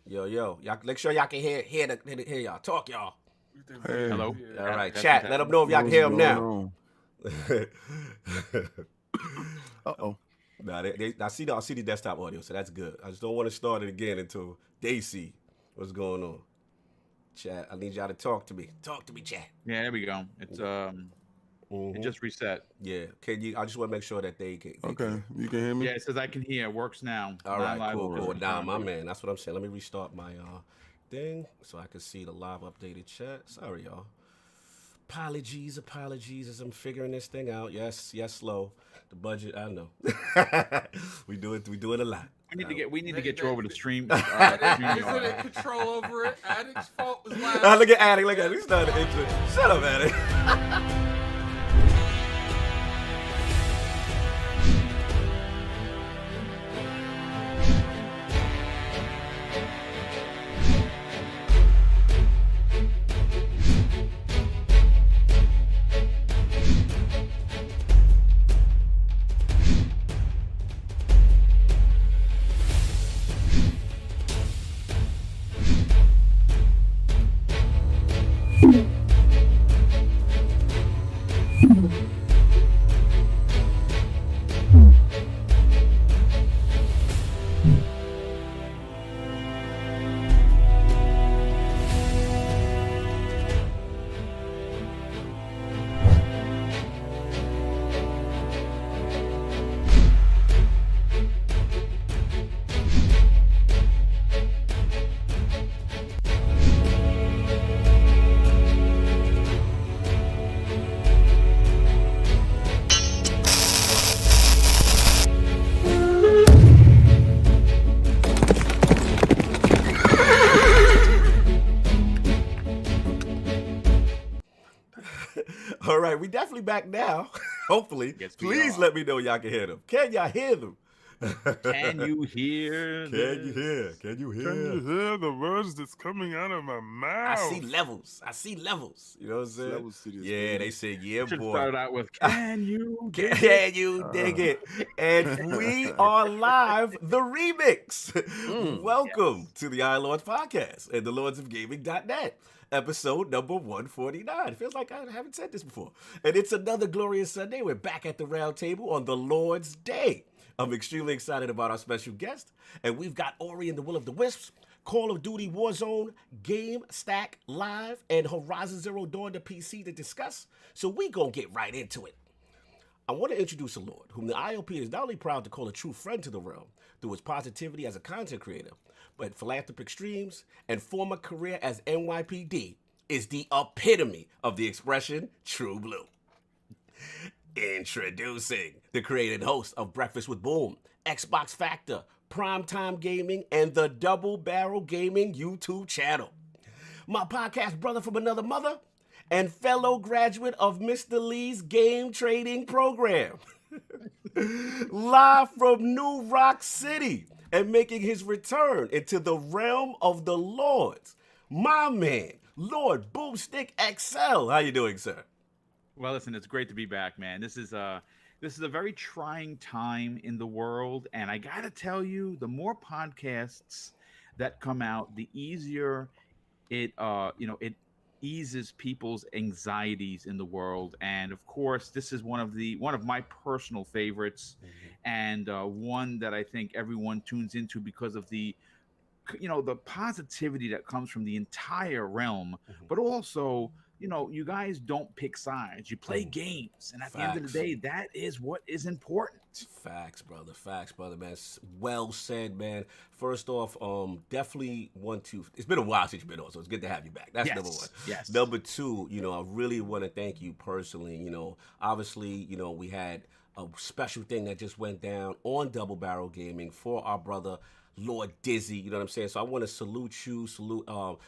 Yo, y'all make sure y'all can hear y'all talk, y'all. Hey. Hello. All right, chat. Let them know if y'all can hear them now. Nah, I see the desktop audio, so that's good. I just don't want to start it again until they see what's going on. Chat, I need y'all to talk to me. Talk to me, chat. Yeah, there we go. It's it just reset. Yeah. Can you? I just want to make sure that they can. Okay, you can hear me. Yeah, it says I can hear. It works now. All right, cool. Nah, my man. That's what I'm saying. Let me restart my thing so I can see the live updated chat. Sorry, y'all. Apologies as I'm figuring this thing out. Yes, slow. The budget, I know. we do it a lot. We need to get you over to stream. Addict isn't in control over it. Addict's fault was last. Look at Addict. Look at it. We started the intro. Shut up, Addict. All right, we definitely back now. Hopefully. Yes, please let me know y'all can hear them. Can y'all hear them? Can you hear? Can you hear? Can you hear the words that's coming out of my mouth? I see levels. You know what I'm saying? Levels to this, yeah, baby. They said, yeah, Should boy. start out with can you dig it? Can you dig it? And we are live, the remix. Welcome to the iLords podcast and the lordsofgaming.net. Episode number 149. Feels like I haven't said this before. And it's another glorious Sunday. We're back at the round table on the Lord's Day. I'm extremely excited about our special guest. And we've got OriandtheWilloftheWisps, Call of Duty Warzone, Game Stack Live, and HorizonZeroDawnPC to discuss. So we gonna get right into it. I want to introduce a Lord, whom the IOP is not only proud to call a true friend to the realm through his positivity as a content creator, but philanthropic streams and former career as NYPD is the epitome of the expression true blue. Introducing the creator and host of Breakfast with Boom, Xbox Factor, Primetime Gaming, and the Double Barrel Gaming YouTube channel. My podcast brother from another mother and fellow graduate of Mr. Lee's game trading program. Live from New Rock City and making his return into the realm of the Lords, my man, LordBoomstickXL. How you doing, sir? Well, listen, it's great to be back, man. This is a very trying time in the world, and I gotta tell you, the more podcasts that come out, the easier it eases people's anxieties in the world. And of course, this is one of my personal favorites, and one that I think everyone tunes into because of the positivity that comes from the entire realm, but also, you guys don't pick sides. You play games, and at the end of the day, that is what is important. Facts, brother, man. Well said, man. First off, definitely want to. It's been a while since you've been on, so it's good to have you back. That's number one. Yes. Number two, I really want to thank you personally. Obviously, we had a special thing that just went down on Double Barrel Gaming for our brother Lord Dizzy, you know what I'm saying? So I want to salute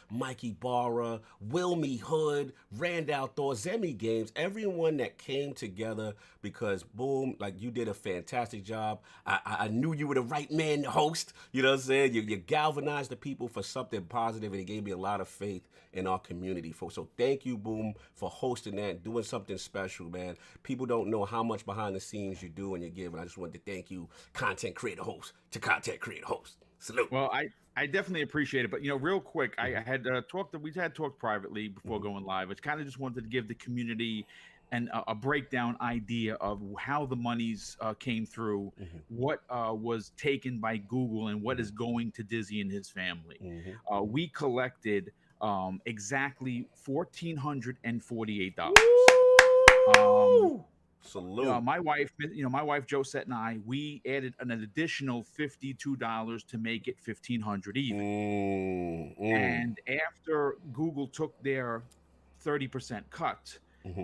Mikey Barra, Wilmy Hood, Randall Thor, Zemi Games, everyone that came together because, boom, like you did a fantastic job. I knew you were the right man to host, you know what I'm saying? You galvanized the people for something positive, and it gave me a lot of faith in our community. So thank you, Boom, for hosting that and doing something special, man. People don't know how much behind the scenes you do and you give, and I just wanted to thank you, content creator host to content creator host. Salute. Well, I definitely appreciate it, but real quick, I had talked privately before going live. I kind of just wanted to give the community a breakdown idea of how the monies came through, what was taken by Google, and what is going to Dizzy and his family. We collected exactly $1,448. Salute. My wife Josette and I, we added an additional $52 to make it $1,500 even. And after Google took their 30% cut,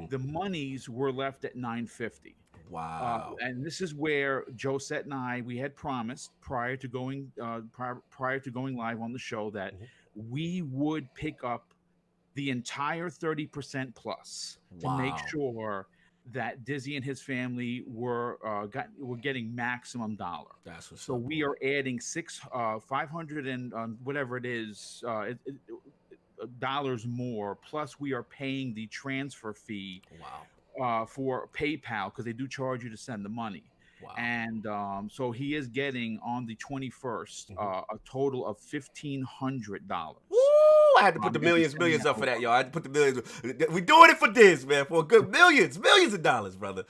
the monies were left at $950. Wow. And this is where Josette and I, we had promised prior to going live on the show that we would pick up the entire 30% plus to make sure that Dizzy and his family were getting maximum dollar. That's what's so up. We are adding 500 and whatever it is dollars more, plus we are paying the transfer fee. For PayPal, because they do charge you to send the money. Wow. And so he is getting on the 21st a total of $1,500. Woo! I had to put the millions up for that, y'all. I had to put the millions. We're doing it for this, man, for a good millions of dollars, brother.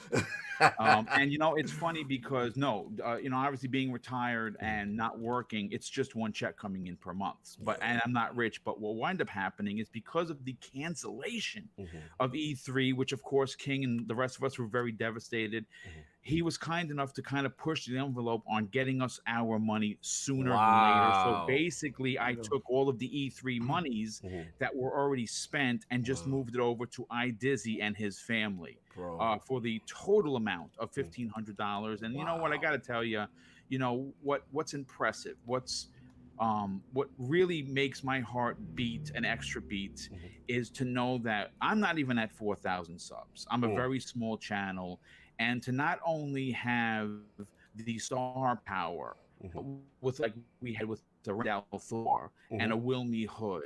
And it's funny because obviously being retired and not working, it's just one check coming in per month. And I'm not rich, but what wind up happening is because of the cancellation of E3, which of course King and the rest of us were very devastated. He was kind enough to kind of push the envelope on getting us our money sooner than later. So basically, I took all of the E3 monies that were already spent and just moved it over to iDizzy and his family for the total amount of $1,500. And you know what? I got to tell you, what's impressive, what really makes my heart beat an extra beat is to know that I'm not even at 4,000 subs. I'm a very small channel. And to not only have the star power with like we had with the Randall Thor and a Wilmy Hood,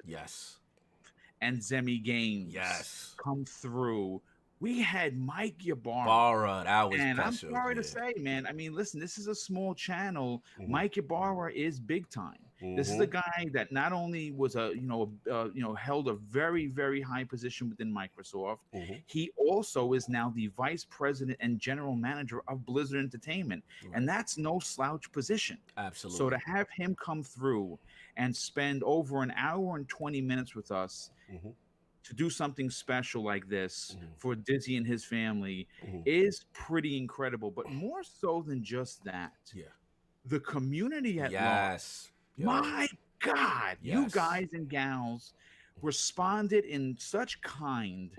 and Zemi Games, come through. We had Mike Ybarra. That was and special. I'm sorry to say, man. I mean, listen, this is a small channel. Mike Ybarra is big time. This is a guy that not only was held a very, very high position within Microsoft. He also is now the vice president and general manager of Blizzard Entertainment, and that's no slouch position. Absolutely. So to have him come through and spend over an hour and 20 minutes with us to do something special like this for Dizzy and his family is pretty incredible. But more so than just that, the community at large. My God, you guys and gals responded in such kind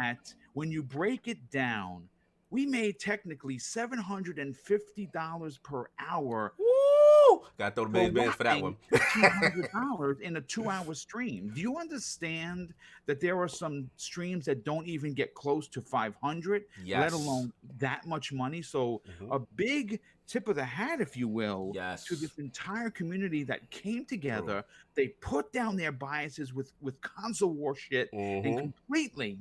that when you break it down, we made technically $750 per hour. Woo! Got to throw the bands for that one. $1,500 in a 2-hour stream. Do you understand that there are some streams that don't even get close to 500, let alone that much money? So a big tip of the hat, if you will, to this entire community that came together. They put down their biases with console war shit and completely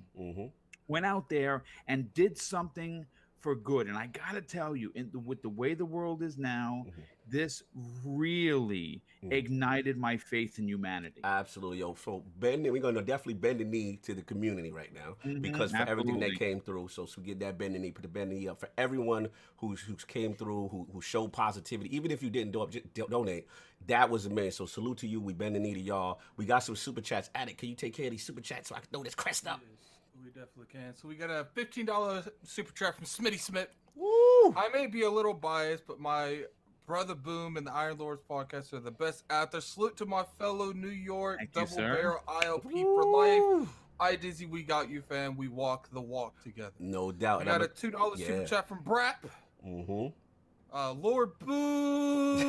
went out there and did something for good. And I gotta tell you, with the way the world is now, this really ignited my faith in humanity. Absolutely, yo. So we're gonna definitely bend the knee to the community right now because for everything that came through. So we get that bend the knee, put the bend the knee up for everyone who's came through, who showed positivity. Even if you didn't donate, that was amazing. So salute to you. We bend the knee to y'all. We got some super chats. Attic, can you take care of these super chats so I can throw this crest up? We definitely can. So we got a $15 super chat from Smitty Smith. Woo! I may be a little biased, but my brother Boom and the Iron Lords podcast are the best out there. Salute to my fellow New York double barrel ILP for life. iDizzy, we got you, fam. We walk the walk together. No doubt. We got a $2 super chat from Brap. Lord Boom.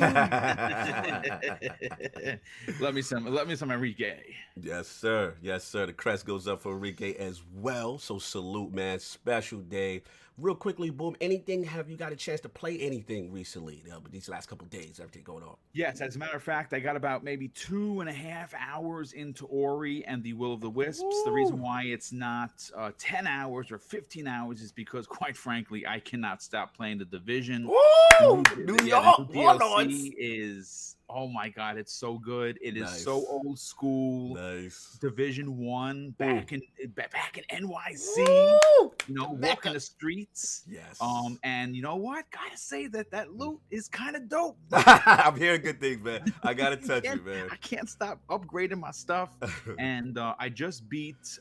Let me some Enrique. Yes, sir. Yes, sir. The crest goes up for Enrique as well. So salute, man. Special day. Real quickly, Boom, have you got a chance to play anything recently? These last couple of days, everything going on? Yes, as a matter of fact, I got about maybe 2.5 hours into Ori and the Will of the Wisps. Woo! The reason why it's not 10 hours or 15 hours is because, quite frankly, I cannot stop playing The Division. Woo! New York DLC is Oh my God, it's so good. It is Nice. so old school. Nice. Division 1 back in NYC. Woo! You know, Mecca. walking the streets. Yes. And you know what? Gotta say that loot is kind of dope. I'm hearing good things, man. I gotta touch it, man. I can't stop upgrading my stuff. And I just beat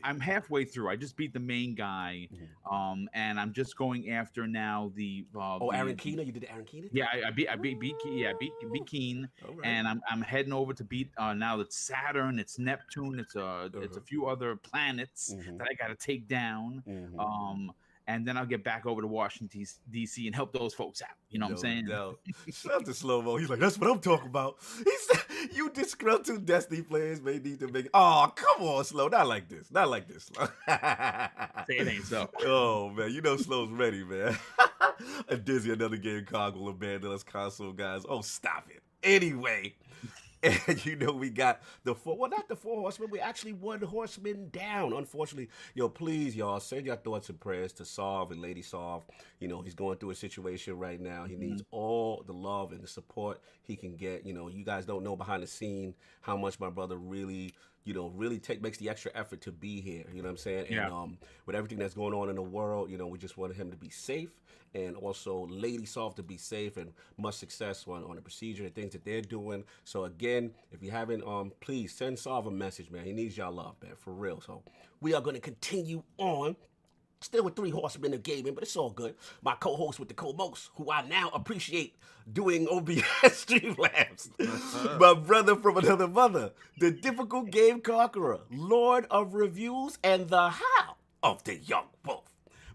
I'm halfway through. I just beat the main guy. And I'm just going after now the Aaron Keener. You did the Aaron Keener? Yeah, I beat Keen. Right. And I'm heading over to beat now it's Saturn, it's Neptune, it's a few other planets that I gotta take down. And then I'll get back over to Washington DC and help those folks out. You know what I'm saying? No. Shout out to Slow Mo. He's like, that's what I'm talking about. He said, you disgruntled Destiny players may need to make. Oh, come on, Slow. Not like this. Not like this, Slow. Say it ain't so. Oh man, you know Slow's ready, man. And Dizzy, another game cog will abandon us console guys. Oh, stop it. Anyway. And you know we got the not the 4 horsemen. We actually 1 horseman down. Unfortunately, please, y'all, send your thoughts and prayers to Solve and Lady Solve. You know, he's going through a situation right now. He needs all the love and the support he can get. You know, you guys don't know behind the scene how much my brother really makes the extra effort to be here. You know what I'm saying? Yeah. And with everything that's going on in the world, we just wanted him to be safe. And also Lady Solve to be safe and much success on the procedure and things that they're doing. So again, if you haven't, please send Solve a message, man. He needs y'all love, man, for real. So we are going to continue on. Still with 3 horsemen of gaming, but it's all good. My co-host with the co-most, who I now appreciate doing OBS Streamlabs. My brother from another mother, the difficult game conqueror, Lord of Reviews, and the how of the young wolf.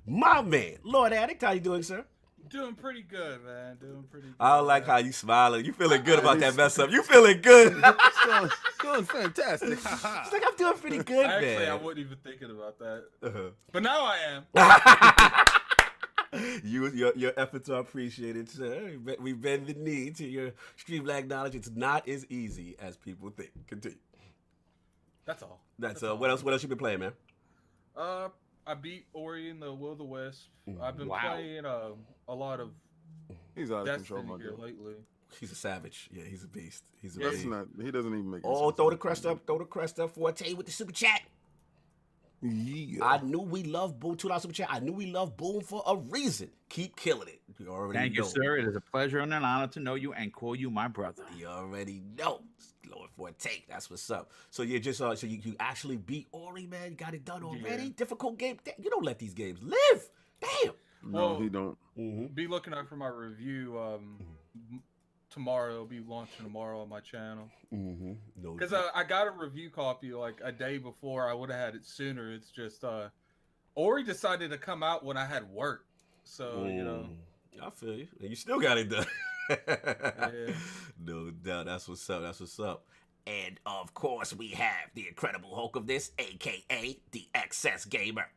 My man, Lord Addict, how you doing, sir? Doing pretty good, man. Doing pretty good. I like how you smiling. You feeling good about that mess up. You feeling good. Doing fantastic. It's like, I'm doing pretty good, man. Actually, I wasn't even thinking about that. But now I am. Your efforts are appreciated, sir. We bend the knee to your Streamlag knowledge. It's not as easy as people think. Continue. That's all. That's all. What else you been playing, man? I beat Ori and the Will of the Wisp. I've been playing a lot of He's out of Destiny control, my here dude. lately. He's a savage. Yeah, he's a beast. He's a That's beast. not. He doesn't even make. Oh, sense. throw the crest up. Throw the crest up. Forte with the super chat. Yeah. I knew we love Boom. $2 super chat. I knew we love Boom for a reason. Keep killing it. You already Thank know. you, sir. It is a pleasure and an honor to know you and call you my brother. You already know. Lord Forte. That's what's up. So you just so you actually beat Ori, man. You got it done already. Yeah. Difficult game. You don't let these games live. Damn. No, Well, he don't. Be looking out for my review. Tomorrow, it'll be launching tomorrow on my channel. No. Because I got a review copy like a day before. I would have had it sooner. It's just Ori decided to come out when I had work. So, you know. I feel you. And you still got it done. Yeah. No doubt. That's what's up. That's what's up. And of course, we have the Incredible Hulk of this, aka the XS Gamer.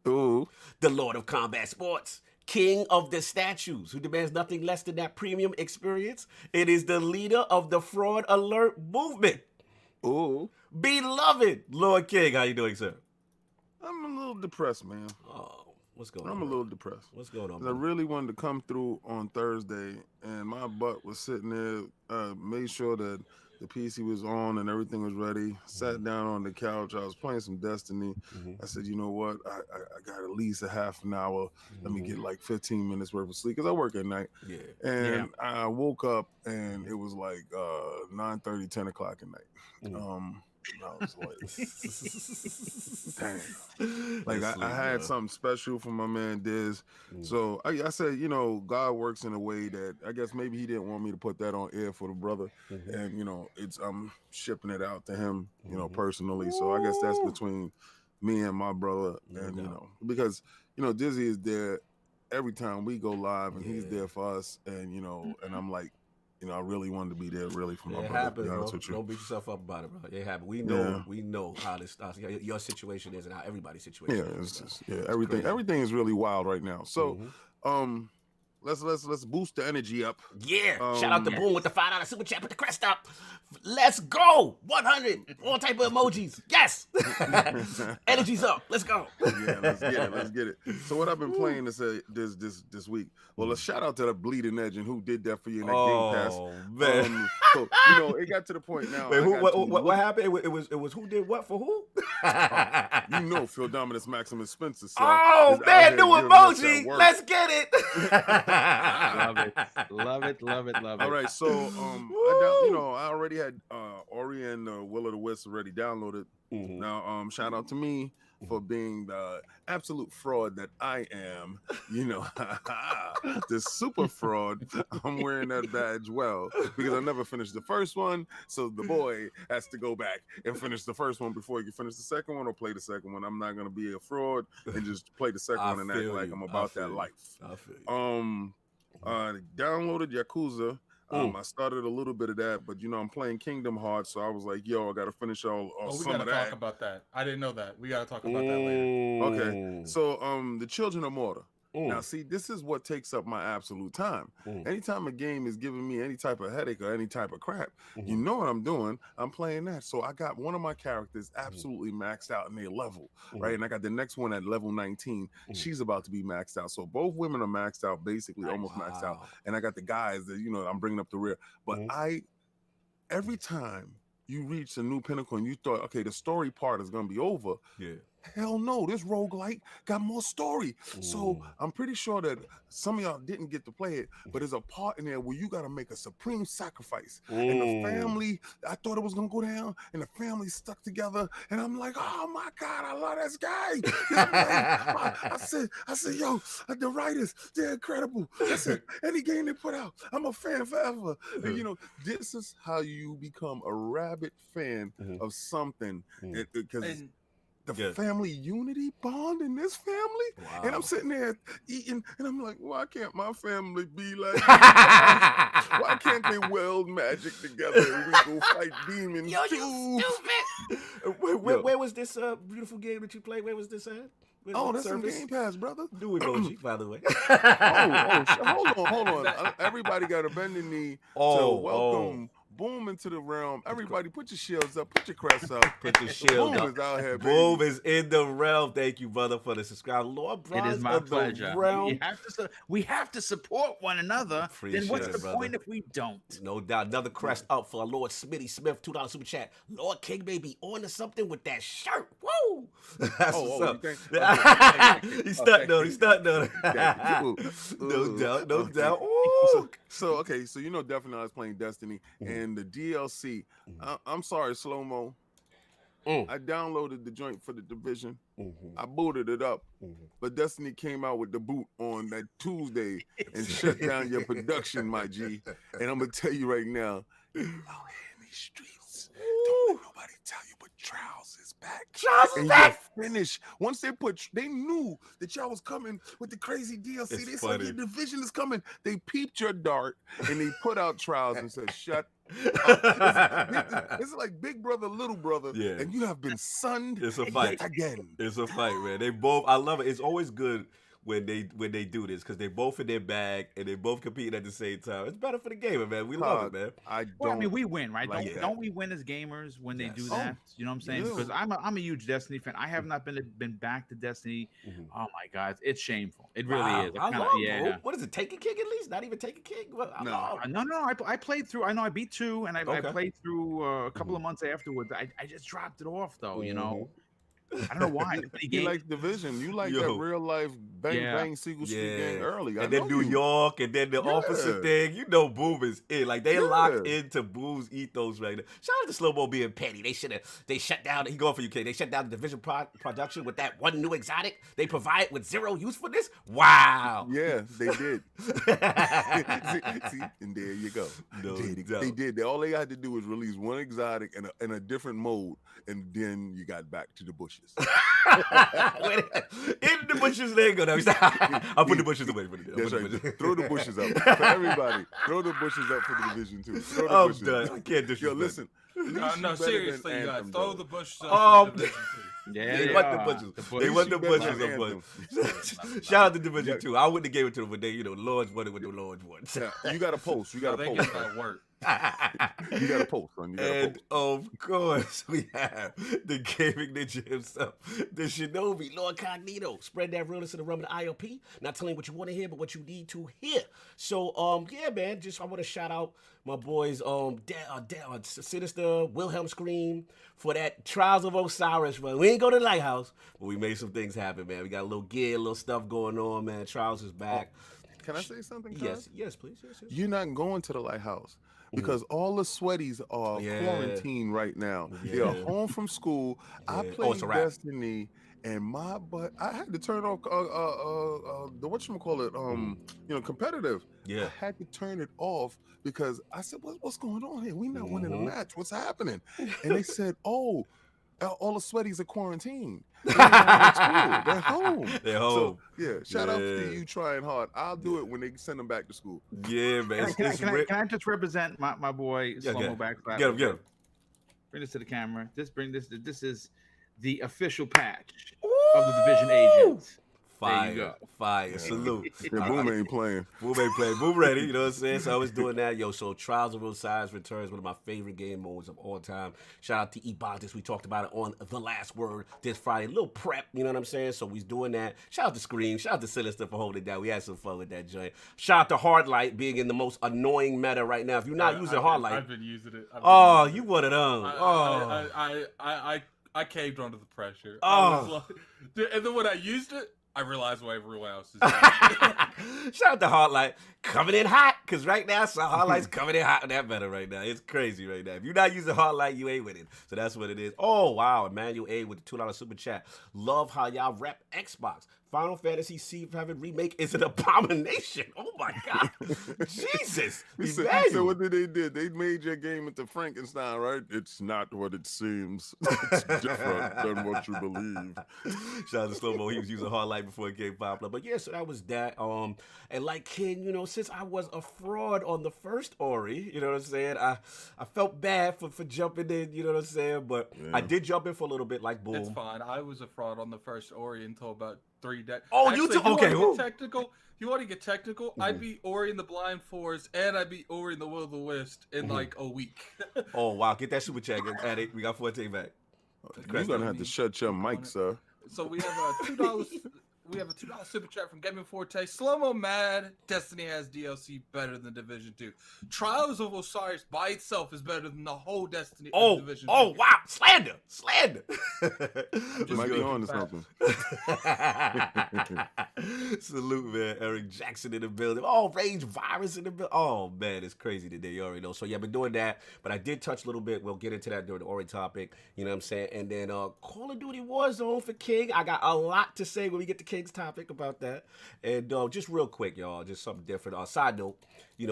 Ooh. The Lord of Combat Sports. King of the statues, who demands nothing less than that premium experience. It is the leader of the Fraud Alert movement. Ooh. Beloved Lord King. How you doing, sir? I'm a little depressed, man. Oh, what's going on? I'm a little depressed. What's going on? I really wanted to come through on Thursday, and my butt was sitting there, made sure that the PC was on and everything was ready. Sat down on the couch. I was playing some Destiny. I said, you know what? I got at least a half an hour. Let me get like 15 minutes worth of sleep because I work at night. Yeah. And I woke up and it was like 9:30, 10 o'clock at night. I was like, damn. Like I had something special for my man Diz. So I said, you know, God works in a way that I guess maybe he didn't want me to put that on air for the brother. And, you know, I'm shipping it out to him, you know, personally. So I guess that's between me and my brother. And, you know, because, you know, Dizzy is there every time we go live and he's there for us. And, you know, and I'm like, you know, I really wanted to be there, really, for my brother. Happens, to be honest bro. with you. Don't beat yourself up about it, bro. It happened. We know how this your situation is and how everybody's situation is. It's just, everything is really wild right now. So, let's boost the energy up. Yeah. Shout out to Boom with the $5 super chat with the crest up. Let's go. 100. All type of emojis. Yes. Energy's up. Let's go. Yeah, let's get it. So what I've been playing this week. Well, a shout out to the Bleeding Edge and who did that for you in that Game Pass. Oh man. So it got to the point now. Wait, what happened? It was who did what for who? Phil Dominus Maximus Spencer. So oh man, new emoji. Let's get it. Love it. All right, so I already had Ori and the Will of the Wisps already downloaded. Mm-hmm. Now, shout out to me for being the absolute fraud that I am. The super fraud. I'm wearing that badge well because I never finished the first one. So the boy has to go back and finish the first one before he can finish the second one or play the second one. I'm not gonna be a fraud and just play the second one and act like I'm about that life. I feel you. Downloaded Yakuza. I started a little bit of that, but I'm playing Kingdom Hearts, so I was like, "Yo, I gotta finish all we some gotta of that." talk about that. I didn't know that. We gotta talk about that later. Okay, so the Children of Mortar. Now, see, this is what takes up my absolute time. Anytime a game is giving me any type of headache or any type of crap, you know what I'm doing? I'm playing that. So I got one of my characters absolutely maxed out in their level, right? And I got the next one at level 19. She's about to be maxed out. So both women are maxed out, basically almost maxed out. And I got the guys that, I'm bringing up the rear. But every time you reach a new pinnacle and you thought, okay, the story part is going to be over. Yeah. Hell no, this roguelike got more story. So I'm pretty sure that some of y'all didn't get to play it, but there's a part in there where you got to make a supreme sacrifice. And the family, I thought it was going to go down, and the family stuck together. And I'm like, oh my God, I love this guy. I said, yo, the writers, they're incredible. I said, any game they put out, I'm a fan forever. And, this is how you become a rabid fan of something. Because the family unity bond in this family. Wow. And I'm sitting there eating, and I'm like, why can't my family be like this? Why can't they weld magic together and we go fight demons too? You stupid. Where was this beautiful game that you played? Where was this at? That's some Game Pass, brother. Do emoji, by the way. Hold on. Everybody got a bending knee to welcome Boom into the realm. Everybody, put your shields up. Put your crests up. Put your shield up. Boom is out here, baby. Boom is in the realm. Thank you, brother, for the subscribe. Lord, it is my pleasure. We have to support one another. Appreciate then what's it, the brother. point if we don't? No doubt. Another crest up for Lord Smitty Smith. $2 super chat. Lord King may be on to something with that shirt. Woo! That's what's up. He's stuck though. No doubt. Ooh. So definitely I was playing Destiny and the DLC. I'm sorry, Slow-Mo. I downloaded the joint for the Division. I booted it up, but Destiny came out with the boot on that Tuesday and shut down your production, my G. And I'm gonna tell you right now, out here in these streets, don't let nobody tell you, but Trials is back. Trials is back. Finish. Once they knew that y'all was coming with the crazy DLC. They said your Division is coming. They peeped your dart and they put out Trials and said, shut up. It's like big brother, little brother, and you have been sunned. It's a fight again. It's a fight, man. They both. I love it. It's always good when they do this because they both in their bag and they both competing at the same time. It's better for the gamer, man. We love it, man. I mean, we win, right? Don't we win as gamers when they do that? You know what I'm saying? Because I'm a huge Destiny fan. I have not been back to Destiny. Oh my God, it's shameful. It really is. What is it? Take a kick at least? Not even take a kick? No. I played through. I know I beat 2, and I played through a couple of months afterwards. I just dropped it off though. You know. I don't know why. You like Division. You like that real life bang Seagull Street gang early. And then New York and then the officer thing. You know Boom is in. Like they locked into Boom's ethos right now. Shout out to Slow-Mo being petty. They shut down. He going for UK. They shut down the Division production with that one new exotic they provide with zero usefulness. Wow. Yeah, they did. see, and there you go. They did. All they had to do was release one exotic in a different mode, and then you got back to the bushes. In the bushes, they ain't gonna. I'll put the bushes away. That's right. Throw the bushes up for everybody. Throw the bushes up for the Division too. Throw the bushes. Done. I can't disrespect. Yo, listen. No, seriously, you guys. Throw the bushes up. Oh, they want the bushes. They want the bushes up. Shout out to Division 2. I wouldn't have gave it to them, but the Lords won it with the Lords won. You got to post. You got to post. That work. You got to post, son. You got to And post. of course, we have the gaming ninja himself, the Shinobi, LordCognito. Spread that realness in the realm of the ILP. Not telling you what you want to hear, but what you need to hear. So, yeah, man, just I want to shout out my boys, Sinister, Wilhelm Scream, for that Trials of Osiris, man. We ain't go to the Lighthouse, but we made some things happen, man. We got a little gear, a little stuff going on, man. Trials is back. Can I say something, Todd? Yes, please. Yes. You're not going to the Lighthouse because all the sweaties are quarantined right now. They are home from school. I played Destiny, and my butt, I had to turn off the whatchamacallit, competitive. Yeah. I had to turn it off because I said, what's going on here? We're not winning a match. What's happening? And they said, all the sweaties are quarantined. They're home. They're home. So, shout out to you trying hard. I'll do it when they send them back to school. Yeah, man. Can I just represent my boy Slow-Mo back? Get him. Bring this to the camera. This is the official patch of the Division Agents. Fire. Salute. Boom ain't playing. Boom ready. You know what I'm saying? So I was doing that. So Trials of Osiris returns, one of my favorite game modes of all time. Shout out to Ebontis. We talked about it on The Last Word this Friday. A little prep, you know what I'm saying? So we's doing that. Shout out to Scream. Shout out to Sinister for holding it down. We had some fun with that joint. Shout out to Hardlight being in the most annoying meta right now. If you're not using Hardlight. I've been using it. You one of them. I caved under the pressure. Oh. And then when I used it, I realized why everyone else is doing. Shout out to Hardlight coming in hot, because right now, Hardlight's coming in hot on that meta right now. It's crazy right now. If you're not using Hardlight, you ain't with it. So that's what it is. Oh, wow. Emmanuel A with the $2 super chat. Love how y'all rep Xbox. Final Fantasy VII Remake is an abomination. Oh, my God. Jesus. So what did they do? They made your game into Frankenstein, right? It's not what it seems. It's different than what you believe. Shout out to Slow-Mo. He was using Hardlight before it came popular. But yeah, so that was that. And like Ken, since I was a fraud on the first Ori, you know what I'm saying? I felt bad for jumping in, you know what I'm saying? But I did jump in for a little bit like Boom. It's fine. I was a fraud on the first Ori until about 3 days. Oh, actually, you too? Okay. You want to get technical? I beat Ori and the Blind Forest, and I beat Ori and the Will of the Wisps in like a week. Oh, wow. Get that super chat. At it. We got 14 back. You're going to have to shut your mic, sir. So we have a $2. We have a $2 super chat from Gaming Forte. Slow-Mo mad. Destiny has DLC better than Division 2. Trials of Osiris by itself is better than the whole Destiny Division 2. Oh, wow. Slander. You might be on to something. Salute, man. Eric Jackson in the building. Oh, Rage Virus in the building. Oh, man, it's crazy today. You already know. So, yeah, I've been doing that, but I did touch a little bit. We'll get into that during the Ori topic. You know what I'm saying? And then Call of Duty Warzone for King. I got a lot to say when we get to King's topic about that. And just real quick, y'all, just something different. Side note,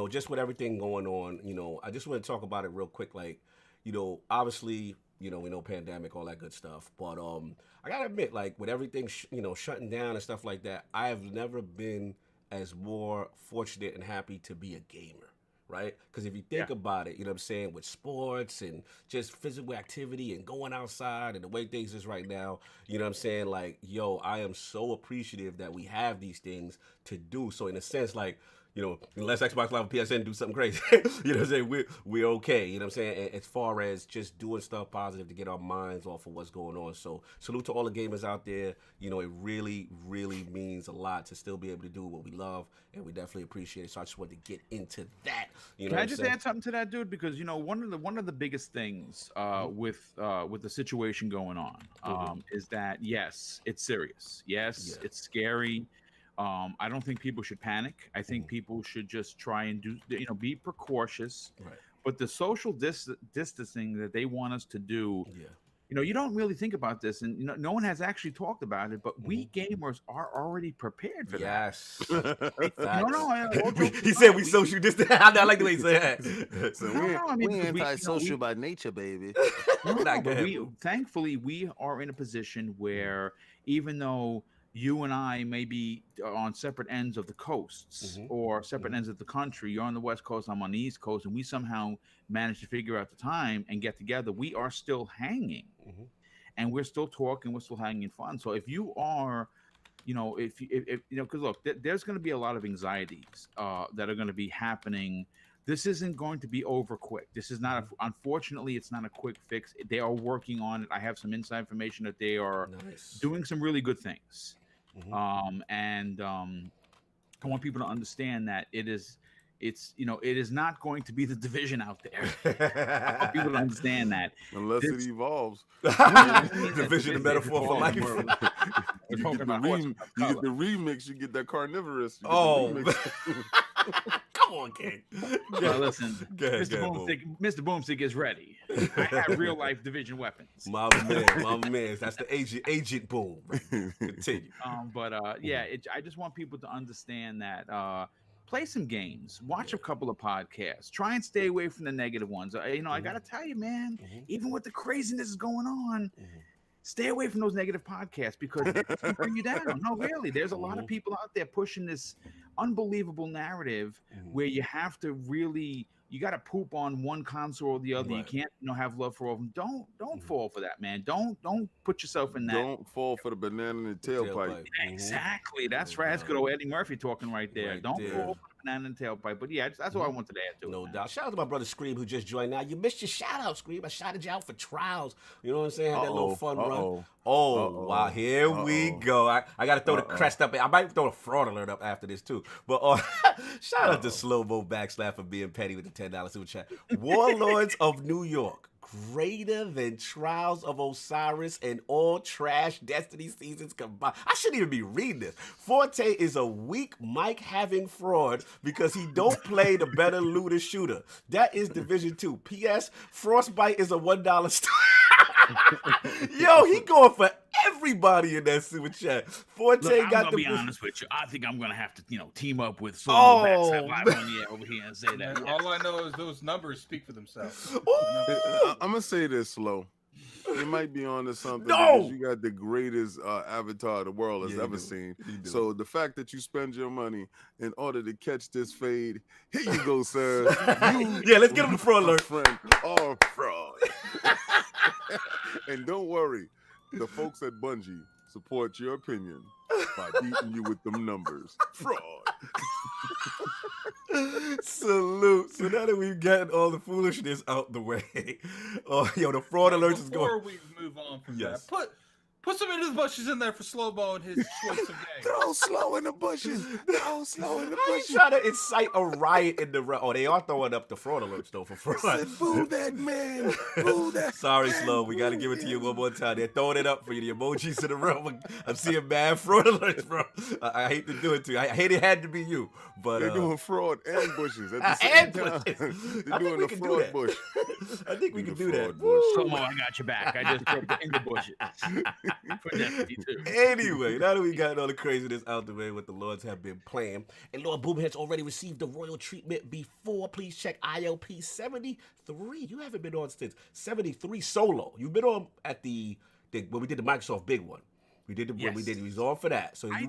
just with everything going on, I just want to talk about it real quick. Like, obviously, we know pandemic, all that good stuff. But I got to admit, like, with everything, shutting down and stuff like that, I have never been as more fortunate and happy to be a gamer. Right? Because if you think about it, you know what I'm saying, with sports and just physical activity and going outside and the way things is right now, you know what I'm saying, like, I am so appreciative that we have these things to do. So in a sense, like, unless Xbox Live and PSN do something crazy, you know what I'm saying, we're okay, you know what I'm saying, as far as just doing stuff positive to get our minds off of what's going on. So salute to all the gamers out there. It really, really means a lot to still be able to do what we love, and we definitely appreciate it. So I just wanted to get into that. Can I just add something to that, dude? Because one of the biggest things with the situation going on is that yes, it's serious. Yes, it's scary. I don't think people should panic. I think people should just try and be precautious. Right. But the social distancing that they want us to do, you don't really think about this, and no one has actually talked about it. But we gamers are already prepared for that. Yes. He said we social distance. I like the way he said that. So we anti-social by nature, baby. Thankfully, we are in a position where even though you and I may be on separate ends of the coasts or separate ends of the country. You're on the West Coast, I'm on the East Coast, and we somehow managed to figure out the time and get together. We are still hanging, and we're still talking. We're still having fun. So if you are, if because look, there's going to be a lot of anxieties that are going to be happening this isn't going to be over quick. This is not, unfortunately, it's not a quick fix. They are working on it. I have some inside information that they are doing some really good things. I want people to understand that it is not going to be the Division out there. I want people to understand that. Unless it evolves. Division, a metaphor for life. You get the remix, you get that Carnivourous. Come on, King. Well, listen, Mr. Boomstick is ready. I have real life Division weapons. My man. That's the agent Boom. Continue. I just want people to understand that. Play some games, watch a couple of podcasts, try and stay away from the negative ones. I gotta tell you, man, even with the craziness is going on, stay away from those negative podcasts because they can bring you down. No, really, there's a lot of people out there pushing this unbelievable narrative where you have to really, you got to poop on one console or the other. Right. You can't have love for all of them. Don't fall for that, man. Don't put yourself in that. Don't fall for the banana in the tailpipe. Exactly. That's right. That's good old Eddie Murphy talking right there. Don't fall for the banana in the tailpipe. But yeah, that's what I wanted to add to it. No doubt. Shout out to my brother Scream who just joined now. You missed your shout out, Scream. I shouted you out for trials. You know what I'm saying? Had that little fun run. Wow. Here we go. I got to throw the crest up. I might throw a fraud alert up after this too. But shout out to Slow Mo Backslap for being petty with the $10 super chat. Warlords of New York. Greater than Trials of Osiris and all trash Destiny seasons combined. I shouldn't even be reading this. Forte is a weak mic having fraud because he don't play the better looter shooter. That is Division 2. P.S. Frostbite is a $1 star. Yo, he going for everybody in that super chat. Forte I'm got gonna be honest with you. I think I'm gonna have to, team up with someone over here and say that. All I know is those numbers speak for themselves. I'm gonna say this slow. You might be onto something. No! Because you got the greatest avatar the world has ever seen. So the fact that you spend your money in order to catch this fade, here you go, sir. Let's get him the fraud alert. Friend, all fraud. And don't worry, the folks at Bungie support your opinion by beating you with them numbers. Fraud. Salute. So now that we've gotten all the foolishness out the way, the fraud alerts is going. Before we move on from that, put some into the bushes in there for Slow-Mo and his choice of game. Throw Slow in the bushes. Throw Slow in the bushes. Trying to incite a riot in the they are throwing up the fraud alerts though for fraud. Boo that man. Boo that. Sorry, Slow. We got to give it to you one more time. They're throwing it up for you. The emojis in the room. I'm seeing bad fraud alerts, bro. I hate to do it to you. I hate it had to be you, but they're doing fraud and bushes at the same time. They're doing the fraud bush. I think we can do that. Come on, I got your back. I just put in the bushes. Anyway, now that we got all the craziness out the way, what the Lords have been playing, and Lord Boom has already received the royal treatment before. Please check ILP 73. You haven't been on since 73 solo. You've been on at when we did the Microsoft big one. We did when we did. He was on for that. So when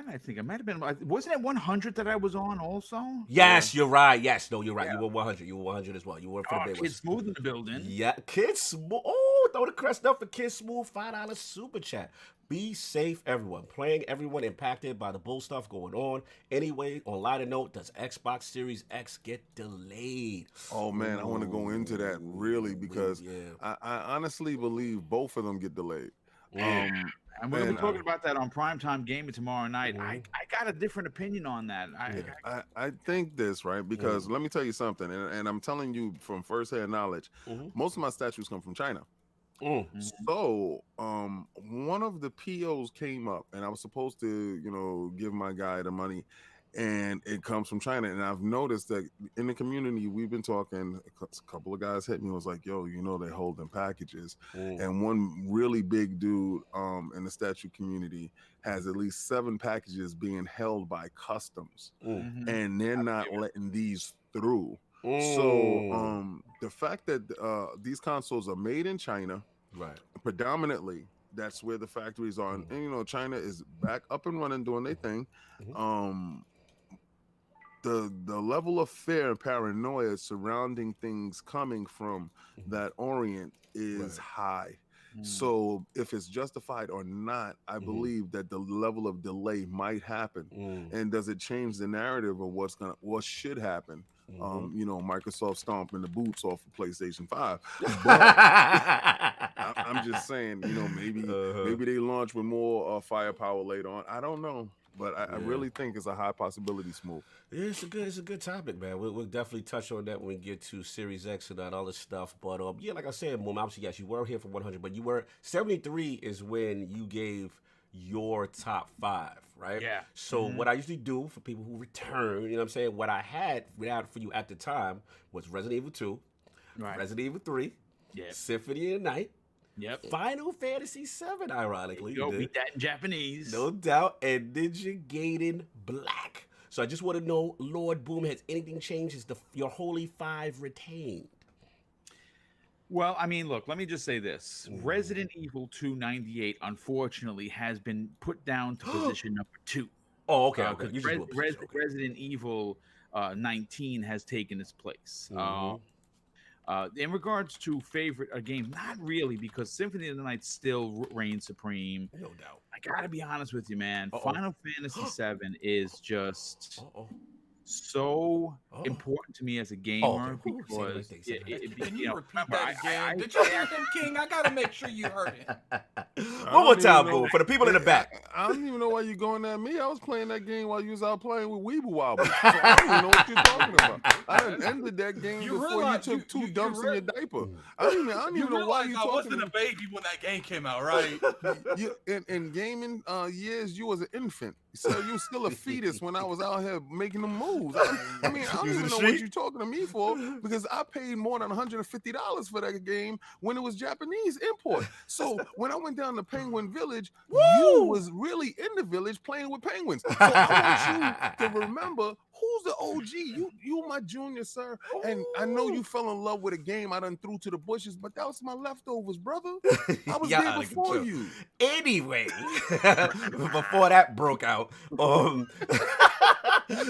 I think I might have been. Wasn't it 100 that I was on also? Yes, you're right. Yes, no, you're right. Yeah. You were 100. You were 100 as well. You were for the big one. Kid Smooth in the building. Yeah, Kid Smooth. Oh, throw the crest up for Kid Smooth. $5 super chat. Be safe, everyone. Playing everyone impacted by the bull stuff going on. Anyway, on lighter note, does Xbox Series X get delayed? Oh man, I want to go into that really because I honestly believe both of them get delayed. And we're going to be talking about that on Primetime Gaming tomorrow night. I got a different opinion on that. I think this, right? Because let me tell you something, and I'm telling you from firsthand knowledge, most of my statues come from China. So one of the POs came up, and I was supposed to, give my guy the money, and it comes from China. And I've noticed that in the community, we've been talking, a couple of guys hit me, was like, yo, they're holding packages. And one really big dude in the statue community has at least 7 packages being held by customs. And they're not letting these through. So the fact that these consoles are made in China, right, predominantly, that's where the factories are. And, China is back up and running, doing their thing. The level of fear and paranoia surrounding things coming from that Orient is high. So if it's justified or not, I believe that the level of delay might happen. And does it change the narrative of what should happen? You know, Microsoft stomping the boots off of PlayStation 5. But I'm just saying, you know, maybe they launch with more firepower later on. I don't know. But I really think it's a high possibility, Smooth. Yeah, it's a good topic, man. We'll definitely touch on that when we get to Series X and that other stuff. But yeah, like I said, Moom, obviously, yes, you were here for 100, but you were 73 is when you gave your top 5, right? Yeah. So what I usually do for people who return, you know what I'm saying? What I had out for you at the time was Resident Evil 2, Resident Evil 3, Symphony of the Night. Yep. Final Fantasy 7, ironically. Yo, beat that in Japanese. No doubt. And Ninja Gaiden Black. So I just want to know, Lord Boom, has anything changed? Is your Holy 5 retained? Well, I mean, look, let me just say this. Resident Evil 2 98, unfortunately, has been put down to position number 2. Oh, okay. Resident Evil 19 has taken its place. In regards to favorite game, not really, because Symphony of the Night still reigns supreme. No doubt. I gotta be honest with you, man. Final Fantasy 7 is just so important to me as a gamer because Can you repeat that again? Did you hear him, King? I gotta make sure you heard it. One more time, Boom, for the people in the back. I don't even know why you're going at me. I was playing that game while you was out playing with Weeble Wobble. So I don't even know what you're talking about. I done ended that game before you took 2 dumps in your diaper. I don't even know why you're talking. I wasn't a baby when that game came out, right? In gaming years, you was an infant. So you was still a fetus when I was out here making the moves. I mean, I don't even know what you're talking to me for because I paid more than $150 for that game when it was Japanese import. So when I went down to Penguin Village, you was really in the village playing with penguins. So I want you to remember who's the OG. You my junior, sir. And I know you fell in love with a game I done threw to the bushes, but that was my leftovers, brother. I was there before you. Anyway, before that broke out,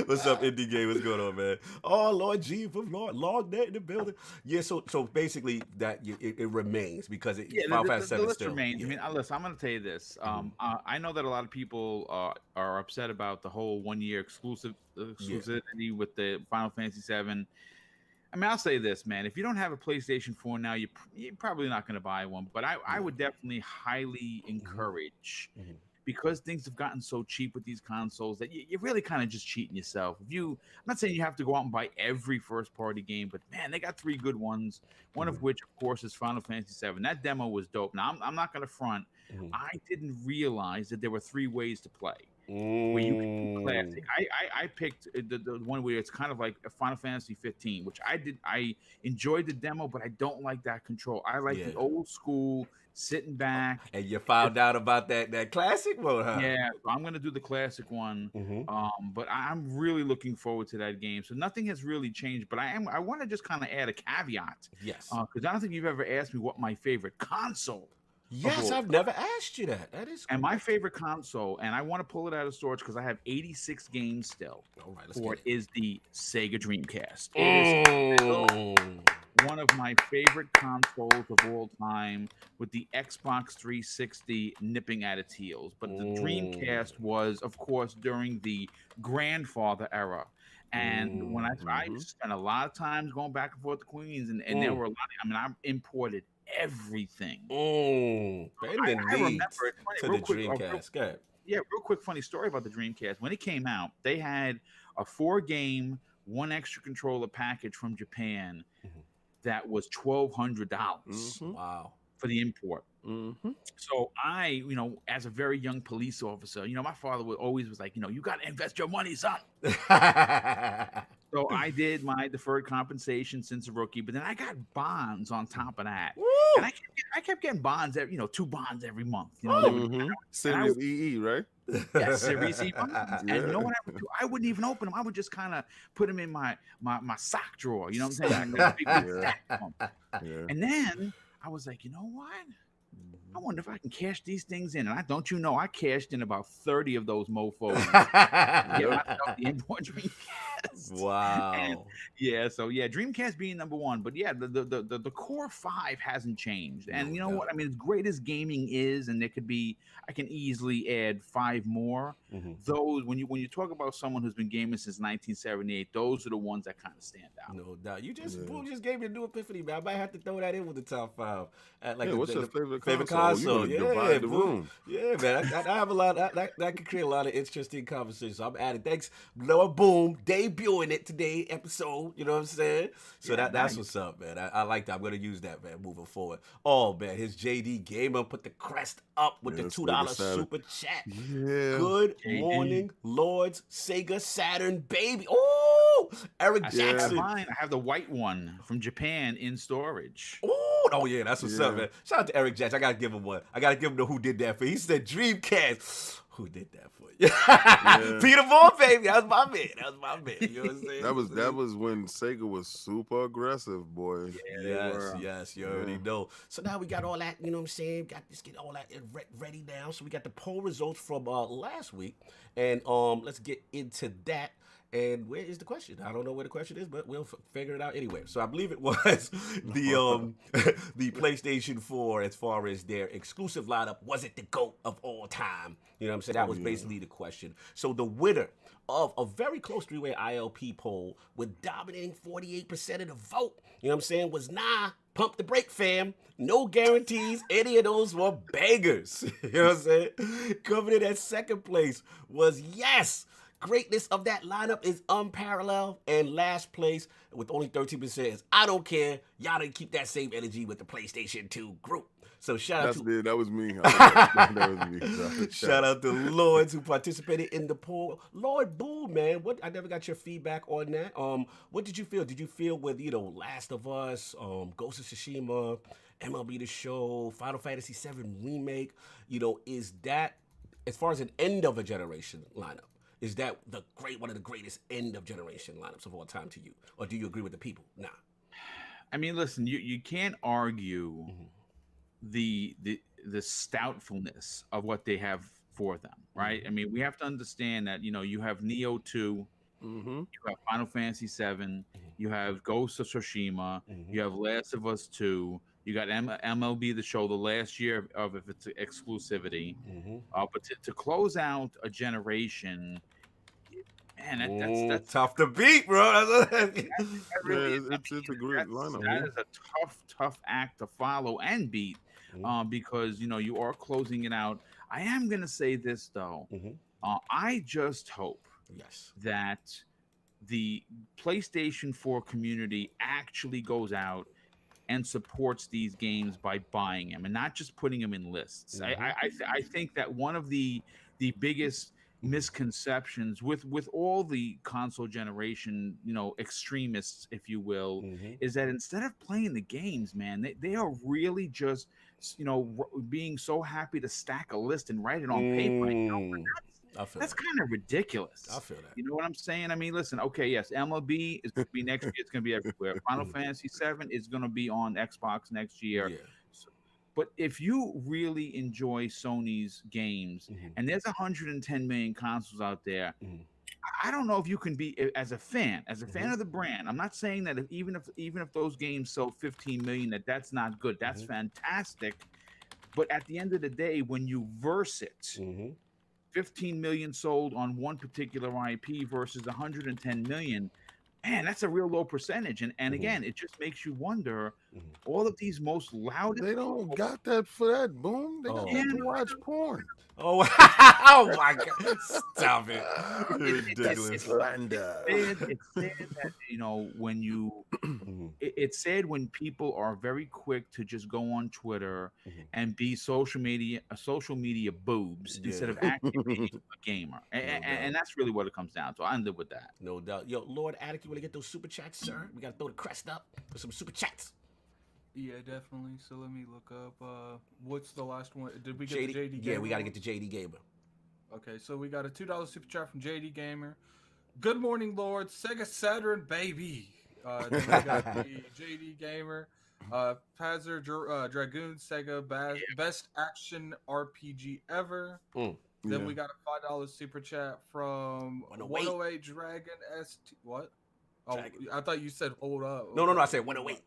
what's up, Indie Game? What's going on, man? Oh, Lord G from Lord Net in the building. Yeah, so basically that it remains because Final Fantasy 7 list still remains. Yeah. I mean, listen, I'm going to tell you this. I know that a lot of people are upset about the whole 1-year exclusivity with the Final Fantasy 7. I mean, I'll say this, man. If you don't have a PlayStation 4 now, you're probably not going to buy one. But I would definitely highly encourage, because things have gotten so cheap with these consoles that you're really kind of just cheating yourself. I'm not saying you have to go out and buy every first-party game, but man, they got 3 good ones. One of which, of course, is Final Fantasy 7. That demo was dope. Now, I'm not going to front. I didn't realize that there were 3 ways to play. Where you can do classic. I picked the one where it's kind of like a Final Fantasy 15, which I did. I enjoyed the demo, but I don't like that control. I like the old school sitting back. And you found out about that classic mode, huh? Yeah, so I'm gonna do the classic one. But I'm really looking forward to that game. So nothing has really changed, but I want to just kind of add a caveat. Yes. Because I don't think you've ever asked me what my favorite console. Yes, I've never asked you that. That is cool. And my favorite console, and I want to pull it out of storage because I have 86 games still. All right, for it is the Sega Dreamcast. It is one of my favorite consoles of all time, with the Xbox 360 nipping at its heels. But the Dreamcast was, of course, during the grandfather era. And when I spent a lot of times going back and forth to Queens, and there were a lot. I imported everything. I remember to the Dreamcast. Real quick funny story about the Dreamcast. When it came out, they had a 4-game, 1 extra controller package from Japan that was $1,200. Wow. For the import. So I, as a very young police officer, my father always was like, you got to invest your money, son. So I did my deferred compensation since a rookie, but then I got bonds on top of that. Woo! And I kept getting bonds, 2 bonds every month. Series EE, right? Yeah, Series E bonds. And you know what I would do? I wouldn't even open them. I would just kind of put them in my sock drawer. You know what I'm saying? And then I was like, you know what? I wonder if I can cash these things in. And don't you know, I cashed in about 30 of those mofos. Get myself the import Dreamcast. Wow. And Dreamcast being number one, but yeah, the core 5 hasn't changed. And you know what? I mean, as great as gaming is, and I can easily add 5 more. Those when you talk about someone who's been gaming since 1978, those are the ones that kind of stand out. No doubt. You just gave me a new epiphany, man. I might have to throw that in with the top 5. What's your favorite console? Divide the room. Yeah, man. I have a lot. That could create a lot of interesting conversations. So I'm adding. Thanks, Lord Boom, debuting it today episode. You know what I'm saying? So that's what's up, man. I like that. I'm gonna use that, man, moving forward. Oh man, his JD Gamer put the crest up with the $2 super chat. Yeah. Good morning, Lords, Sega Saturn, baby. Oh, Eric Jackson. I have the white one from Japan in storage. Oh yeah, that's what's up, man. Shout out to Eric Jackson. I gotta give him one. I gotta give him the who did that for you. He said Dreamcast. Who did that for you? Peter Moore, baby. That was my man. You know what I'm saying? That was when Sega was super aggressive, boy. Yes, you already know. So now we got all that, you know what I'm saying? Get all that ready now. So we got the poll results from last week. And let's get into that. And where is the question? I don't know where the question is, but we'll figure it out anyway. So I believe it was the the PlayStation 4 as far as their exclusive lineup. Was it the GOAT of all time? You know what I'm saying? That was basically the question. So the winner of a very close 3-way ILP poll with dominating 48% of the vote, you know what I'm saying, was pump the brake, fam. No guarantees. Any of those were bangers. You know what I'm saying? Coming in at second place was yes. Greatness of that lineup is unparalleled. And last place with only 13% is I don't care. Y'all didn't keep that same energy with the PlayStation 2 group. So shout out to that was me. That was me. Shout out to Lords who participated in the poll. Lord Boom, man. I never got your feedback on that. What did you feel? Did you feel with, Last of Us, Ghost of Tsushima, MLB The Show, Final Fantasy VII Remake? Is that, as far as an end of a generation lineup, is that one of the greatest end of generation lineups of all time to you? Or do you agree with the people? Nah. I mean, listen, you can't argue the stoutfulness of what they have for them, right? I mean, we have to understand that, you have Neo 2, you have Final Fantasy 7, you have Ghost of Tsushima, you have Last of Us 2, you got MLB The Show, the last year of its exclusivity. But to close out a generation, man, that's tough to beat, bro. It's a great lineup. That is a tough act to follow and beat, because you are closing it out. I am gonna say this though, I just hope that the PlayStation 4 community actually goes out and supports these games by buying them and not just putting them in lists. I think that one of the biggest misconceptions with all the console generation, extremists, if you will, is that instead of playing the games, man, they are really just, being so happy to stack a list and write it on paper. That's kind of ridiculous. I feel that. You know what I'm saying? I mean, listen, okay, yes, MLB is going to be next year. It's going to be everywhere. Final Fantasy 7 is going to be on Xbox next year. Yeah. But if you really enjoy Sony's games, and there's 110 million consoles out there, I don't know if you can be, as a fan of the brand. I'm not saying that even if those games sell 15 million, that's not good. That's fantastic. But at the end of the day, when you verse it, 15 million sold on one particular IP versus 110 million, man, that's a real low percentage. And again, it just makes you wonder, all of these most loudest... They don't got that for that, Boom. They got to watch porn. Oh my God. Stop it. Ridiculous. It's sad that, when you... It's sad when people are very quick to just go on Twitter and be social media boobs instead of actually being a gamer. And that's really what it comes down to. I ended with that. No doubt. Yo, Lord Attic, you want to get those super chats, sir? We got to throw the crest up for some super chats. Yeah, definitely. So let me look up. What's the last one? Did we get the JD Gamer? Yeah, we got to get the JD Gamer. Okay, so we got a $2 super chat from JD Gamer. Good morning, Lord. Sega Saturn, baby. Then we got the JD Gamer. Panzer Dragoon Sega Best Action RPG Ever. Then we got a $5 super chat from 108 Dragon ST. What? Oh, Dragon. I thought you said hold up. No, I said 108.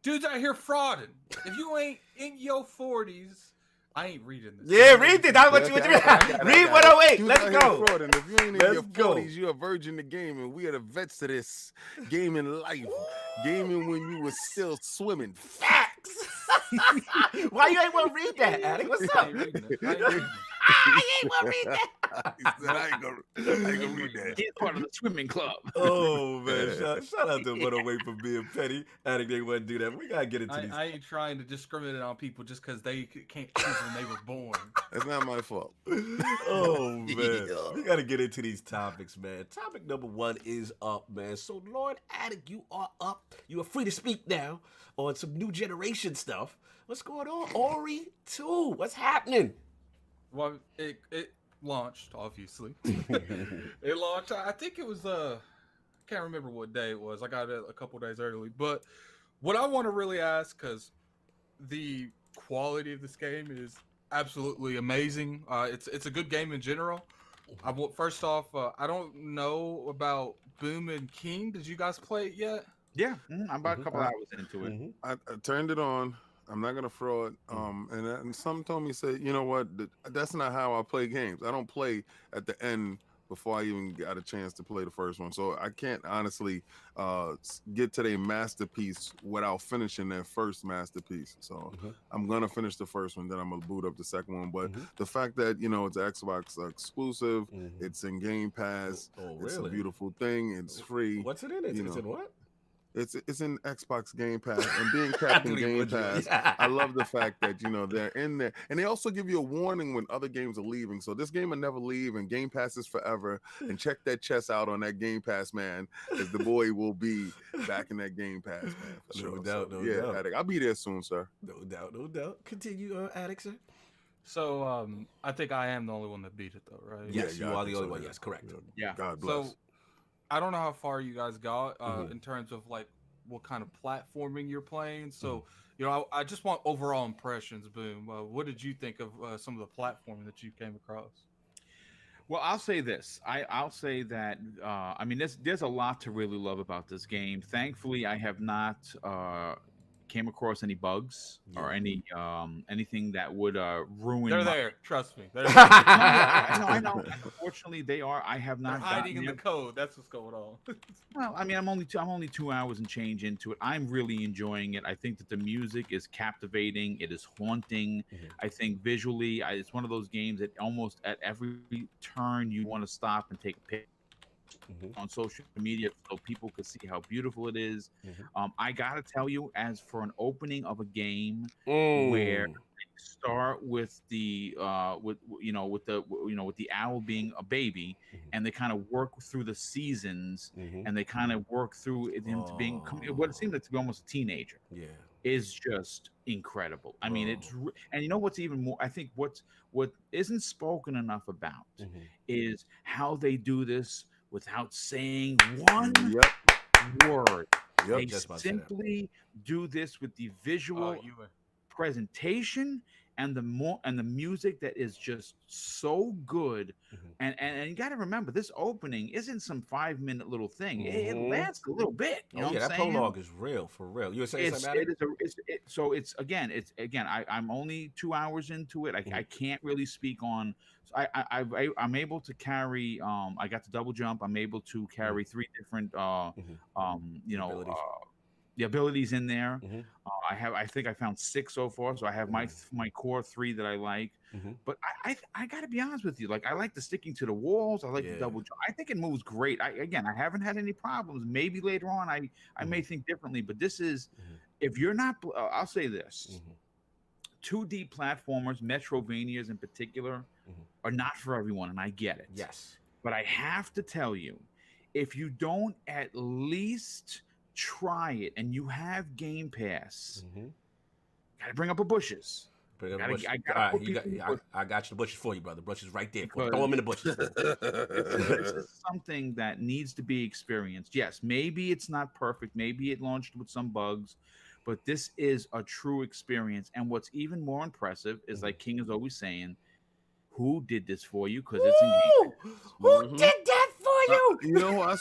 Dudes out here frauding. If you ain't in your 40s, I ain't reading this. Yeah, read it. How about you? Read 108. Let's go. Frauding. If you ain't in your 40s, you're a virgin to gaming. We are the vets to this gaming life. Gaming when you were still swimming. Facts. Why you ain't want to read that, Addy? What's up? You ain't want to read that. He said, I ain't gonna read that. He's part of the swimming club. Oh, man. Shout out to 108 for being petty. Addy, they wouldn't do that. We got to get into these. I ain't trying to discriminate on people just because they can't choose when they were born. That's not my fault. Oh, man. We got to get into these topics, man. Topic number 1 is up, man. So, Lord Addict, you are up. You are free to speak now on some new generation stuff. What's going on? Ori 2. What's happening? Well, it launched, obviously. It launched. I think it was I can't remember what day it was. I got it a couple days early. But what I want to really ask, because the quality of this game is absolutely amazing. It's a good game in general. First off, I don't know about Boom and King. Did you guys play it yet? Yeah, I'm about a couple hours into it. I turned it on. I'm not gonna fraud. And some told me, say, you know what? That's not how I play games. I don't play at the end before I even got a chance to play the first one. So I can't honestly get to their masterpiece without finishing their first masterpiece. So I'm gonna finish the first one, then I'm gonna boot up the second one. But the fact that it's Xbox exclusive, it's in Game Pass, it's a beautiful thing. It's free. What's it in? It's in what? It's in Xbox Game Pass, and being kept in Game Pass, I love the fact that they're in there, and they also give you a warning when other games are leaving. So this game will never leave, and Game Pass is forever. And check that chest out on that Game Pass, man, as the boy will be back in that Game Pass, man. For sure. No doubt. Addict, I'll be there soon, sir. No doubt. Continue, Addict, sir. So I think I am the only one that beat it, though, right? Yes, you are the only one. Yes, correct. Yeah. God bless. So I don't know how far you guys got in terms of like what kind of platforming you're playing. So, I just want overall impressions, Boom. What did you think of some of the platforming that you came across? Well, I'll say this. I'll say that, there's a lot to really love about this game. Thankfully, I have not came across any bugs or anything that would ruin. They're there. Trust me. I know. Unfortunately, they are. I have not. They're hiding in the code. That's what's going on. Well, I'm only 2 hours and change into it. I'm really enjoying it. I think that the music is captivating. It is haunting. I think visually, it's one of those games that almost at every turn you want to stop and take a picture on social media so people could see how beautiful it is. I gotta tell you, as for an opening of a game where they start with the with the owl being a baby, and they kind of work through the seasons, and they kind of work through him to being what it seems like to be almost a teenager. Is just incredible. I mean, and you know what's even more, I think what isn't spoken enough about is how they do this without saying one word. They simply do this with the visual presentation and the music that is just so good. And you got to remember, this opening isn't some 5-minute little thing. It lasts a little bit. You know what I'm saying? Prologue is real, for real. You were saying something about it? I'm only 2 hours into it. I can't really speak on. I'm able to carry. I got the double jump. I'm able to carry 3 different. The abilities in there. I think I found 6 so far. So I have my core 3 that I like. But I got to be honest with you. Like, I like the sticking to the walls. I like the double jump. I think it moves great. I haven't had any problems. Maybe later on I may think differently. But this is, if you're not, I'll say this. 2D platformers, Metrovanias in particular, are not for everyone, and I get it. Yes. But I have to tell you, if you don't at least try it and you have Game Pass, gotta bring up the bushes. I got you the bushes for you, brother. Bushes right there. Throw them in the bushes. This is something that needs to be experienced. Yes, maybe it's not perfect. Maybe it launched with some bugs, but this is a true experience. And what's even more impressive is, like King is always saying, who did this for you? Because it's in Game Pass. Who did that for you? You know, I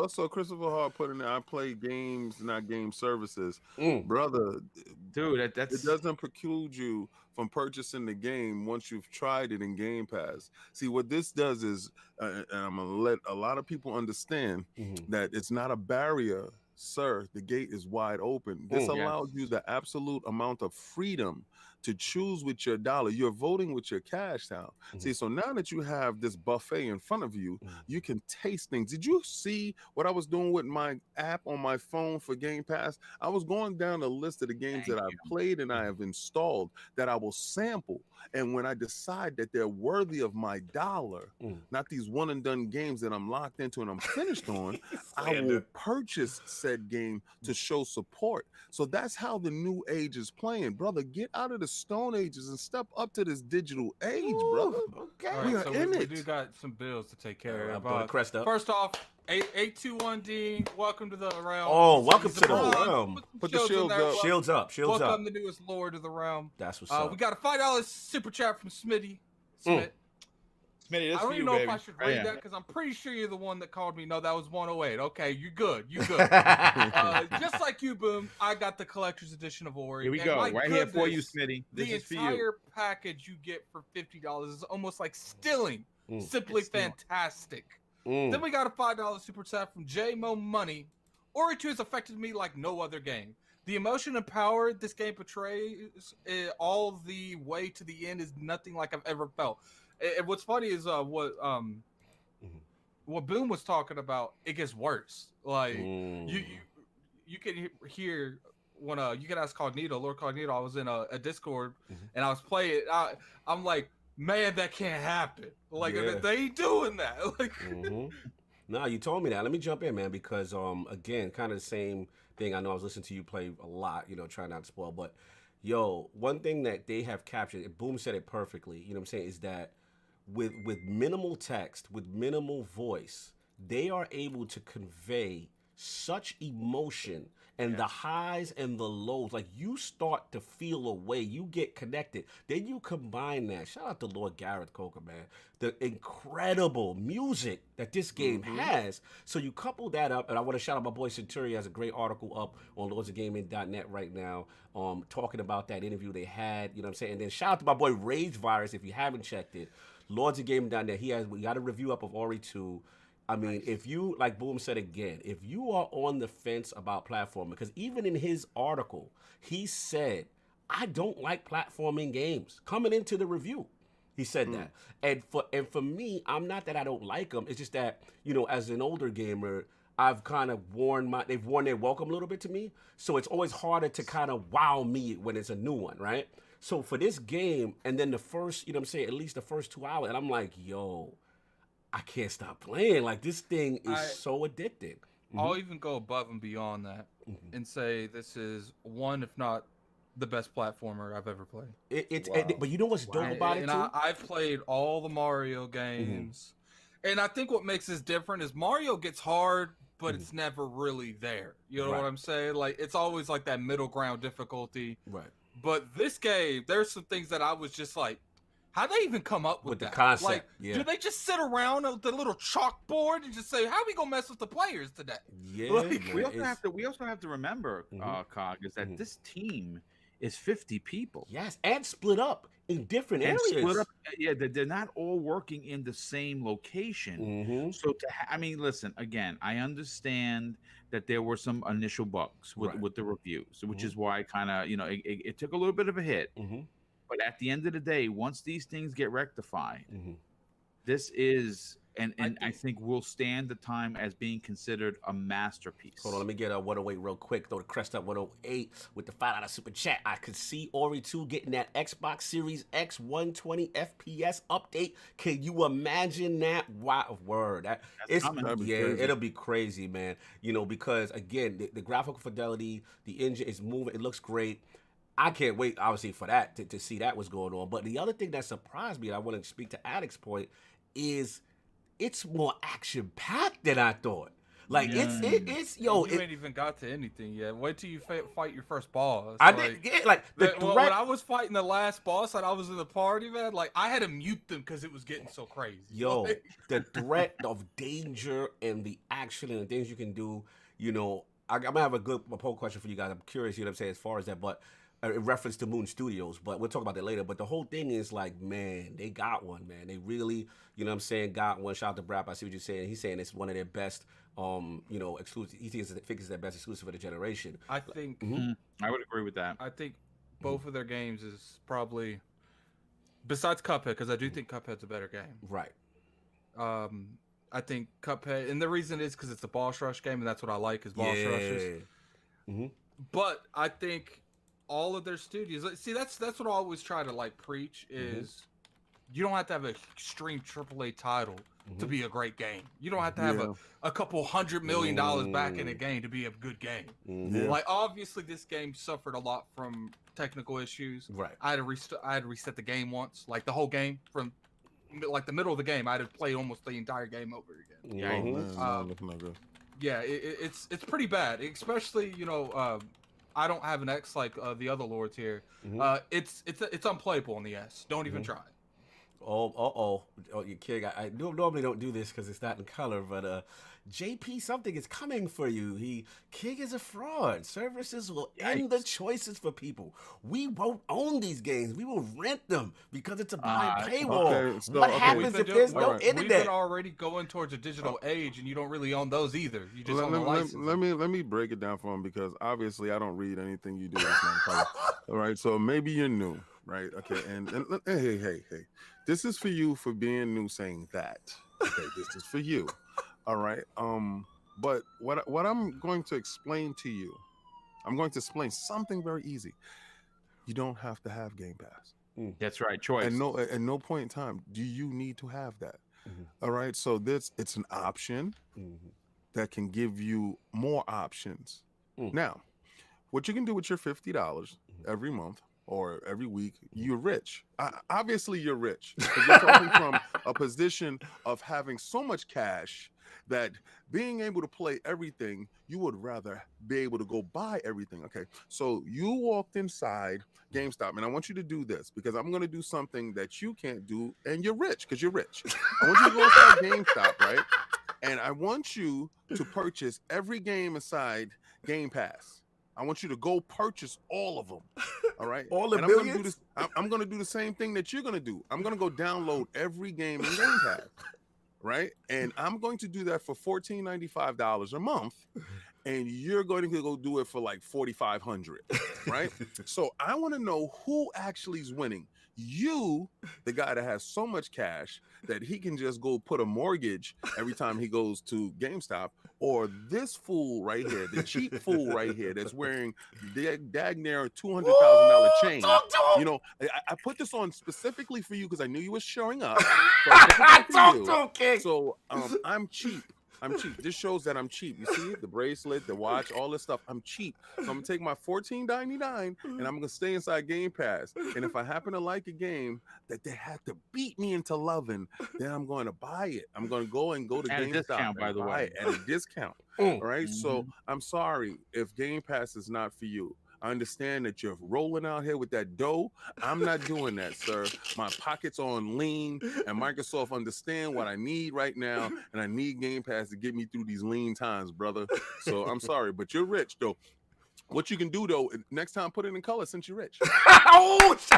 saw Christopher Hart put in there. I play games, not game services, brother. Dude, It doesn't preclude you from purchasing the game once you've tried it in Game Pass. See, what this does is, and I'm gonna let a lot of people understand that it's not a barrier, sir. The gate is wide open. This allows you the absolute amount of freedom to choose with your dollar. You're voting with your cash now. See, so now that you have this buffet in front of you, you can taste things. Did you see what I was doing with my app on my phone for Game Pass? I was going down the list of the games that I've played and I have installed that I will sample. And when I decide that they're worthy of my dollar, not these one and done games that I'm locked into and I'm finished on, I will purchase said game to show support. So that's how the new age is playing. Brother, get out of the Stone Ages and step up to this digital age, brother. Okay. All right, We are in we it. do got some bills to take care of. I'm crest up. First off, 821D, welcome to the realm. Oh, welcome to the realm. Put the shields up. Shields up. Shields welcome up. the newest lord of the realm. That's what's up. We got a $5 super chat from Smitty. Smith. Smitty, I don't even know if I should read that because I'm pretty sure you're the one that called me. No, that was 108. Okay, you good. You good. Just like you, Boom, I got the collector's edition of Ori. Here we go. Right here for you, Smitty. This is for you. The entire package you get for $50 is almost like stealing. Simply fantastic. Then we got a $5 super chat from J-Mo Money. Ori 2 has affected me like no other game. The emotion and power this game portrays all the way to the end is nothing like I've ever felt. And what's funny is what Boom was talking about. It gets worse. Like you can hear when you can ask Cognito, LordCognito. I was in a Discord and I was playing. I'm like, man, that can't happen. Like they ain't doing that. Like, no, you told me that. Let me jump in, man, because again, kind of the same thing. I know I was listening to you play a lot. You know, trying not to spoil, but yo, one thing that they have captured. Boom said it perfectly. You know what I'm saying? Is that with minimal text, with minimal voice, they are able to convey such emotion and the highs and the lows. Like, you start to feel a way, you get connected. Then you combine that. Shout out to Lord Gareth Coker, man. The incredible music that this game has. So you couple that up, and I want to shout out my boy Centuri. Has a great article up on lordsofgaming.net right now, talking about that interview they had. You know what I'm saying? And then shout out to my boy Rage Virus if you haven't checked it. lordsofgaming.net. We got a review up of Ori 2. I mean, if you, like Boom said again, if you are on the fence about platforming, because even in his article, he said, I don't like platforming games. Coming into the review, he said that. And for me, I'm not that I don't like them. It's just that, you know, as an older gamer, I've kind of they've worn their welcome a little bit to me. So it's always harder to kind of wow me when it's a new one, right? So for this game, and then the first, you know what I'm saying, at least the first 2 hours, and I'm like, yo, I can't stop playing. Like, this thing is so addicting. I'll even go above and beyond that and say this is one, if not the best platformer I've ever played. But you know what's dope about it, too? I've played all the Mario games. And I think what makes this different is Mario gets hard, but it's never really there. You know what I'm saying? Like, it's always like that middle ground difficulty. Right. But this game, there's some things that I was just like, how'd they even come up with that? The concept, like, do they just sit around with the little chalkboard and just say, how are we gonna mess with the players today? Yeah, like, we also have to remember, Cog, is that this team is 50 people. Yes, and split up in different areas. Split up, they're not all working in the same location. So I mean, listen, again, I understand that there were some initial bugs with the reviews, which is why kind of, you know, it took a little bit of a hit. But at the end of the day, once these things get rectified, this is, and I think will stand the time as being considered a masterpiece. Hold on, let me get a 108 real quick. Throw the crest up 108 with the $5 super chat. I could see Ori 2 getting that Xbox Series X 120 FPS update. Can you imagine that? Wow, word. It'll be crazy, man. You know, because again, the graphical fidelity, the engine is moving. It looks great. I can't wait, obviously, for that, to see that what's going on. But the other thing that surprised me, and I want to speak to Addict's point, is it's more action-packed than I thought. Like it's yo. You ain't even got to anything yet. Wait till you fight your first boss. I did, yeah, like the threat. When I was fighting the last boss and I was in the party, man, like I had to mute them because it was getting so crazy. Yo, Like, the threat of danger and the action and the things you can do. You know, I'm gonna have a poll question for you guys. I'm curious, you know what I'm saying, as far as that, but in reference to Moon Studios, but we'll talk about that later. But the whole thing is like, man, they got one, man. They really, you know what I'm saying, got one. Shout out to Brap. I see what you're saying. He's saying it's one of their best, you know, exclusive. He thinks it's their best exclusive of the generation. I think I would agree with that. I think both of their games is probably, besides Cuphead, because I do think Cuphead's a better game. Right. I think Cuphead, and the reason is because it's a boss rush game, and that's what I like is boss rushes. But I think all of their studios, see, that's what I always try to like preach is you don't have to have an extreme AAA title to be a great game. You don't have to have a couple $100 million back in a game to be a good game. Like obviously this game suffered a lot from technical issues. Right. I had to reset the game once, like the whole game from like the middle of the game. I had to play almost the entire game over again. Yeah, it's pretty bad, especially you know. I don't have an X like the other lords here. It's unplayable on the S. Don't even try. Oh, you kid! I normally don't do this because it's not in color, but JP something is coming for you. King is a fraud. Services will end the choices for people. We won't own these games. We will rent them because it's a behind paywall. Okay, so, what happens if there's no internet? We've been already going towards a digital age, and you don't really own those either. You just own the license. Let me break it down for him because obviously I don't read anything you do. All right, so maybe you're new, right? Okay, and hey, this is for you for being new, saying that. Okay, this is for you. All right. But what I'm going to explain to you, I'm going to explain something very easy. You don't have to have Game Pass. That's right. Choice. At no point in time do you need to have that. All right. So it's an option that can give you more options. Now, what you can do with your $50 every month or every week, you're rich. Obviously, you're rich because you're talking from a position of having so much cash that being able to play everything, you would rather be able to go buy everything. Okay, so you walked inside GameStop, and I want you to do this because I'm going to do something that you can't do, and you're rich because you're rich. I want you to go inside GameStop, right? And I want you to purchase every game inside Game Pass. I want you to go purchase all of them. All right. All the and millions? I'm going to do the same thing that you're going to do. I'm going to go download every game in Game Pass. Right. And I'm going to do that for $14.95 a month. And you're going to go do it for like $4,500. Right. So I want to know who actually is winning. You, the guy that has so much cash that he can just go put a mortgage every time he goes to GameStop, or this fool right here, the cheap fool right here that's wearing the dagnare $200,000 chain. You know, I put this on specifically for you because I knew you were showing up. So I'm cheap. This shows that I'm cheap. You see the bracelet, the watch, all this stuff. I'm cheap. So I'm gonna take my $14.99 and I'm gonna stay inside Game Pass. And if I happen to like a game that they had to beat me into loving, then I'm going to buy it. I'm gonna go to GameStop by the way, at a discount. All right. So I'm sorry if Game Pass is not for you. I understand that you're rolling out here with that dough. I'm not doing that, sir. My pocket's on lean, and Microsoft understand what I need right now, and I need Game Pass to get me through these lean times, brother. So I'm sorry, but you're rich, though. What you can do, though, next time put it in color since you're rich. But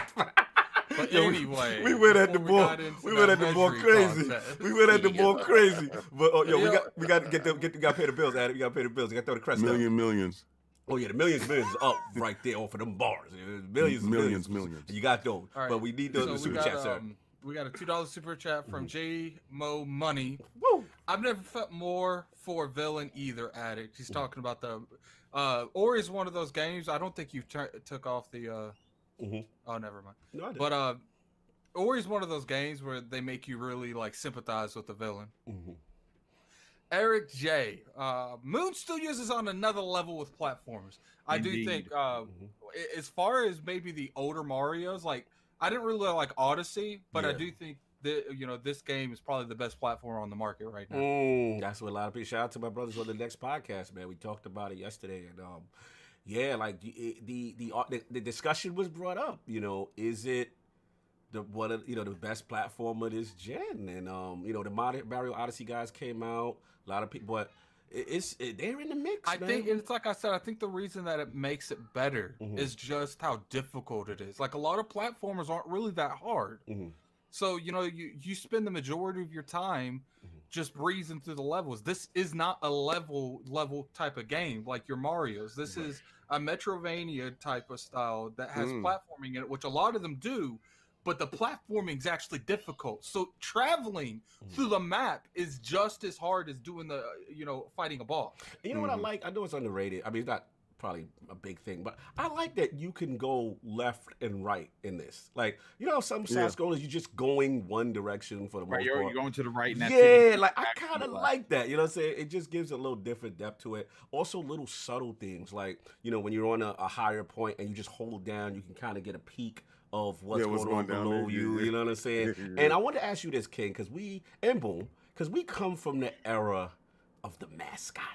anyway, we went at the ball. We went at the ball crazy. We went at the ball crazy. But we got to got to pay the bills. Adam, you got to pay the bills. You got to throw the crest down. Millions. Oh yeah, the millions is up right there off of them bars. Millions. You got those, right. But we need those super chats, sir. We got a $2 super chat from J Mo Money. Woo! I've never felt more for a villain either, Addict. He's talking about the Ori is one of those games. I don't think you took off the. Oh, never mind. No, I didn't. But Ori is one of those games where they make you really like sympathize with the villain. Eric J. Moon Studios is on another level with platformers. I do think, as far as maybe the older Marios, like I didn't really like Odyssey, but I do think this game is probably the best platform on the market right now. That's what a lot of people. Shout out to my brothers on the next podcast, man. We talked about it yesterday, and yeah, like the discussion was brought up. Is it the best platform of this gen? And the Mario Odyssey guys came out. A lot of people, but they're in the mix. I think it's like I said. I think the reason that it makes it better is just how difficult it is. Like a lot of platformers aren't really that hard. So you spend the majority of your time just breezing through the levels. This is not a level type of game like your Mario's. This is a Metrovania type of style that has platforming in it, which a lot of them do. But the platforming is actually difficult. So traveling through the map is just as hard as doing the, fighting a boss. You know what I like? I know it's underrated. I mean, it's not probably a big thing, but I like that you can go left and right in this. Like, some side scrollers, you're just going one direction for the most part. You're going to the right. And I kind of like that. You know what I'm saying? It just gives a little different depth to it. Also, little subtle things like, when you're on a higher point and you just hold down, you can kind of get a peek of what's going on below you. You know what I'm saying? And I want to ask you this, King, because we come from the era of the mascot.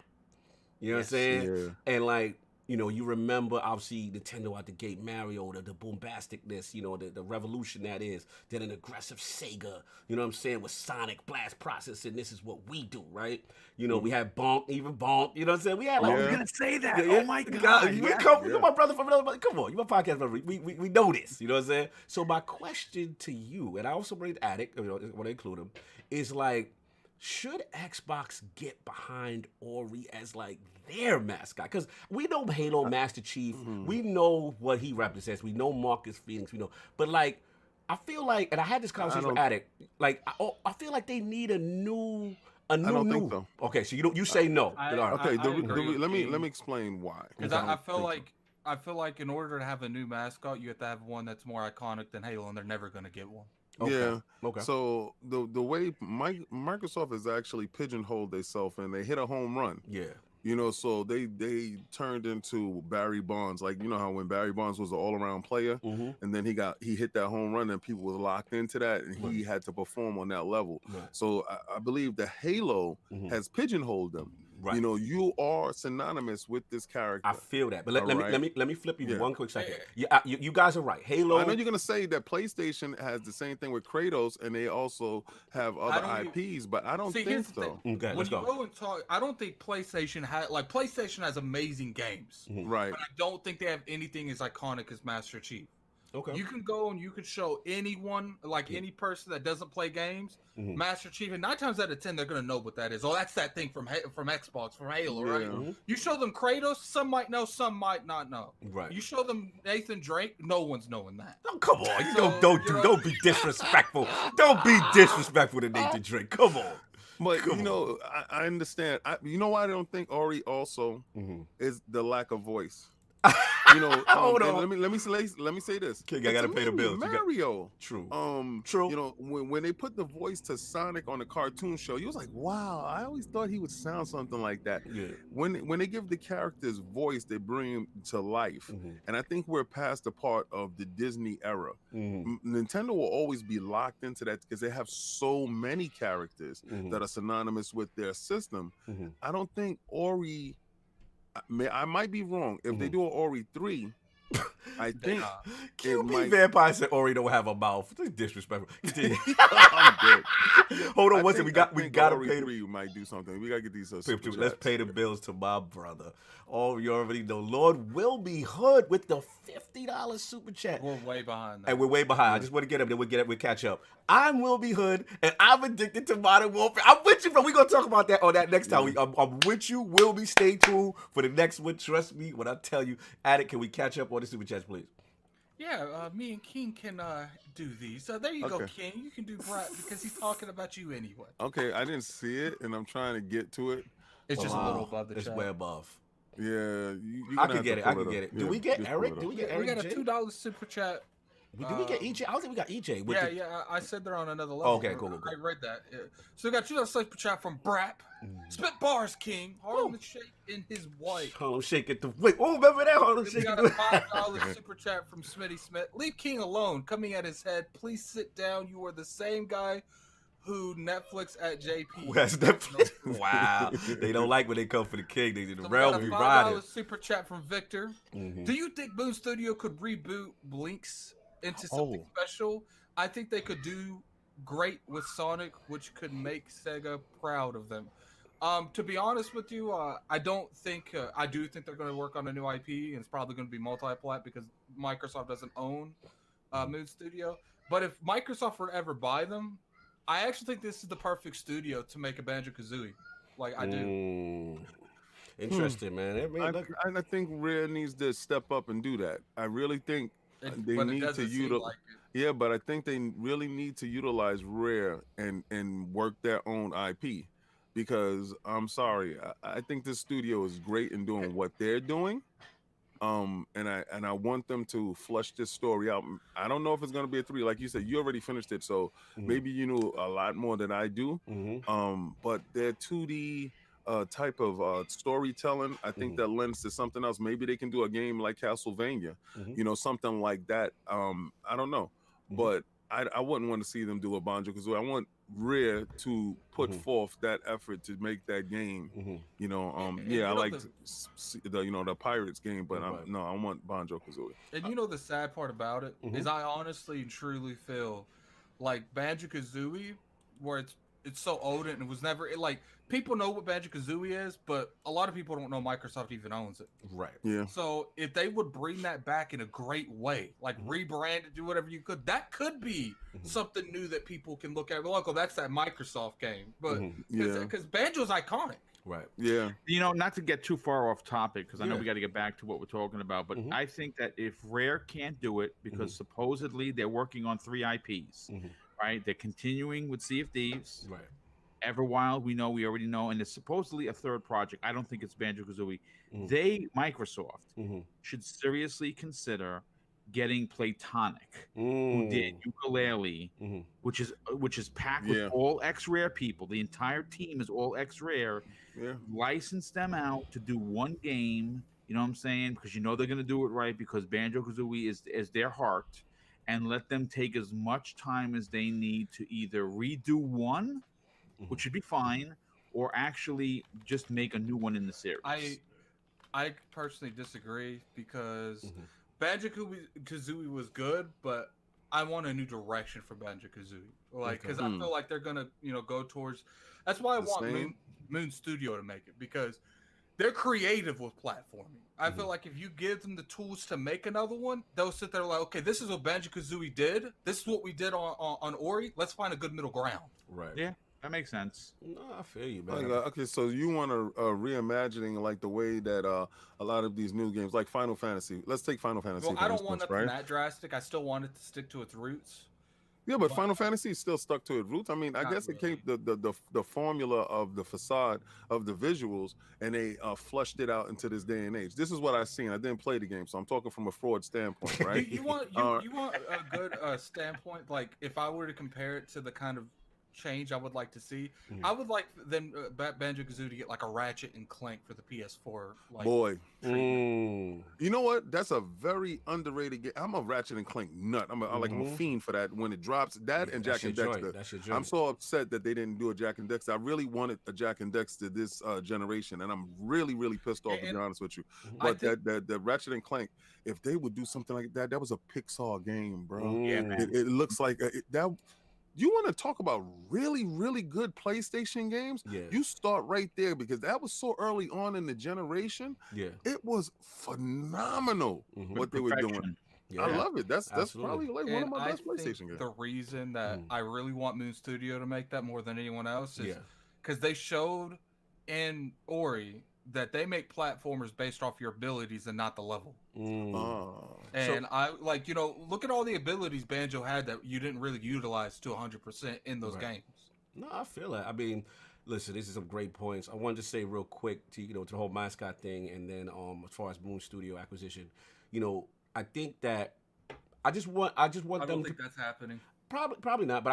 You know what I'm saying? Yeah. And like, you remember obviously Nintendo out the gate, Mario, the bombasticness, the revolution that is, then an aggressive Sega, you know what I'm saying, with Sonic blast processing. This is what we do, right? We had Bonk, you know what I'm saying? We had like, I was gonna say that. Oh my God. You're my brother from another. Come on, you're my podcast brother. We know this, you know what I'm saying? So my question to you, and I also bring Addict, when I include him, is like, should Xbox get behind Ori as like their mascot? Because we know Halo Master Chief, we know what he represents, we know Marcus Phoenix, but like, I feel like, and I had this conversation with Addict, like I feel like they need a new. I don't think so. Okay, so you say no. Let me explain why. Because I feel like in order to have a new mascot, you have to have one that's more iconic than Halo, and they're never going to get one. Okay. Yeah. Okay. So the way Microsoft has actually pigeonholed themselves and they hit a home run. Yeah. So they turned into Barry Bonds. Like, how when Barry Bonds was an all-around player, and then he hit that home run and people was locked into that, and he had to perform on that level. Right. So I believe the Halo has pigeonholed them. Right. You are synonymous with this character. I feel that, but let me flip you one quick second. Yeah, you guys are right. Halo. I know you're gonna say that PlayStation has the same thing with Kratos, and they also have other IPs, but I don't think so. Okay, when you go and talk, I don't think PlayStation has amazing games, right? But I don't think they have anything as iconic as Master Chief. Okay. You can go and you can show anyone, like any person that doesn't play games, Master Chief, and 9 times out of 10 they're gonna know what that is. Oh, that's that thing from Xbox, from Halo, right? You show them Kratos, some might know, some might not know. Right. You show them Nathan Drake, no one's knowing that. Oh, come on, don't be disrespectful. Don't be disrespectful to Nathan Drake. Come on. But I understand. You know why I don't think Ori also is the lack of voice. Hold on. Let me say this. King, I gotta pay the bills. Mario. True. True. When they put the voice to Sonic on the cartoon show, you was like, wow. I always thought he would sound something like that. Yeah. When they give the characters voice, they bring him to life. And I think we're past the part of the Disney era. Nintendo will always be locked into that because they have so many characters that are synonymous with their system. I don't think Ori. I might be wrong. If they do an Ori 3, I think QB Vampire said Ori don't have a mouth. This is disrespectful. I'm dead. Hold on, we gotta Ori 3 might do something. We gotta get these. Let's pay the bills to my brother. Oh, you already know. Lord Wilby Hood with the $50 super chat. We're way behind. And we're way behind. I just want to get him, then we'll catch up. I'm Wilby Hood, and I'm addicted to Modern Warfare. I'm with you, bro. We're gonna talk about that on that next time. I'm with you, Wilby. Stay tuned for the next one. Trust me when I tell you. Addict, can we catch up on the super chats, please? Yeah, me and King can do these. So there you go, King. You can do Brett because he's talking about you anyway. Okay, I didn't see it, and I'm trying to get to it. It's just a little above the chat. It's way above. Yeah, I can get it. Do we get Eric? Do we get Eric? We got a $2 super chat Did we get EJ? I don't think we got EJ. Yeah. I said they're on another level. Okay, cool. I read that. Yeah. So we got $2 super chat from Brap. Spit bars, King. Harlem Shake in his white. Harlem Shake at the wait. Oh, remember that Harlem Shake? We got a $5 super chat from Smitty Smith. Leave King alone. Coming at his head. Please sit down. You are the same guy who Netflix at JP. That's Netflix. Wow. They don't like when they come for the king. They the realm be riding. $5 super chat from Victor. Do you think Boom Studio could reboot Blinks into something special? I think they could do great with Sonic, which could make Sega proud of them. To be honest with you, I do think they're going to work on a new IP, and it's probably going to be multi-plat because Microsoft doesn't own Moon Studio. But if Microsoft were to ever buy them, I actually think this is the perfect studio to make a Banjo-Kazooie. Like, I do. Interesting, man. I think Rare needs to step up and do that. I really think they need to utilize. Yeah, but I think they really need to utilize Rare and work their own IP, because I'm sorry, I think this studio is great in doing what they're doing. And I want them to flush this story out. I don't know if it's going to be a 3. Like you said, you already finished it, so maybe you knew a lot more than I do. But their 2D type of storytelling, I think that lends to something else. Maybe they can do a game like Castlevania, something like that. I don't know, but I wouldn't want to see them do a Banjo-Kazooie. I want Rare to put forth that effort to make that game. I like the Pirates game, but I want Banjo-Kazooie. And the sad part about it is I honestly and truly feel like Banjo-Kazooie, where it's so old and it was never people know what Banjo-Kazooie is, but a lot of people don't know Microsoft even owns it. Right. Yeah. So if they would bring that back in a great way, like rebrand it, do whatever you could, that could be something new that people can look at. Like, oh, that's that Microsoft game. But because Banjo's iconic. Right. Yeah. Not to get too far off topic, because I know we got to get back to what we're talking about, but I think that if Rare can't do it, because supposedly they're working on 3 IPs, right? They're continuing with Sea of Thieves. Right. Everwild, we already know, and it's supposedly a 3rd project. I don't think it's Banjo-Kazooie. Microsoft, should seriously consider getting Platonic, who did Ukulele, which is packed with all X-Rare people. The entire team is all X-Rare. Yeah. License them out to do one game, you know what I'm saying? Because they're going to do it right, because Banjo-Kazooie is their heart, and let them take as much time as they need to either redo one, which should be fine, or actually just make a new one in the series. I personally disagree, because Banjo-Kazooie was good, but I want a new direction for Banjo-Kazooie. Because I feel like they're gonna, go towards. That's why I want Moon Studio to make it, because they're creative with platforming. I feel like if you give them the tools to make another one, they'll sit there like, okay, this is what Banjo-Kazooie did. This is what we did on Ori. Let's find a good middle ground. Right. Yeah. That makes sense. No, I feel you, man. Okay, so you want to reimagining like the way that a lot of these new games, like Final Fantasy. Let's take Final Fantasy. Well, I don't want nothing that drastic. I still want it to stick to its roots. Yeah, but Final Fantasy is still stuck to its roots. I mean, I guess it came the formula of the facade of the visuals, and they flushed it out into this day and age. This is what I've seen. I didn't play the game, so I'm talking from a fraud standpoint, right? you want a good standpoint? Like, if I were to compare it to the kind of change I would like to see, I would like them Banjo-Kazooie to get like a Ratchet and Clank for the PS4. Boy, you know what? That's a very underrated game. I'm a Ratchet and Clank nut. I'm a fiend for that. When it drops, and Jak and Dexter. I'm so upset that they didn't do a Jak and Dexter. I really wanted a Jak and Dexter this generation, and I'm really, really pissed off, to be honest with you. But that Ratchet and Clank, if they would do something like that, that was a Pixar game, bro. Yeah, man. It looks like that. You want to talk about really, really good PlayStation games? Yeah. You start right there, because that was so early on in the generation. Yeah. It was phenomenal what they were doing. Yeah. I love it. That's probably like one of my best PlayStation games. The reason that I really want Moon Studio to make that more than anyone else is because they showed in Ori that they make platformers based off your abilities and not the level. And I look at all the abilities Banjo had that you didn't really utilize to 100% in those games. No, I feel that. I mean, listen, these are some great points. I wanted to say real quick to to the whole mascot thing, and then as far as Moon Studio acquisition, I think that I just want I them don't to think that's happening. probably not, but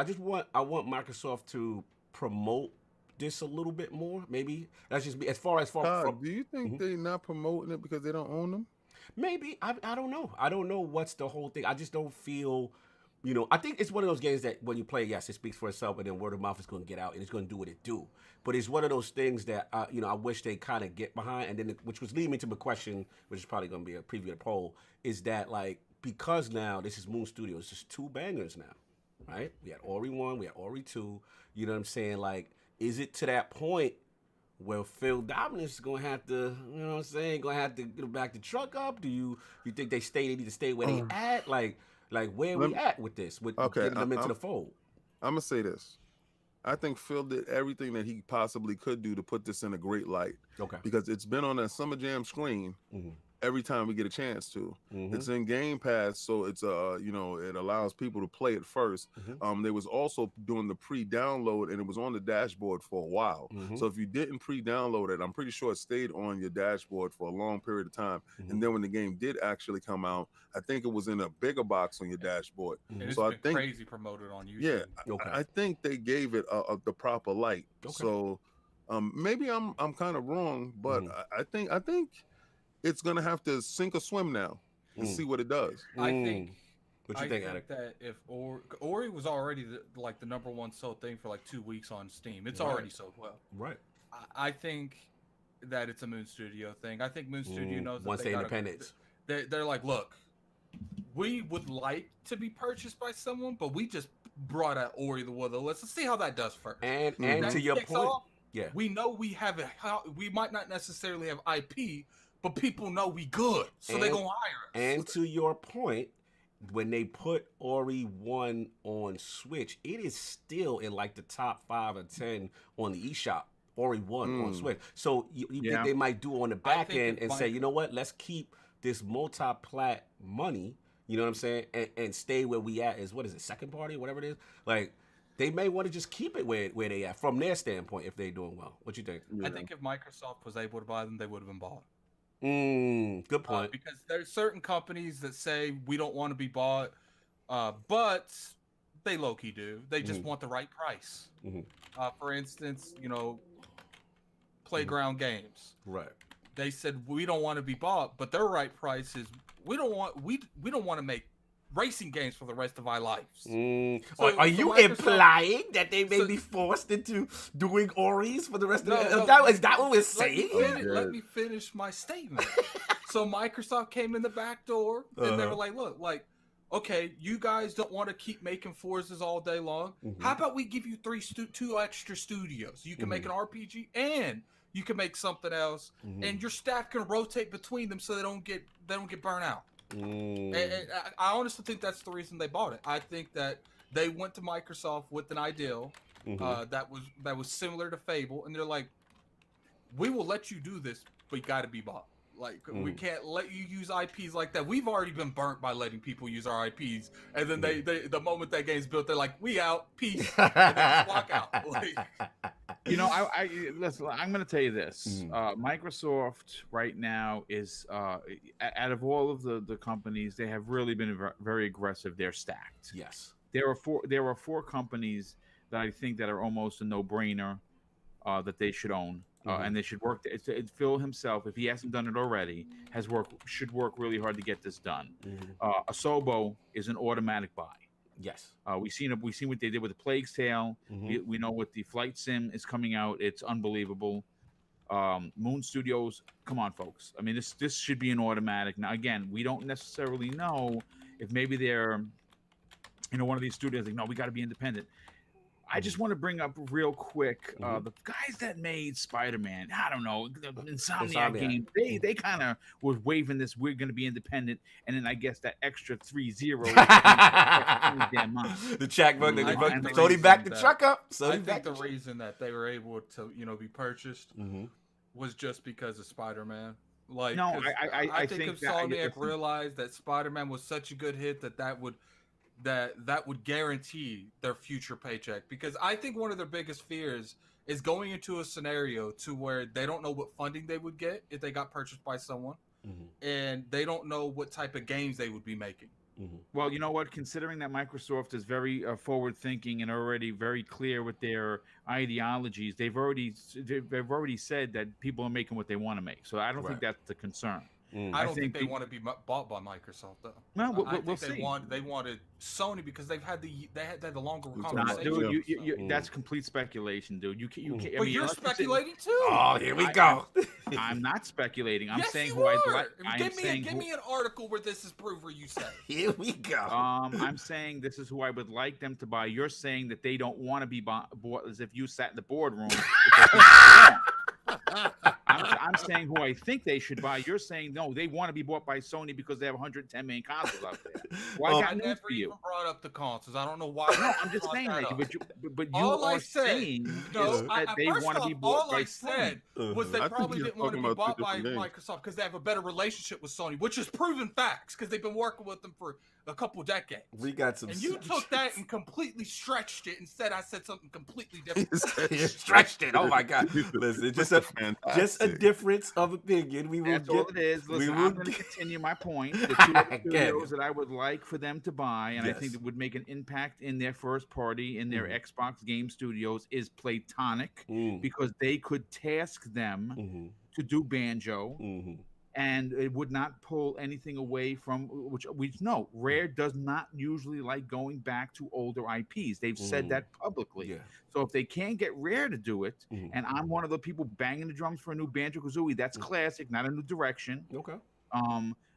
I want Microsoft to promote this a little bit more. Maybe that's just me. As far Do you think they're not promoting it because they don't own them? maybe I don't know. I don't know what's the whole thing. I just don't feel. I think it's one of those games that when you play, yes, it speaks for itself, and then word of mouth is going to get out, and it's going to do what it do. But it's one of those things that I wish they kind of get behind, and then which was leading me to my question, which is probably going to be a preview of the poll, is that like because now this is Moon Studios, just 2 bangers now, right? We had Ori 1, we had Ori 2. You know what I'm saying? Like, is it to that point where Phil Dominus is going to have to, you know what I'm saying, going to have to back the truck up? Do you think they need to stay where they at? Like where we at with this? With getting them into the fold? I'm gonna say this. I think Phil did everything that he possibly could do to put this in a great light. Okay. Because it's been on a Summer Jam screen every time we get a chance to. It's in Game Pass, so it's it allows people to play it first. They was also doing the pre-download, and it was on the dashboard for a while. So if you didn't pre-download it, I'm pretty sure it stayed on your dashboard for a long period of time. And then when the game did actually come out, I think it was in a bigger box on your dashboard. And so it's I think crazy promoted on YouTube. Yeah, I think they gave it the proper light. Okay. So maybe I'm kind of wrong, but I think it's gonna have to sink or swim now and see what it does. I think. What you think, Alec? That if Ori was already the #1 sold thing for like 2 weeks on Steam, it's already sold well. Right. I think that it's a Moon Studio thing. I think Moon Studio knows that once they independence. They're like, look, we would like to be purchased by someone, but we just brought out Ori the Will of the Wisps. Let's see how that does first. And to your point, we know we have we might not necessarily have IP, but people know we good, so they're gonna hire us. And to your point, when they put Ori 1 on Switch, it is still in like the top 5 or 10 on the eShop. Ori 1 on Switch. So you think they might do on the back end and say, you know what, let's keep this multi-plat money, you know what I'm saying, and stay where we at is, what is it, second party, whatever it is? Like, they may want to just keep it where they at from their standpoint if they're doing well. What you think? I think if Microsoft was able to buy them, they would have been bought. Good point. Because there's certain companies that say we don't want to be bought, but they low-key do. They just want the right price. For instance, Playground Games. Right. They said we don't want to be bought, but their right price is we don't want to make racing games for the rest of our lives. Are you implying that they may be forced into doing Oris for the rest of the Is that what we're saying? Let me finish my statement. So Microsoft came in the back door and they were like, look, okay, you guys don't want to keep making Forzas all day long. How about we give you 2 extra studios? You can make an RPG and you can make something else, and your staff can rotate between them so they don't get burnt out. And I honestly think that's the reason they bought it. I think that they went to Microsoft with an ideal that was similar to Fable, and they're like, "We will let you do this, but you got to be bought. Like, we can't let you use IPs like that. We've already been burnt by letting people use our IPs, and then they the moment that game's built, they're like, we out, peace, and they just walk out." Like, listen, I'm going to tell you this. Microsoft right now is, out of all of the companies, they have really been very aggressive. They're stacked. Yes. There are 4 companies that I think that are almost a no-brainer that they should own. And they should work. Phil himself, if he hasn't done it already, should work really hard to get this done. Asobo is an automatic buy. Yes. We've seen what they did with the Plague's Tale. We know what the Flight Sim is coming out. It's unbelievable. Moon Studios, come on, folks. I mean, this should be an automatic. Now, again, we don't necessarily know if maybe they're, one of these studios like, no, we got to be independent. I just want to bring up real quick the guys that made Spider-Man. I don't know, the Insomniac game. They kind of was waving this. We're going to be independent, and then I guess that extra 3 zeros. The check book. Sony backed the truck up. I think the reason that they were able to be purchased was just because of Spider-Man. Like, no, I think if Insomniac realized that Spider-Man was such a good hit that would guarantee their future paycheck, because I think one of their biggest fears is going into a scenario to where they don't know what funding they would get if they got purchased by someone, and they don't know what type of games they would be making. Well, you know what? Considering that Microsoft is very forward-thinking and already very clear with their ideologies, they've already said that people are making what they want to make. So I don't think that's the concern. I don't think they want to be bought by Microsoft though. No, I we'll think see. They wanted Sony because they had the longer conversation. Dude, that's complete speculation, dude. You can't. But you're speculating too. Oh, here we go. I'm not speculating. I'm yes, saying you who I are. like. Give me an article where this is proved where you say. Here we go. I'm saying this is who I would like them to buy. You're saying that they don't want to be bought as if you sat in the boardroom. I'm saying who I think they should buy. You're saying no, they want to be bought by Sony because they have 110 million consoles out there. Well, I got news for you. Even brought up the consoles. I don't know why. No, I'm just saying that. But you all are I said, saying that they want to be bought all by I said was they probably didn't want to be bought by Microsoft because they have a better relationship with Sony, which is proven facts because they've been working with them for a couple decades. We got some. And you took that and completely stretched it and said I said something completely different. You stretched it. Oh my God! Listen, just a difference of opinion. That's all it is. Listen, I'm going to continue my point. The two other studios that I would like for them to buy, and I think that would make an impact in their first party, in their Xbox game studios, is Playtonic, because they could task them to do Banjo. And it would not pull anything away from which we know. Rare does not usually like going back to older IPs. They've said that publicly. Yeah. So if they can't get Rare to do it, and I'm one of the people banging the drums for a new Banjo-Kazooie, that's classic, not a new direction. Okay.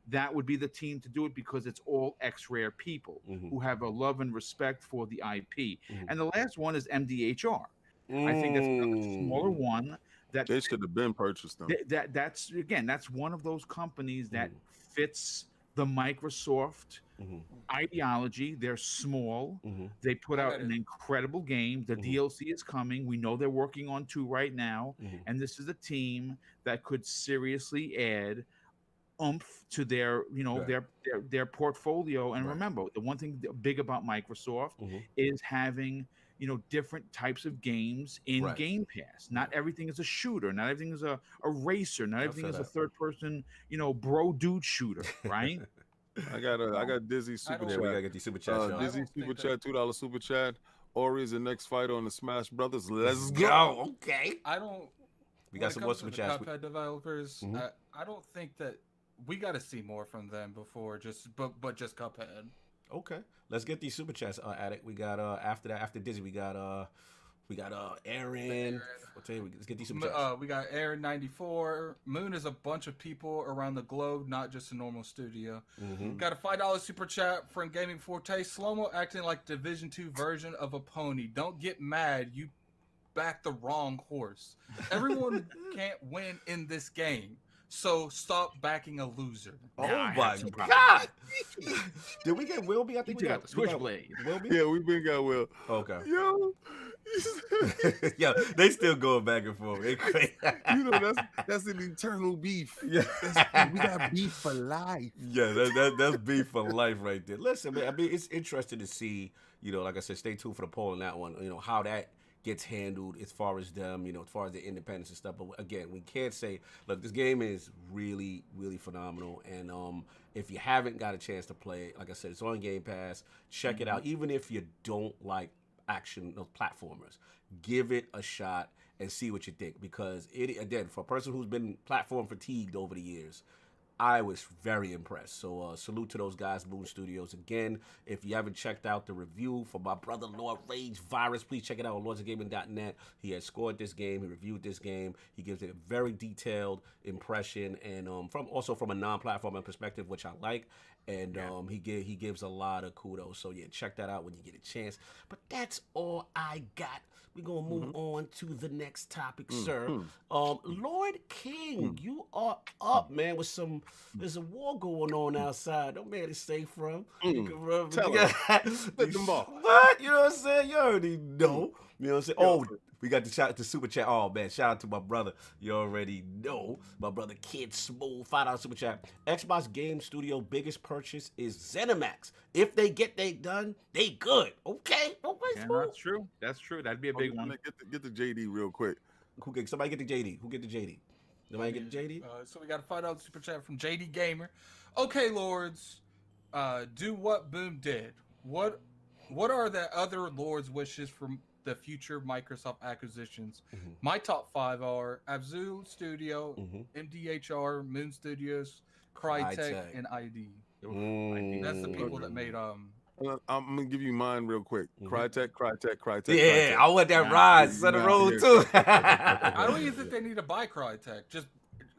That would be the team to do it because it's all ex-Rare people who have a love and respect for the IP. And the last one is MDHR. I think that's another smaller one. That they should have been purchased them. That's one of those companies that fits the Microsoft ideology. They're small. They put out an incredible game. The DLC is coming. We know they're working on 2 right now, and this is a team that could seriously add oomph to their their portfolio. And remember, the one thing big about Microsoft is having different types of games in Game Pass. Not everything is a shooter. Not everything is a racer. Not everything is a third-person, bro dude shooter, right? I got Dizzy Super Chat. We gotta get these Super Chats. Dizzy Super Chat, $2 Super Chat. Ori is the next fighter on the Smash Brothers. Let's go. Okay. We got some more Super Chats. Cuphead developers. I don't think that we got to see more from them before just Cuphead. Okay, let's get these Super Chats Addict. We got after Dizzy, we got Aaron. Let's get these Super Chats. We got Aaron 94. Moon is a bunch of people around the globe, not just a normal studio. Got a $5 Super Chat from Gaming Forte. Slow-mo acting like Division 2 version of a pony. Don't get mad, you backed the wrong horse. Everyone can't win in this game. So stop backing a loser. Oh my God! Did we get Wilby? I think we got the Switchblade. Wilby? Yeah, we been got Will. Okay. Yo, they still going back and forth. That's an eternal beef. Yeah, we got beef for life. Yeah, that's beef for life right there. Listen, man. I mean, it's interesting to see. Like I said, stay tuned for the poll on that one. How that gets handled as far as them, as far as the independence and stuff. But again, we can't say, look, this game is really, really phenomenal. And if you haven't got a chance to play it, like I said, it's on Game Pass. Check it out. Even if you don't like action, those platformers, give it a shot and see what you think. Because again, for a person who's been platform fatigued over the years, I was very impressed. So salute to those guys, Moon Studios. Again, if you haven't checked out the review for my brother Lord Rage Virus, please check it out on lordsofgaming.net. He has scored this game. He reviewed this game. He gives it a very detailed impression, and from a non-platform perspective, which I like. And he gives a lot of kudos. So yeah, check that out when you get a chance. But that's all I got. We're going to move on to the next topic, sir. Lord King, you are up, man, with there's a war going on outside. No man is safe from. Tell him. Let them off. What? You know what I'm saying? You already know. You know what I'm saying? Oh, we got the Super Chat. Oh, man, shout out to my brother. You already know. My brother Kid Smooth, $5 Super Chat. Xbox Game Studio biggest purchase is ZeniMax. If they get they done, they good. Okay? Yeah, that's true. That'd be a big one. Get the JD real quick. Somebody get the JD. Who get the JD? Nobody get the JD? So we got a $5 Super Chat from JD Gamer. Okay, Lords. do what Boom did. What are the other Lord's wishes from the future Microsoft acquisitions? My top 5 are Abzu Studio, MDHR, Moon Studios, Crytek, and ID. That's the people that made I'm gonna give you mine real quick. Crytek. Yeah, I want that Rise Center Road too. I don't even think they need to buy Crytek. Just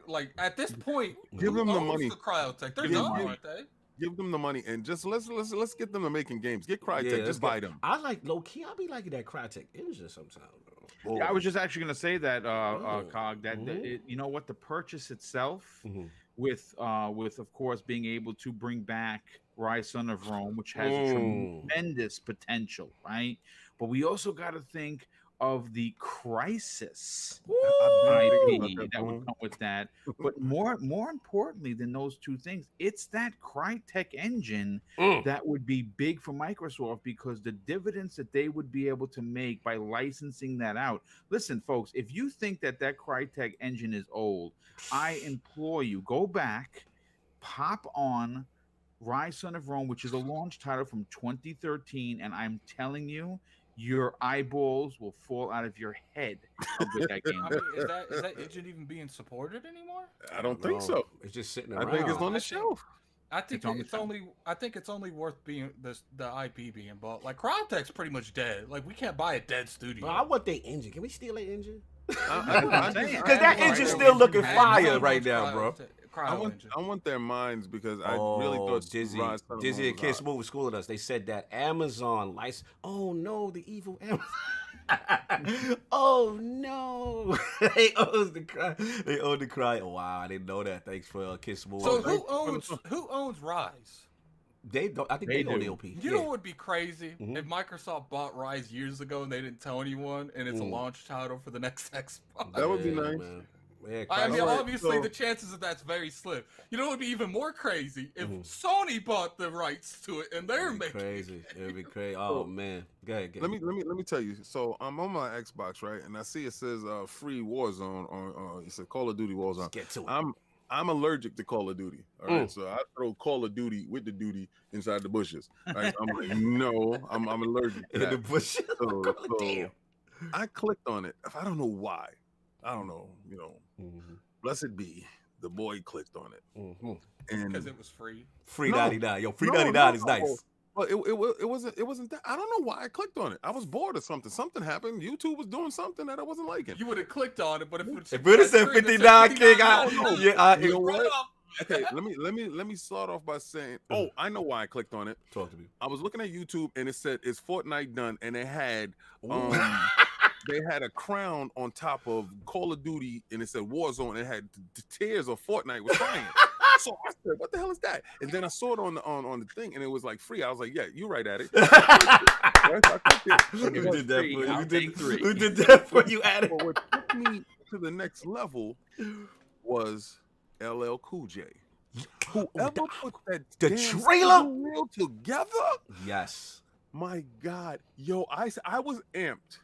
like at this point, give them the money. The Crytek, they're done, aren't they? Give them the money and just let's get them to making games. Get Crytek, just buy them. I like low key. I be liking that Crytek engine sometimes. Yeah, I was just actually gonna say that, Cog. That you know what, the purchase itself, with of course being able to bring back Rise Son of Rome, which has a tremendous potential, right? But we also got to think of the Crisis IP that would come with that. But more importantly than those two things, it's that Crytek engine that would be big for Microsoft, because the dividends that they would be able to make by licensing that out. Listen, folks, if you think that Crytek engine is old, I implore you, go back, pop on Rise Son of Rome, which is a launch title from 2013, and I'm telling you, your eyeballs will fall out of your head. How good that game is. Is that engine even being supported anymore? I don't think so. It's just sitting around. I think it's on the shelf. I think it's only worth being the IP being bought. Like Crytek's pretty much dead. Like we can't buy a dead studio. Bro, I want their engine. Can we steal their engine? Because that engine's still looking fire right now, bro. I want their minds, because I really thought Dizzy and Kid Smooth was schooling us. They said that Amazon license. Oh no, the evil Amazon. Oh no, they own the cry. They own the cry. Oh, wow, I didn't know that. Thanks for Kid Smooth. So who owns Rise? They don't. I think they own the OP. You know what would be crazy if Microsoft bought Rise years ago and they didn't tell anyone, and it's a launch title for the next Xbox. That would be nice. Man. Yeah, I mean, obviously, the chances of that's very slim. You know, it would be even more crazy if Sony bought the rights to it and they're making crazy. It would be crazy. Oh man, go ahead. Let me tell you. So I'm on my Xbox, right, and I see it says free Warzone on. It says Call of Duty Warzone. Let's get to it. I'm allergic to Call of Duty. All right, so I throw Call of Duty with the duty inside the bushes. Right? I'm like, no, I'm allergic to that. In the bushes. So I clicked on it. I don't know why. I don't know, blessed be the boy clicked on it, and because it was free. Free 99, yo, free 99 is nice. Well, it wasn't that. I don't know why I clicked on it. I was bored or something. Something happened. YouTube was doing something that I wasn't liking. You would have clicked on it, but if it would have said 59, King, you know what? Okay, let me start off by saying, I know why I clicked on it. Talk to me. I was looking at YouTube and it said, "Is Fortnite done?" And it had they had a crown on top of Call of Duty, and it said Warzone. It had the tears of Fortnite was crying. So I said, "What the hell is that?" And then I saw it on the thing, and it was like free. I was like, "Yeah, you right at it." Who did that for you? Who did that for you? At it. But what took me to the next level was LL Cool J. Whoever put the trailer reel together, yes, my God, yo, I was amped.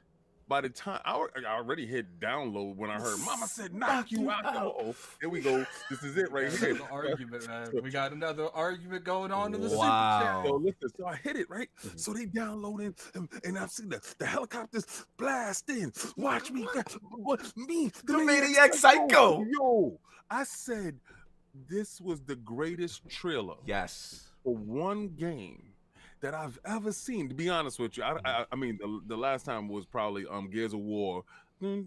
By the time I already hit download when I heard Mama said knock you out. Oh, here we go. This is it right here. Argument, man. We got another argument going on in the Super Chat. So listen, so I hit it right. So they downloaded and I see the helicopters blasting. Watch me, the maniac psycho. Yo, I said this was the greatest trailer. Yes, for one game that I've ever seen. To be honest with you, I mean the last time was probably Gears of War. Oh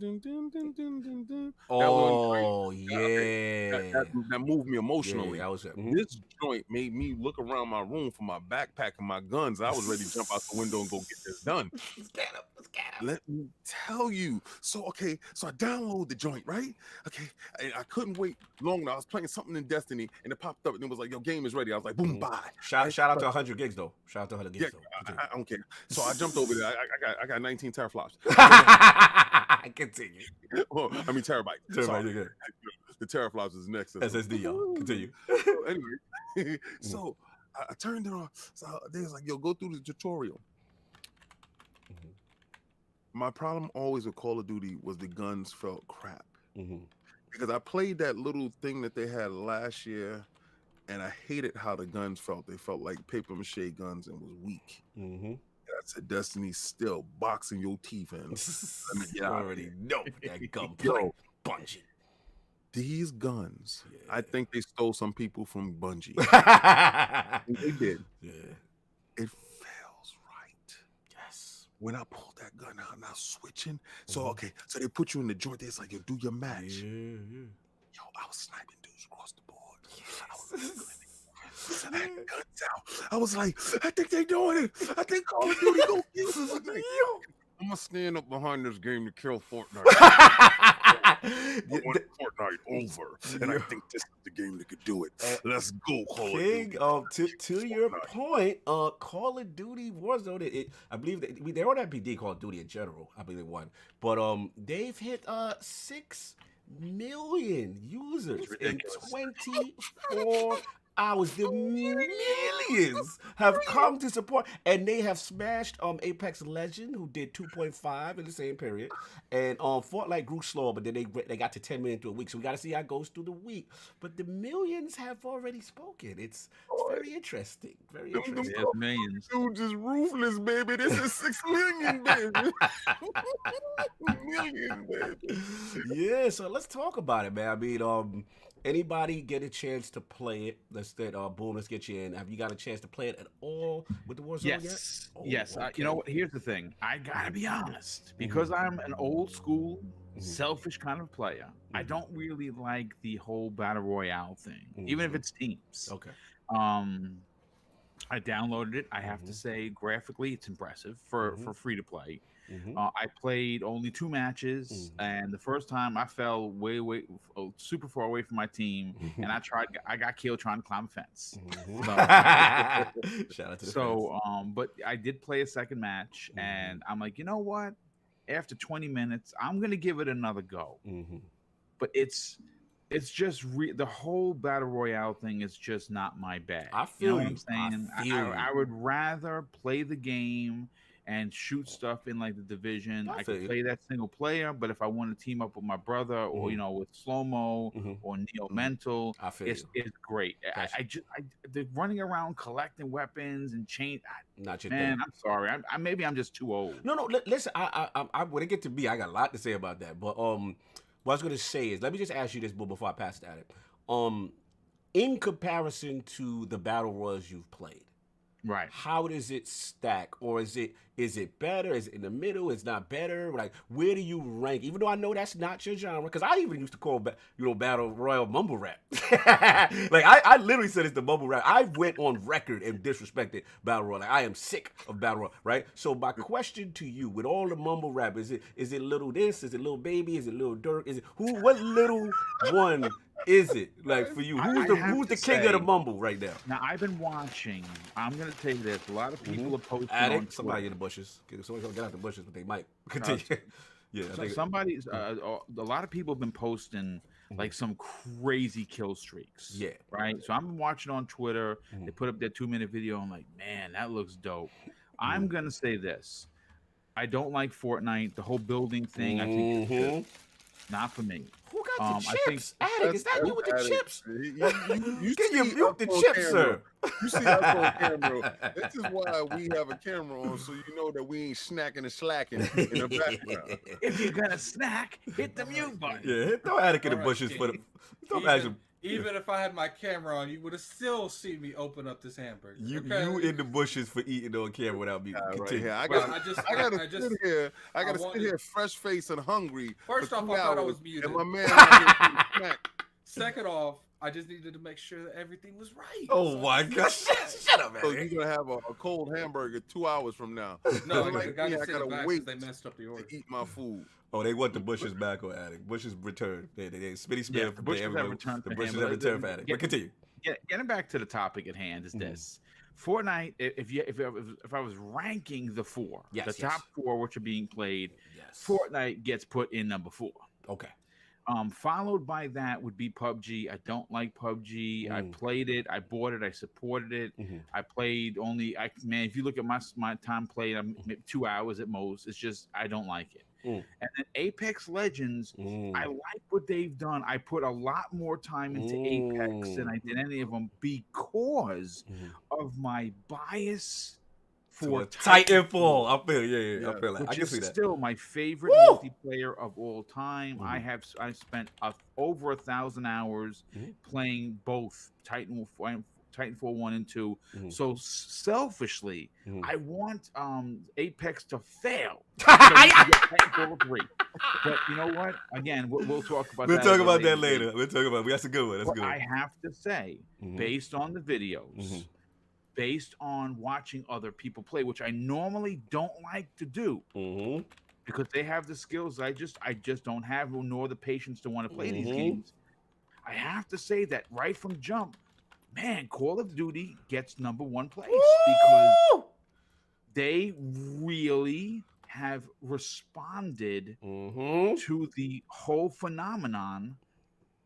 yeah, that moved me emotionally. Yeah, This joint made me look around my room for my backpack and my guns. I was ready to jump out the window and go get this done. Let's get him. Let me tell you. So I downloaded the joint, right? Okay, I couldn't wait long enough. I was playing something in Destiny, and it popped up, and it was like, "Your game is ready." I was like, "Boom, buy." Shout out to 100 gigs though. Shout out to 100 gigs though. I don't care. So I jumped over there. I got 19 teraflops. Continue. Well, I mean terabytes. Terabyte, the teraflops is next. SSD, y'all. Continue. So anyway, so I turned it on. So they was like, "Yo, go through the tutorial." My problem always with Call of Duty was the guns felt crap. Because I played that little thing that they had last year, and I hated how the guns felt. They felt like paper mache guns and was weak. Mm-hmm. I said, Destiny's still boxing your teeth in. Let me get You out of already here. know that gunplay. Bungie. These guns, I think they stole some people from Bungie. They did. Yeah. It feels right. Yes. When I pulled that gun out and I was switching. So, okay, so they put you in the joint. It's like, you do your match. Yeah. Yo, I was sniping dudes across the board. I had guns out. I was like, I think they doing it. I think Call of Duty gonna kill Fortnite. I'm gonna stand up behind this game to kill Fortnite. I want Fortnite over, and I think this is the game that could do it. Let's go, Call of Duty. To your point, Call of Duty Warzone. I believe they're on MPD, Call of Duty in general. I believe they won, but they've hit 6 million users in 24 hours. The millions have come to support, and they have smashed Apex Legend, who did 2.5 in the same period, and Fortnite grew slower, but then they got to 10 million through a week. So we got to see how it goes through the week. But the millions have already spoken. It's very interesting. Very interesting. Yeah, millions. Dude, just ruthless, baby. This is 6 million, baby. Million, baby. Yeah. So let's talk about it, man. I mean, anybody get a chance to play it? Boom, let's get you in. Have you got a chance to play it at all with the Warzone yet? Yes. Okay. You know what? Here's the thing. I gotta be honest, because I'm an old school, selfish kind of player. I don't really like the whole battle royale thing, even if it's teams. Okay. I downloaded it. I have to say, graphically, it's impressive for free to play. I played only 2 matches, and the first time I fell super far away from my team, and I got killed trying to climb a fence. Shout out to the fence. But I did play a second match, and I'm like, you know what? After 20 minutes, I'm gonna give it another go. But it's just the whole battle royale thing is just not my bag. I feel what I'm saying. I would rather play the game and shoot stuff in like the Division. I could play that single player, but if I want to team up with my brother or with Slow-Mo or Neo Mental, it's great. The running around collecting weapons and chain. Not your man, thing. I'm sorry. Maybe I'm just too old. No. Listen, I when it get to me, I got a lot to say about that. But what I was gonna say is, let me just ask you this, before I pass it at it. In comparison to the battle royals you've played, right? How does it stack, or is it better? Is it in the middle? It's not better. Like, where do you rank? Even though I know that's not your genre, because I even used to call battle royal mumble rap. Like I literally said it's the mumble rap. I went on record and disrespected battle royal. Like, I am sick of battle royal. Right. So my question to you, with all the mumble rap, is it little this? Is it little baby? Is it little Dirk? Is it who? What little one? Is it like for you? Who's the king of the mumble right now? Now I've been watching. I'm gonna tell you this. A lot of people are posting on somebody in the bushes. Somebody's gonna get out the bushes, but they might continue. Yeah, somebody's. A lot of people have been posting like some crazy kill streaks. Yeah, right. So I'm watching on Twitter. They put up their 2-minute video. I'm like, man, that looks dope. I'm gonna say this. I don't like Fortnite. The whole building thing. I think it's good. Not for me. Who got the chips? I Attic, is that you with the chips? You can you mute the chips, sir? You see us on camera. This is why we have a camera on, so you know that we ain't snacking and slacking in the background. If you're gonna snack, hit the mute button. Yeah, throw Attic in the bushes for the. Even if I had my camera on, you would have still seen me open up this hamburger. You in the bushes for eating on camera without me. Right, I gotta sit here fresh faced and hungry. First off, I thought I was muted. And my man Second off, I just needed to make sure that everything was right. Oh my gosh. Shut up, man. So you're gonna have a cold hamburger 2 hours from now. No, I gotta wait. They messed up the order. To eat my food. Oh, they want the bushes back on Attic. Bushes return. They Smitty Smith. Yeah, the bushes have returned. The bushes have returned for Attic. But continue. Getting back to the topic at hand is this: Fortnite. If I was ranking the top 4 which are being played, Fortnite gets put in number 4. Okay. Followed by that would be PUBG. I don't like PUBG. I played it. I bought it. I supported it. I played only. Man, if you look at my time played, I'm 2 hours at most. It's just I don't like it. And then Apex Legends, I like what they've done. I put a lot more time into Apex than I did any of them because of my bias for Titanfall. I feel, I feel like which I can is see that. still my favorite multiplayer of all time. I spent over 1,000 hours playing both Titanfall 1 and 2. So selfishly, I want Apex to fail. Titanfall 3. But you know what? Again, we'll talk about that. We'll talk about that later. That's a good one. That's good. I have to say, based on the videos, based on watching other people play, which I normally don't like to do, because they have the skills I just don't have, nor the patience to want to play these games. I have to say that right from jump, man, Call of Duty gets #1 place because they really have responded to the whole phenomenon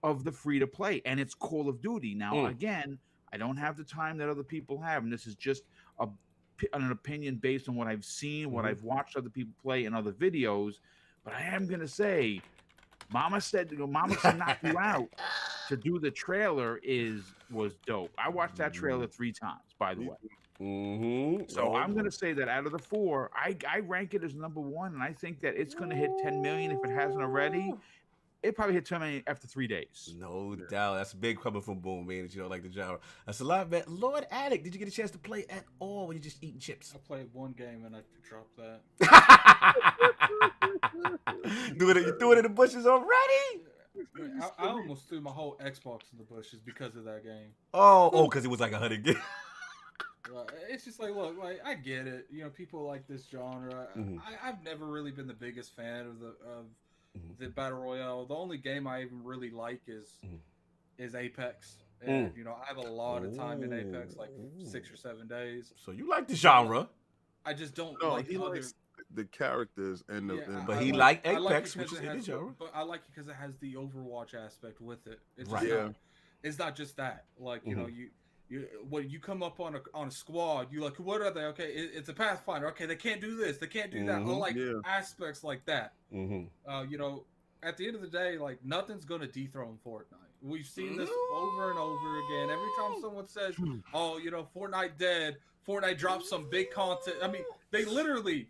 of the free-to-play, and it's Call of Duty. Now, again, I don't have the time that other people have, and this is just an opinion based on what I've seen, what I've watched other people play in other videos. But I am going to say, Mama said to knock you out to do the trailer was dope. I watched that trailer 3 times, by the way. So I'm going to say that out of the 4, I rank it as #1, and I think that it's going to hit 10 million if it hasn't already. It probably hit 10 million after 3 days. No doubt. That's big coming from Boom, man, that you don't like the genre. That's a lot, man. Lord Addict, did you get a chance to play at all when you just eating chips? I played 1 game and I dropped that. You threw it in the bushes already? I almost threw my whole Xbox in the bushes because of that game. Oh, because it was like 100 gigs. It's just like, look, like I get it. You know, people like this genre. I've never really been the biggest fan of the Battle Royale. The only game I even really like is Apex. And, you know, I have a lot of time in Apex, like 6 or 7 days. So you like the genre. I just don't like the characters and the. But he liked Apex, which is in the genre. But I like it because it has the Overwatch aspect with it. It's right. Just it's not just that. Like, you know, when you come up on a squad, you like, what are they? Okay, it's a Pathfinder. Okay, they can't do this, they can't do that. I like aspects like that. You know, at the end of the day, like nothing's gonna dethrone Fortnite. We've seen this over and over again. Every time someone says, "Oh, you know, Fortnite dead," Fortnite drops some big content. I mean, they literally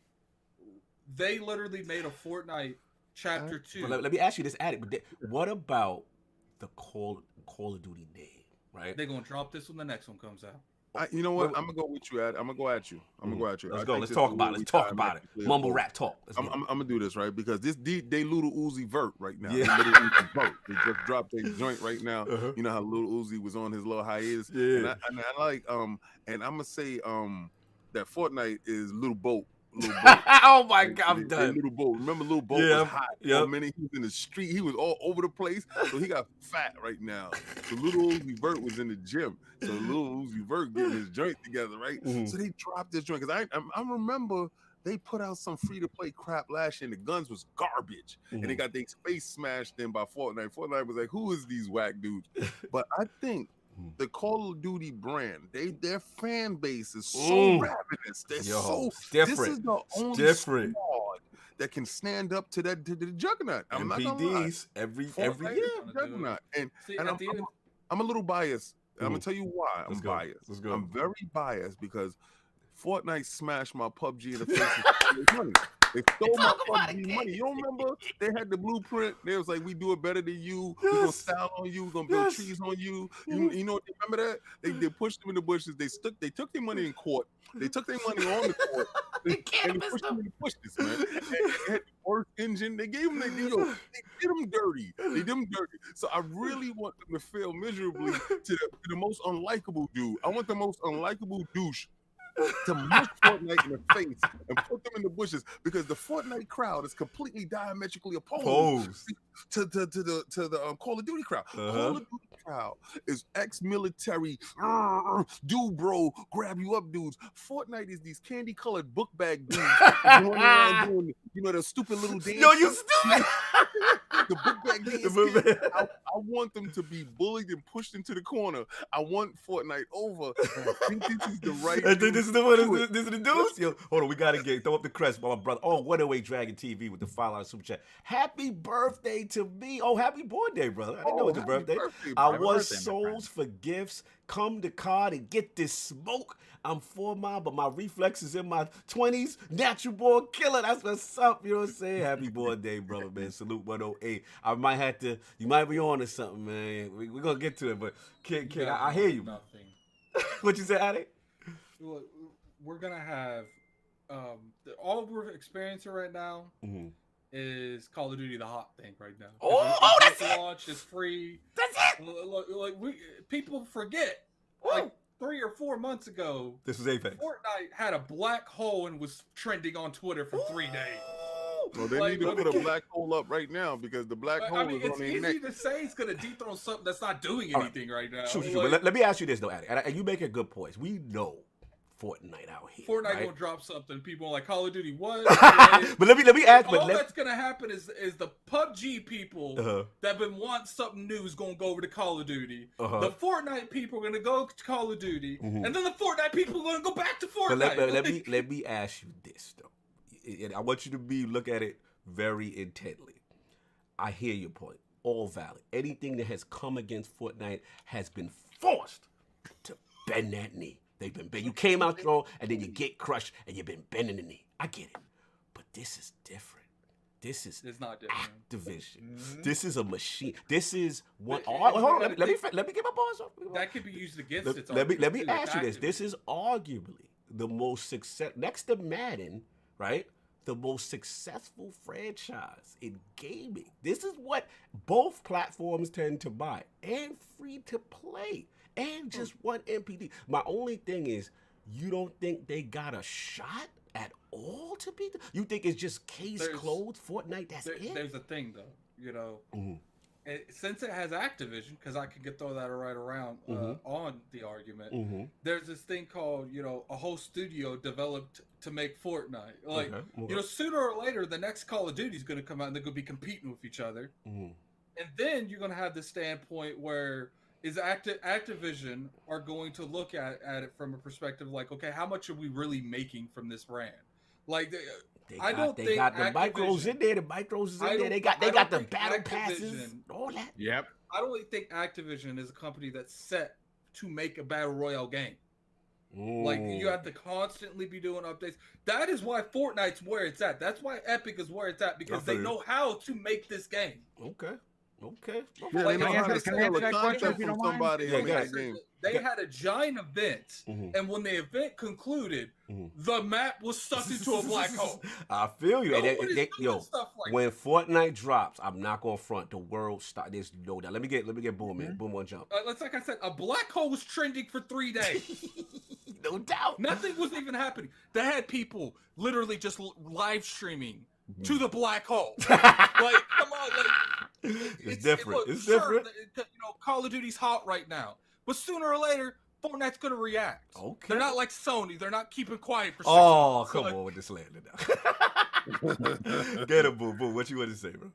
made a Fortnite Chapter 2. Let me ask you this, Addict. But what about the Call of Duty name? Right? They're gonna drop this when the next one comes out. You know what? I'm gonna go with you, Ed. I'm gonna go at you. Let's go. Let's talk about it. Let's talk about it. Mumble rap talk. I'm gonna do this right because they little Uzi Vert right now. Yeah. They just dropped their joint right now. You know how little Uzi was on his little hiatus. Yeah. And I like and I'm gonna say that Fortnite is Little Boat. Oh my God, I'm done. Little Boat. Remember Little Boat was hot. Yeah. He was in the street. He was all over the place. So he got fat right now. So Little Uzi Vert was in the gym. So Little Uzi Vert getting his joint together, right? So they dropped this joint. Because I remember they put out some free-to-play crap last year and the guns was garbage. And they got their face smashed in by Fortnite. Fortnite was like, who is these whack dudes? But I think the Call of Duty brand, their fan base is so ravenous. They're so different. This is the only squad that can stand up to the juggernaut. I'm not gonna lie. every year. Juggernaut. And I'm a little biased. I'm gonna tell you why I'm biased. Let's go. I'm very biased because Fortnite smashed my PUBG in the face with money. They stole my PUBG money. You don't remember? They had the blueprint. They was like, we do it better than you. We're going to style on you. We're going to build trees on you. You know, remember that? They pushed them in the bushes. They took their money in court. They took their money on the court. And they pushed them in the bushes, man. They had the worst engine. They gave them, they did them dirty. They did them dirty. So I really want them to fail miserably to the most unlikable dude. I want the most unlikable douche to mush Fortnite in the face and put them in the bushes because the Fortnite crowd is completely diametrically opposed to the Call of Duty crowd. Call of Duty crowd is ex-military, dude, bro, grab you up dudes. Fortnite is these candy-colored book bag dudes going around doing, you know, the stupid little dance. Yo, you stupid. The book bag kids, I want them to be bullied and pushed into the corner. I want Fortnite over. And I think this is the right. I think this is the one. This is the dudes. Yo, hold on, we gotta throw up the crest by my brother. Oh, 108 Dragon TV with the $5 super chat. Happy birthday to me. Oh, happy born day, brother. I didn't know it was your birthday. I want souls for gifts. Come to card and get this smoke. I'm 4 mile, but my reflexes in my 20s. Natural born killer. That's what's up. You know what I'm saying? Happy born day, brother, man. Salute 108. I might have to. You might be on to something, man. We're gonna get to it, but kid, I hear you. Nothing. What you say, Addy? Look, we're gonna have all we're experiencing right now is Call of Duty the hot thing right now. That's it. Launch is free. That's it. Like people forget. Like 3 or 4 months ago, this was Apex. Fortnite had a black hole and was trending on Twitter for 3 days. Well, they need to put a black hole up right now because the black hole is on their neck. It's easy to say it's going to dethrone something that's not doing anything right now. Sure. But let me ask you this, though, Addy. And you make a good point. We know Fortnite out here. Fortnite right? gonna drop something. People are like Call of Duty. What? But let me ask. All that's gonna happen is the PUBG people that been wanting something new is gonna go over to Call of Duty. The Fortnite people are gonna go to Call of Duty, and then the Fortnite people are gonna go back to Fortnite. But let me ask you this though. I want you to look at it very intently. I hear your point. All valid. Anything that has come against Fortnite has been forced to bend that knee. They've been bent. You came out strong, and then you get crushed, and you've been bending the knee. I get it, but this is different. This is not different. Activision. This is a machine. This is one. Hold on. Let me get my balls off. That could be used against it. Let me ask you this. This is arguably the most next to Madden, right? The most successful franchise in gaming. This is what both platforms tend to buy, and free to play. And just one MPD. My only thing is, you don't think they got a shot at all to beat them? You think it's just closed Fortnite? That's it. There's a thing though, you know. Since it has Activision, because I could throw that right around on the argument. There's this thing called, a whole studio developed to make Fortnite. Like, sooner or later, the next Call of Duty is going to come out and they're going to be competing with each other. And then you're going to have this standpoint where Activision are going to look at it from a perspective like, okay, how much are we really making from this brand? Like, I don't think they got the micros in there. The micros is in there. They got the battle passes. All that. Yep. I don't really think Activision is a company that's set to make a battle royale game. Like, you have to constantly be doing updates. That is why Fortnite's where it's at. That's why Epic is where it's at, because they know how to make this game. Okay. Yeah, like, they had a giant event, and when the event concluded, the map was sucked into a black hole. I feel you. When Fortnite drops, I'm not gonna front. The world stop. There's no doubt. Let me get Boom in. Boom on jump. Like I said, a black hole was trending for 3 days. No doubt. Nothing was even happening. They had people literally just live streaming to the black hole. Like, come on, like. It's different. It's different. Call of Duty's hot right now, but sooner or later, Fortnite's gonna react. Okay. They're not like Sony. They're not keeping quiet for 6 months. Come on with this slander now. Get him, Boom. What you want to say, bro?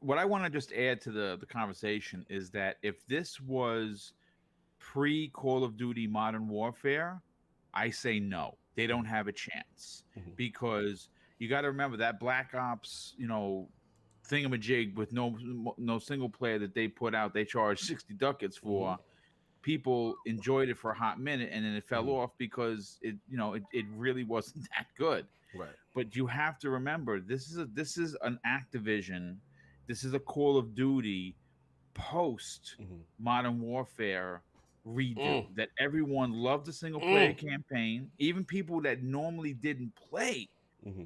What I want to just add to the conversation is that if this was pre-Call of Duty Modern Warfare, I say no. They don't have a chance because you got to remember that Black Ops, thingamajig with no single player that they put out, they charged 60 ducats for. People enjoyed it for a hot minute, and then it fell off because it really wasn't that good. Right. But you have to remember, this is an Activision, this is a Call of Duty post Modern Warfare redo that everyone loved the single player campaign. Even people that normally didn't play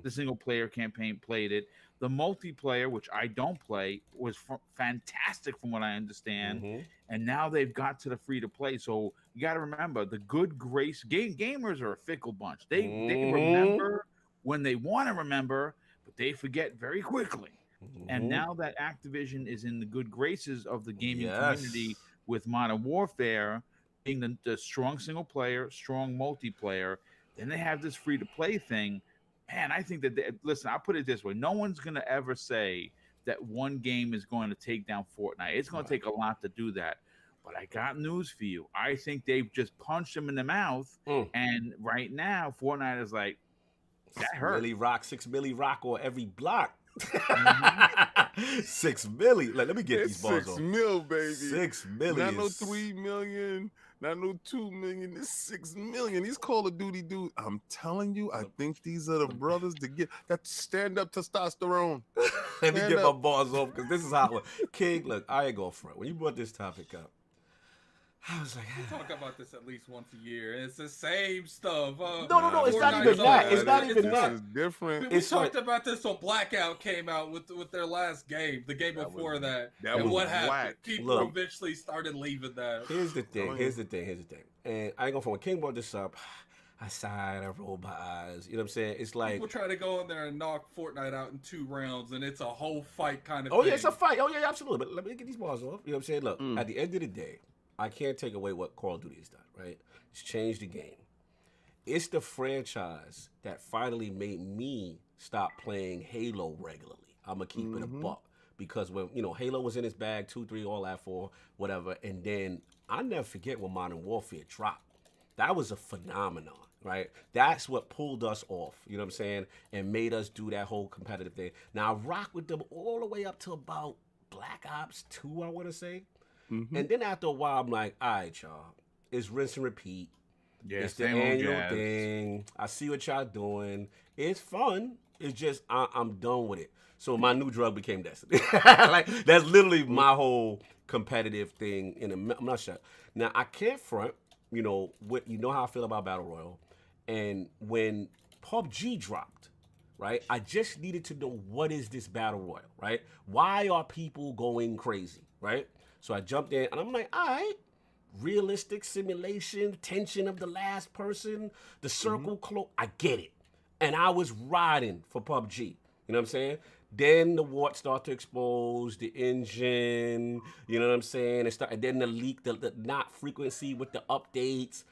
the single player campaign played it. The multiplayer, which I don't play, was fantastic from what I understand. And now they've got to the free to play. So you got to remember, the good grace gamers are a fickle bunch. They remember when they want to remember, but they forget very quickly. And now that Activision is in the good graces of the gaming community with Modern Warfare being the strong single player, strong multiplayer, then they have this free to play thing. Man, I think that listen, I'll put it this way. No one's going to ever say that one game is going to take down Fortnite. It's going to take a lot to do that. But I got news for you. I think they've just punched him in the mouth. And right now, Fortnite is like, that hurt. $6 million rock on every block. 6 million. Like, let me get these balls 6 off. mil, baby. 6 million. Not no 3 million. Not no 2 million. It's 6 million. These Call of Duty dudes. I'm telling you, I think these are the brothers to get that stand up testosterone. Let me get my balls off because this is how it was. King, look, I ain't going front. When you brought this topic up, I was like, we talk about this at least once a year. It's the same stuff. No. It's not even that. It's not even that. It's different. We talked about this when Blackout came out with their last game, the game before that. And what happened? People eventually started leaving that. Here's the thing. And I ain't gonna. When King brought this up, I sighed. I rolled my eyes. You know what I'm saying? It's like people try to go in there and knock Fortnite out in 2 rounds, and it's a whole fight kind of thing. Oh yeah, it's a fight. Oh yeah, absolutely. But let me get these balls off. You know what I'm saying? Look, at the end of the day, I can't take away what Call of Duty has done, right? It's changed the game. It's the franchise that finally made me stop playing Halo regularly. I'm going to keep it a buck. Because when, Halo was in its bag, 2, 3, all that for, whatever. And then I never forget when Modern Warfare dropped. That was a phenomenon, right? That's what pulled us off, you know what I'm saying? And made us do that whole competitive thing. Now, I rocked with them all the way up to about Black Ops 2, I want to say. And then after a while, I'm like, all right, y'all, it's rinse and repeat. Yeah, it's the annual thing. I see what y'all doing. It's fun. It's just I'm done with it. So my new drug became Destiny. Like that's literally my whole competitive thing. I'm not sure. Now I can't front. How I feel about Battle Royale, and when PUBG dropped, right? I just needed to know what is this Battle Royale, right? Why are people going crazy, right? So I jumped in, and I'm like, all right, realistic simulation, tension of the last person, the circle cloak, I get it. And I was riding for PUBG, you know what I'm saying? Then the warts start to expose, the engine, you know what I'm saying? And then the leak, the not frequency with the updates.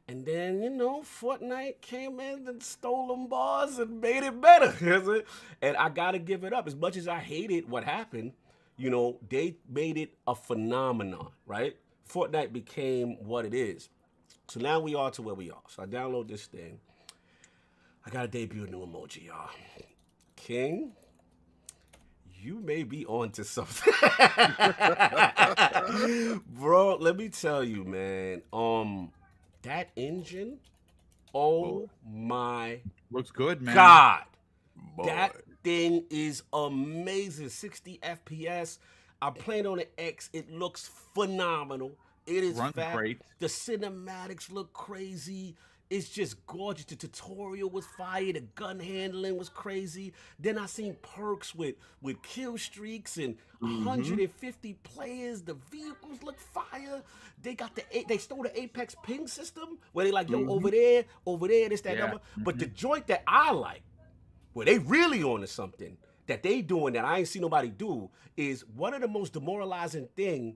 And then, Fortnite came in and stole them bars and made it better. You know what I'm saying? And I got to give it up. As much as I hated what happened, they made it a phenomenon, right? Fortnite became what it is. So now we are to where we are. So I download this thing. I got to debut a new emoji, y'all. King, you may be on to something. Bro, let me tell you, man. That engine, my looks good, man. God. Boy. That thing is amazing. 60 FPS. I'm playing on an X. It looks phenomenal. It is fat. Great. The cinematics look crazy. It's just gorgeous. The tutorial was fire. The gun handling was crazy. Then I seen perks with kill streaks and 150 players. The vehicles look fire. They stole the Apex ping system where they like, yo, over there, this, that, number. But the joint that I like, where they really on to something that they doing that I ain't seen nobody do, is one of the most demoralizing thing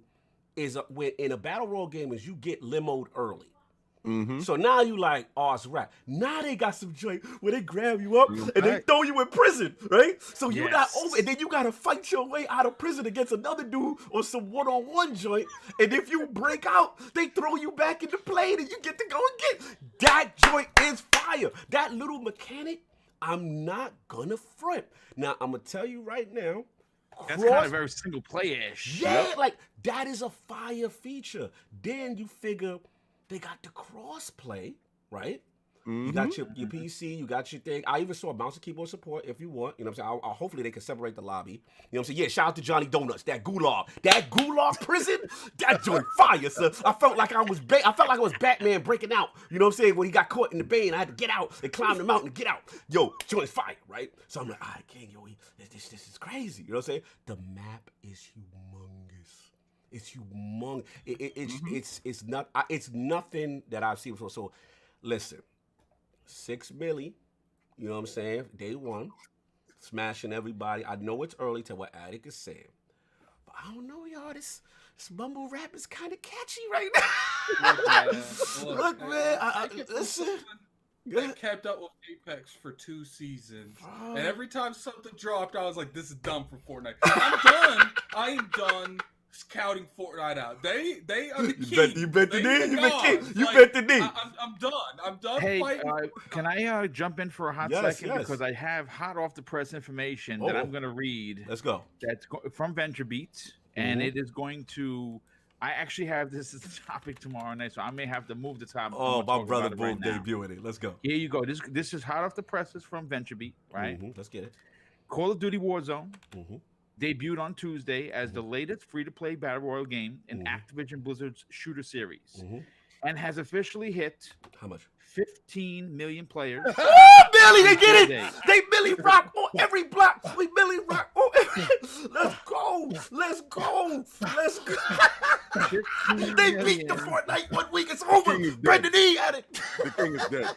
is when in a battle royale game is you get limoed early. So now you like, oh, it's right. Now they got some joint where they grab you up and they throw you in prison, right? So you're not over, and then you gotta fight your way out of prison against another dude on some one-on-one joint. And if you break out, they throw you back in the plane and you get to go again. That joint is fire. That little mechanic, I'm not gonna front. Now I'm gonna tell you right now. That's kind of very single play-ish. Yeah, like that is a fire feature. Then you figure they got the cross play, right? You got your PC, you got your thing. I even saw mouse and keyboard support if you want. You know what I'm saying? Hopefully they can separate the lobby. You know what I'm saying? Yeah, shout out to Johnny Donuts, that gulag. That gulag prison, that joint fire, sir. I felt like I was Batman breaking out. You know what I'm saying? When he got caught in the bay and I had to get out and climb the mountain to get out. Yo, joint's fire, right? So I'm like, all right, King, yo, this is crazy. You know what I'm saying? The map is humongous. It's humongous. It's nothing that I've seen before. So listen, 6 milli, you know what I'm saying? Day one, smashing everybody. I know it's early to what Attic is saying, but I don't know, y'all. This mumble rap is kind of catchy right now. Look, man, listen. They kept up with Apex for 2 seasons, and every time something dropped, I was like, "This is dumb for Fortnite." I'm done. I am done scouting Fortnite out. They are the king. You bet the knee. You Like, bet the knee. I'm done. I'm done Hey, fighting. can I jump in for a hot second? Yes. Because I have hot off the press information that I'm going to read. Let's go. That's from VentureBeat, and it is going to. I actually have this as a topic tomorrow night, so I may have to move the topic. Oh, my brother Boom debuting it. Let's go. Here you go. This is hot off the presses from VentureBeat, right? Let's get it. Call of Duty Warzone debuted on Tuesday as the latest free-to-play battle royale game in Activision Blizzard's shooter series, and has officially hit how much? 15 million players. Billy, they get it. They Billy rock on every block. We Billy rock on every. Let's go. They beat the Fortnite 1 week. It's over. Bend the knee at it. The king is dead.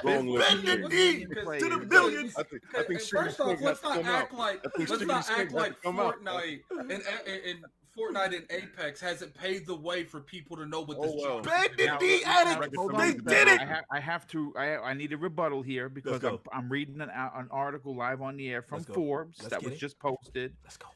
Bend the knee to the billions. I think First off, let's not act like Fortnite and Fortnite and Apex hasn't paved the way for people to know what this is. Bend the knee at it. They did it. I need a rebuttal here because I'm reading an article live on the air from Forbes that was just posted. Let's go.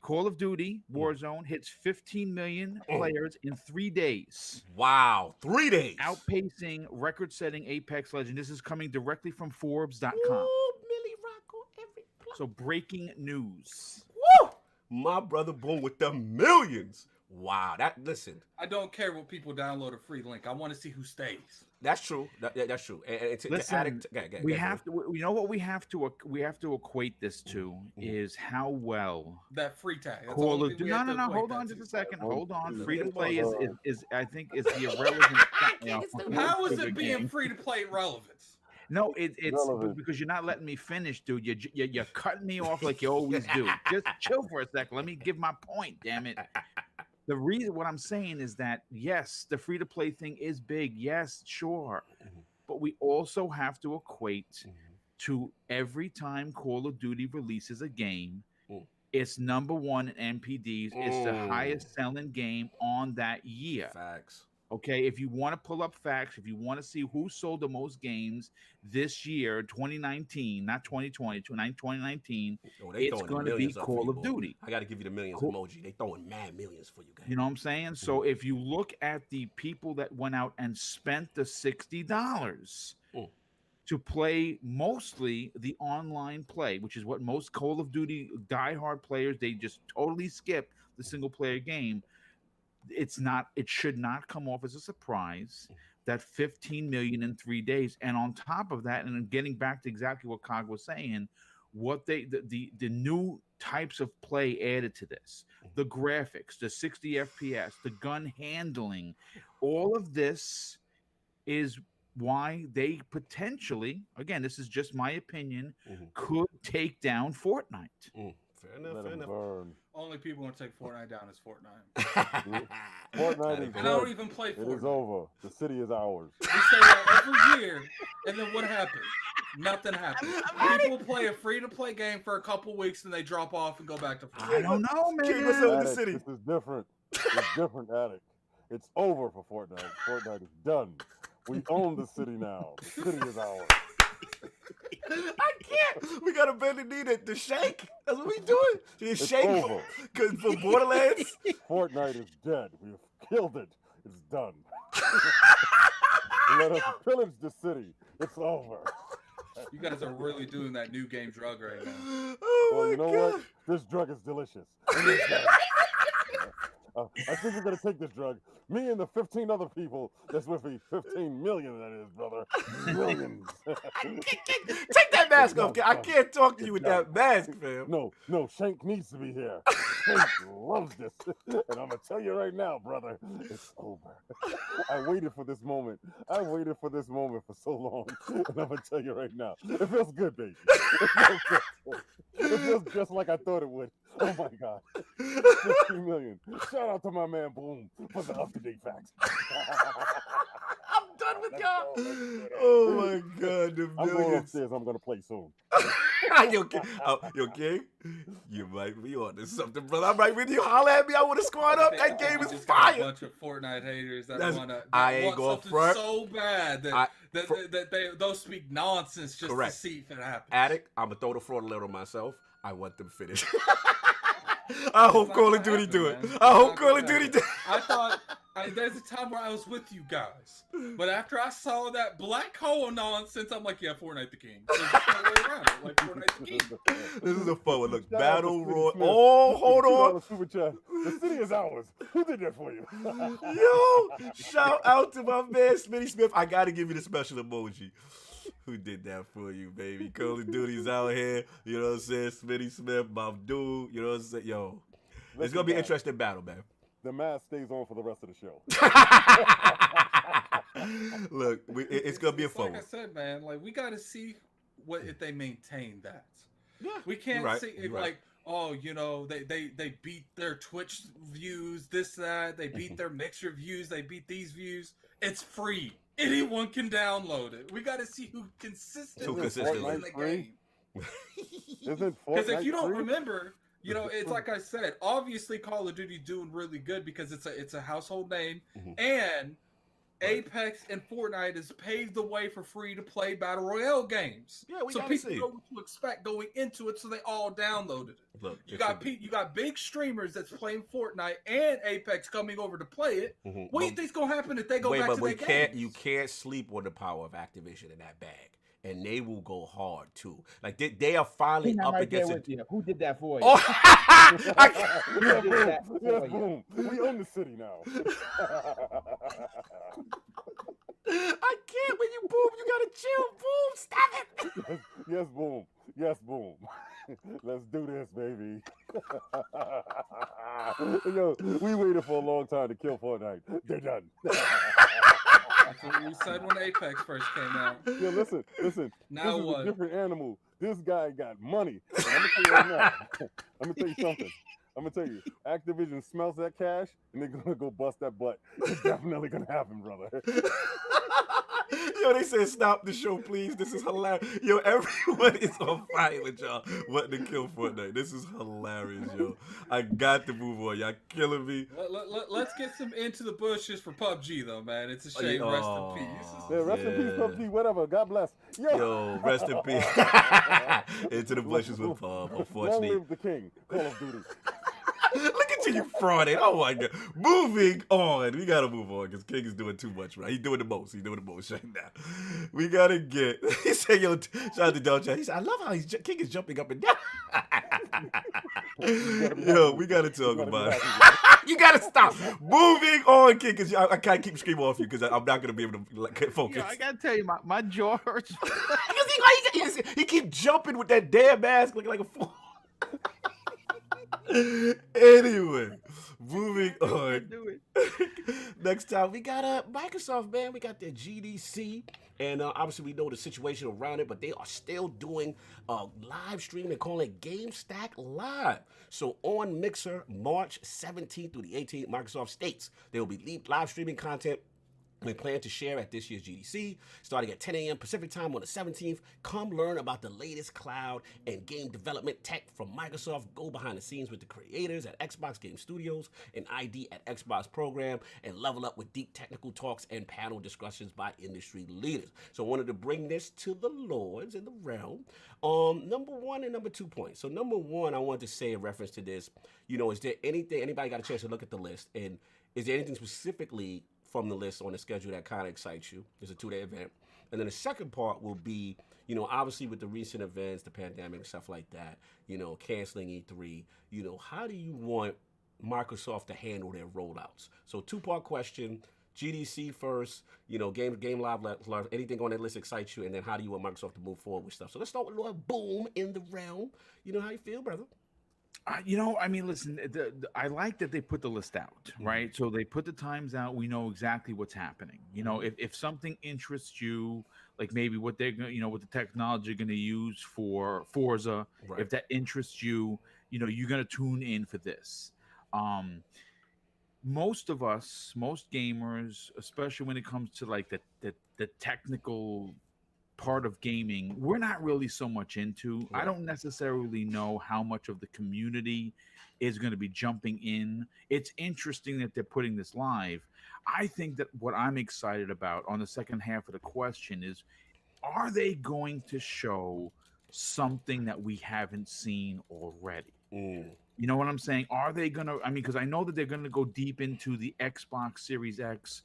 Call of Duty Warzone hits 15 million players in 3 days. Wow, 3 days. Outpacing record-setting Apex Legend. This is coming directly from Forbes.com. Millie rock on every block. So breaking news. Woo! My brother Boom with the millions. Wow, listen. I don't care what people download a free link. I want to see who stays. That's true. That's true. And listen, we have to. You know what we have to equate this to is how well that free tag. Call of Duty. No. Hold on just a second. Hold on. Free to play is I think is the irrelevant. How is it being free to play relevant? No, it's because you're not letting me finish, dude. You're cutting me off like you always do. Just chill for a second. Let me give my point. Damn it. The reason what I'm saying is that yes, the free to play thing is big. Yes, sure, but we also have to equate to every time Call of Duty releases a game, it's number one in MPDs. It's the highest selling game on that year. Facts. Okay, if you want to pull up facts, if you want to see who sold the most games this year, 2019, not 2020, 2019, it's going to be Call of Duty. I got to give you the millions emoji. They throwing mad millions for you guys. You know what I'm saying? So if you look at the people that went out and spent the $60 to play mostly the online play, which is what most Call of Duty diehard players, they just totally skip the single player game. It should not come off as a surprise that 15 million in 3 days. And on top of that, and getting back to exactly what Cog was saying, what the new types of play added to this, the graphics, the 60 FPS, the gun handling, all of this is why they potentially, again, this is just my opinion, could take down Fortnite. Fair enough. Only people gonna take Fortnite down is Fortnite. Fortnite is and I don't even play Fortnite. It is over. The city is ours. We say that every year, and then what happens? Nothing happens. People play a free-to-play game for a couple weeks, and they drop off and go back to Fortnite. I don't know, man. Keep us in the city. This is different. It's different, Attic. It's over for Fortnite. Fortnite is done. We own the city now. The city is ours. I can't. We gotta bend the knee to shake. That's what we doing. It's shake over. Because for Borderlands, Fortnite is dead. We have killed it. It's done. Let us pillage the city. It's over. You guys are really doing that new game drug right now. Oh you know God. what? This drug is delicious. I think we're gonna take this drug. Me and the 15 other people that's with me. 15 million, that is, brother. Millions. Take that mask off. I can't talk to you with that mask, fam. No, Shank needs to be here. Shank loves this. And I'm gonna tell you right now, brother, it's over. I waited for this moment. I waited for this moment for so long. And I'm gonna tell you right now. It feels good, baby. It feels good. It feels just like I thought it would. Oh my God. 15 million. Shout out to my man Boom for the up-to-date facts. I'm done with y'all. Oh my God, the I'm going millions. upstairs. I'm gonna play soon. Yo, King, you might be on to something, brother. I'm right with you. Holla at me. I want to squad up. That game is just got a fire. bunch of Fortnite haters that I ain't want gonna something front. so bad that they'll speak nonsense just Correct. to see if it happens. Addict, I'm gonna throw the fraud alert on myself. I want them finished. I hope Call of Duty do it. I hope Call of Duty do it. I thought there's a time where I was with you guys, but after I saw that black hole nonsense, I'm like, yeah, Fortnite the king. There's just no way around it. Like Fortnite the king. This is a fun one. Look, Battle Royale. Oh, hold on. Super chat. The city is ours. Who did that for you? Yo, shout out to my man Smitty Smith. I gotta give you the special emoji. Who did that for you, baby? Call of Duty's out here. You know what I'm saying? Smitty Smith, my dude. You know what I'm saying? Yo, it's gonna be an interesting battle, man. The mask stays on for the rest of the show. Look, it's gonna be a fun. Like I said, man, like we gotta see what if they maintain that. Yeah, we can't see it right. Like, oh, you know, they beat their Twitch views, this, that, they beat their Mixer views, they beat these views. It's free. Anyone can download it. We got to see who consistently plays in the game. Because if you don't remember, you know, it's like I said, obviously Call of Duty doing really good because it's a household name, and Apex and Fortnite has paved the way for free to play battle royale games. Yeah, we so gotta people know what to expect going into it, so they all downloaded it. Look, you got big streamers that's playing Fortnite and Apex coming over to play it. What do you think's gonna happen if they go back to their games? You can't sleep on the power of Activision in that bag. And they will go hard too. Like they are finally up against it. Who did that for you? Oh, Boom. We own the city now. I can't. When you boom, you gotta chill. Boom, stop it. Yes, boom. Yes, boom. Let's do this, baby. Yo, we waited for a long time to kill Fortnite. They're done. That's what we said when Apex first came out. Yo, listen. Now this what? is a different animal. This guy got money. And I'm gonna tell you right now. I'm gonna tell you something. I'm gonna tell you, Activision smells that cash and they're gonna go bust that butt. It's definitely gonna happen, brother. Yo, they said stop the show, please. This is hilarious. Yo, everyone is on fire with y'all wanting to kill Fortnite. This is hilarious, yo. I got to move on. Y'all killing me. Let's get some Into the Bushes for PUBG, though, man. It's a shame. Rest in peace. Yeah, rest in peace, PUBG, whatever. God bless. Yo, rest in peace. Into the Bushes with Pub, unfortunately. Long live the king, Call of Duty. Look at you frauding. Oh my God. Moving on. We gotta move on because King is doing too much, right? He's doing the most right now. We gotta get. He said, yo, shout out to Del Chat. He said, I love how King is jumping up and down. Yo, we gotta talk about it. You gotta stop. Moving on, King, because I can't keep screaming off you because I'm not gonna be able to focus. Yeah, I gotta tell you, my jaw hurts. He keep jumping with that damn mask looking like a fool. Anyway, moving on. Next time we got Microsoft, man. We got their GDC, and obviously we know the situation around it, but they are still doing live streaming and calling it GameStack Live. So on Mixer, March 17th through the 18th, Microsoft states they will be live streaming content we plan to share at this year's GDC, starting at 10 a.m. Pacific time on the 17th. Come learn about the latest cloud and game development tech from Microsoft. Go behind the scenes with the creators at Xbox Game Studios and ID at Xbox Program, and level up with deep technical talks and panel discussions by industry leaders. So I wanted to bring this to the lords in the realm. Number one and number 2 points. So number one, I wanted to say in reference to this, you know, is there anything, anybody got a chance to look at the list, and is there anything specifically from the list on the schedule that kind of excites you? It's a 2-day event. And then the second part will be, you know, obviously with the recent events, the pandemic and stuff like that, you know, canceling E3, you know, how do you want Microsoft to handle their rollouts? So 2-part question, GDC first, you know, game live, anything on that list excites you, and then how do you want Microsoft to move forward with stuff? So let's start with Lord Boom in the realm. You know, how you feel, brother? You know, I mean, listen, I like that they put the list out, right? So they put the times out. We know exactly what's happening. You know, if something interests you, like maybe what they're going to, you know, what the technology going to use for Forza, right. If that interests you, you know, you're going to tune in for this. most of us, most gamers, especially when it comes to like the technical part of gaming, we're not really so much into. I don't necessarily know how much of the community is going to be jumping in. It's interesting that they're putting this live. I think that what I'm excited about on the second half of the question is, are they going to show something that we haven't seen already? You know what I'm saying? Are they gonna? I mean, because I know that they're gonna go deep into the Xbox Series X,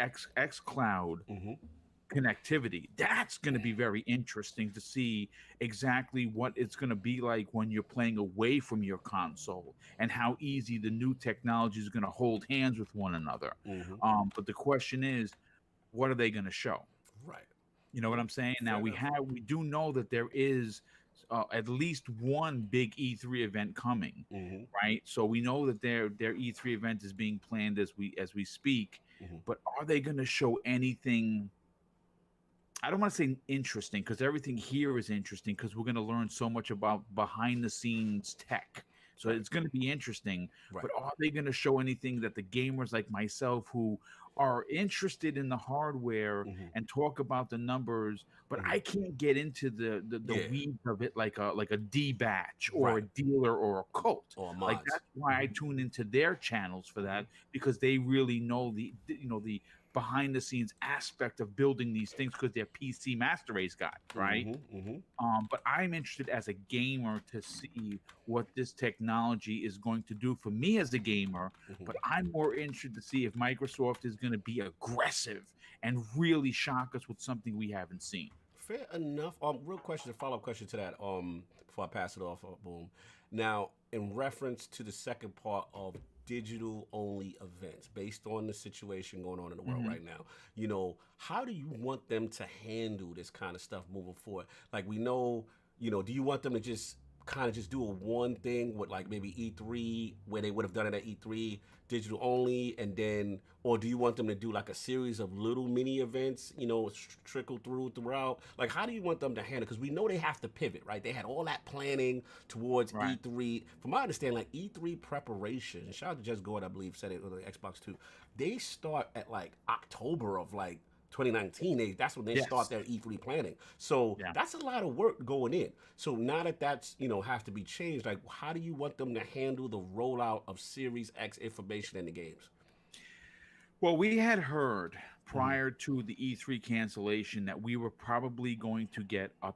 X Cloud connectivity. That's going to be very interesting to see exactly what it's going to be like when you're playing away from your console, and how easy the new technology is going to hold hands with one another. But the question is, what are they going to show? Right. You know what I'm saying? Now we do know that there is at least one big E3 event coming, right? So we know that their E3 event is being planned as we speak. But are they going to show anything? I don't want to say interesting, because everything here is interesting, because we're going to learn so much about behind the scenes tech. So it's going to be interesting. But are they going to show anything that the gamers like myself, who are interested in the hardware and talk about the numbers, but I can't get into the weeds of it like a D-batch or a dealer or a cult. Or like that's why I tune into their channels for that, because they really know the behind the scenes aspect of building these things, because they're PC Master Race guys, right? But I'm interested as a gamer to see what this technology is going to do for me as a gamer. But I'm more interested to see if Microsoft is going to be aggressive and really shock us with something we haven't seen. Fair enough. Real question, a follow-up question to that. Before I pass it off, Boom. Now, in reference to the second part of digital only events, based on the situation going on in the world right now, you know, how do you want them to handle this kind of stuff moving forward? Like, we know, you know, do you want them to just kind of just do a one thing with like maybe E3, where they would have done it at E3, digital only, and then, or do you want them to do like a series of little mini events, you know, trickle throughout? Like, how do you want them to handle? Because we know they have to pivot, right? They had all that planning towards E3. From my understanding, like E3 preparation, shout out to Just Gordon, I believe, said it on the Xbox too. They start at like October of like 2019, that's when they start their E3 planning. So that's a lot of work going in. So now that that's, you know, have to be changed, like, how do you want them to handle the rollout of Series X information in the games? Well, we had heard prior to the E3 cancellation that we were probably going to get a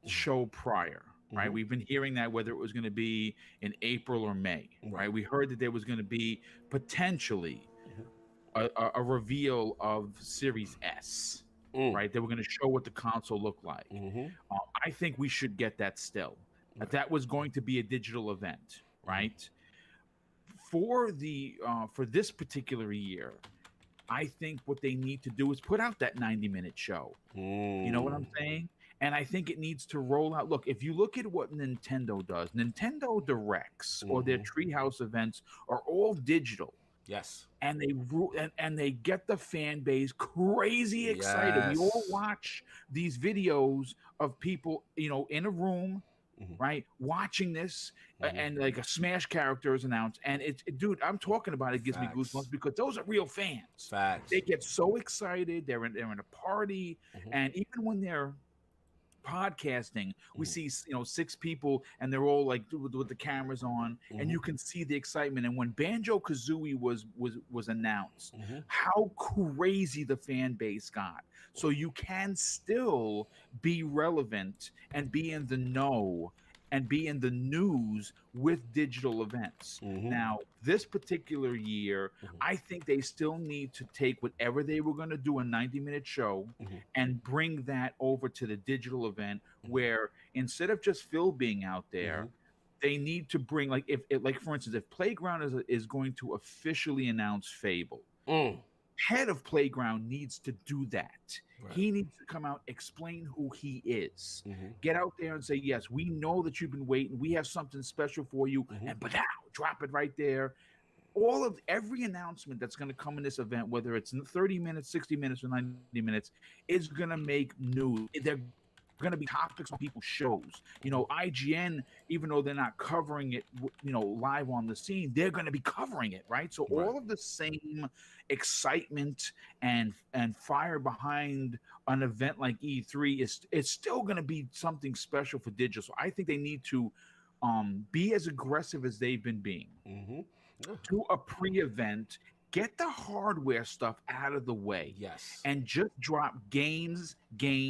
show prior. Right, we've been hearing that, whether it was going to be in April or May. Right, we heard that there was going to be potentially a reveal of Series S, right? They were going to show what the console looked like. I think we should get that still. That was going to be a digital event, right? For this particular year, I think what they need to do is put out that 90-minute show. You know what I'm saying? And I think it needs to roll out. Look, if you look at what Nintendo does, Nintendo Directs or their Treehouse events are all digital. Yes. And they get the fan base crazy excited. We all watch these videos of people, you know, in a room, right, watching this, and like a Smash character is announced, and dude, I'm talking about it, gives me goosebumps, because those are real fans. Facts. They get so excited. They're in a party, and even when they're podcasting, we see, you know, 6 people, and they're all like with the cameras on, and you can see the excitement. And when Banjo-Kazooie was announced, how crazy the fan base got. So you can still be relevant and be in the know and be in the news with digital events. Now, this particular year, I think they still need to take whatever they were going to do, a 90-minute show, and bring that over to the digital event, where instead of just Phil being out there, they need to bring, like, if for instance, if Playground is going to officially announce Fable, head of Playground needs to do that. He needs to come out, explain who he is, get out there and say, yes, we know that you've been waiting, we have something special for you, and but now drop it right there. Every announcement that's going to come in this event, whether it's in 30 minutes, 60 minutes, or 90 minutes, is going to make news. going to be topics on people's shows. You know, IGN, even though they're not covering it, you know, live on the scene, they're going to be covering it, right? So all of the same excitement and fire behind an event like E3 is still going to be something special for digital. So I think they need to be as aggressive as they've been being. To a pre-event, get the hardware stuff out of the way. Yes. And just drop games. I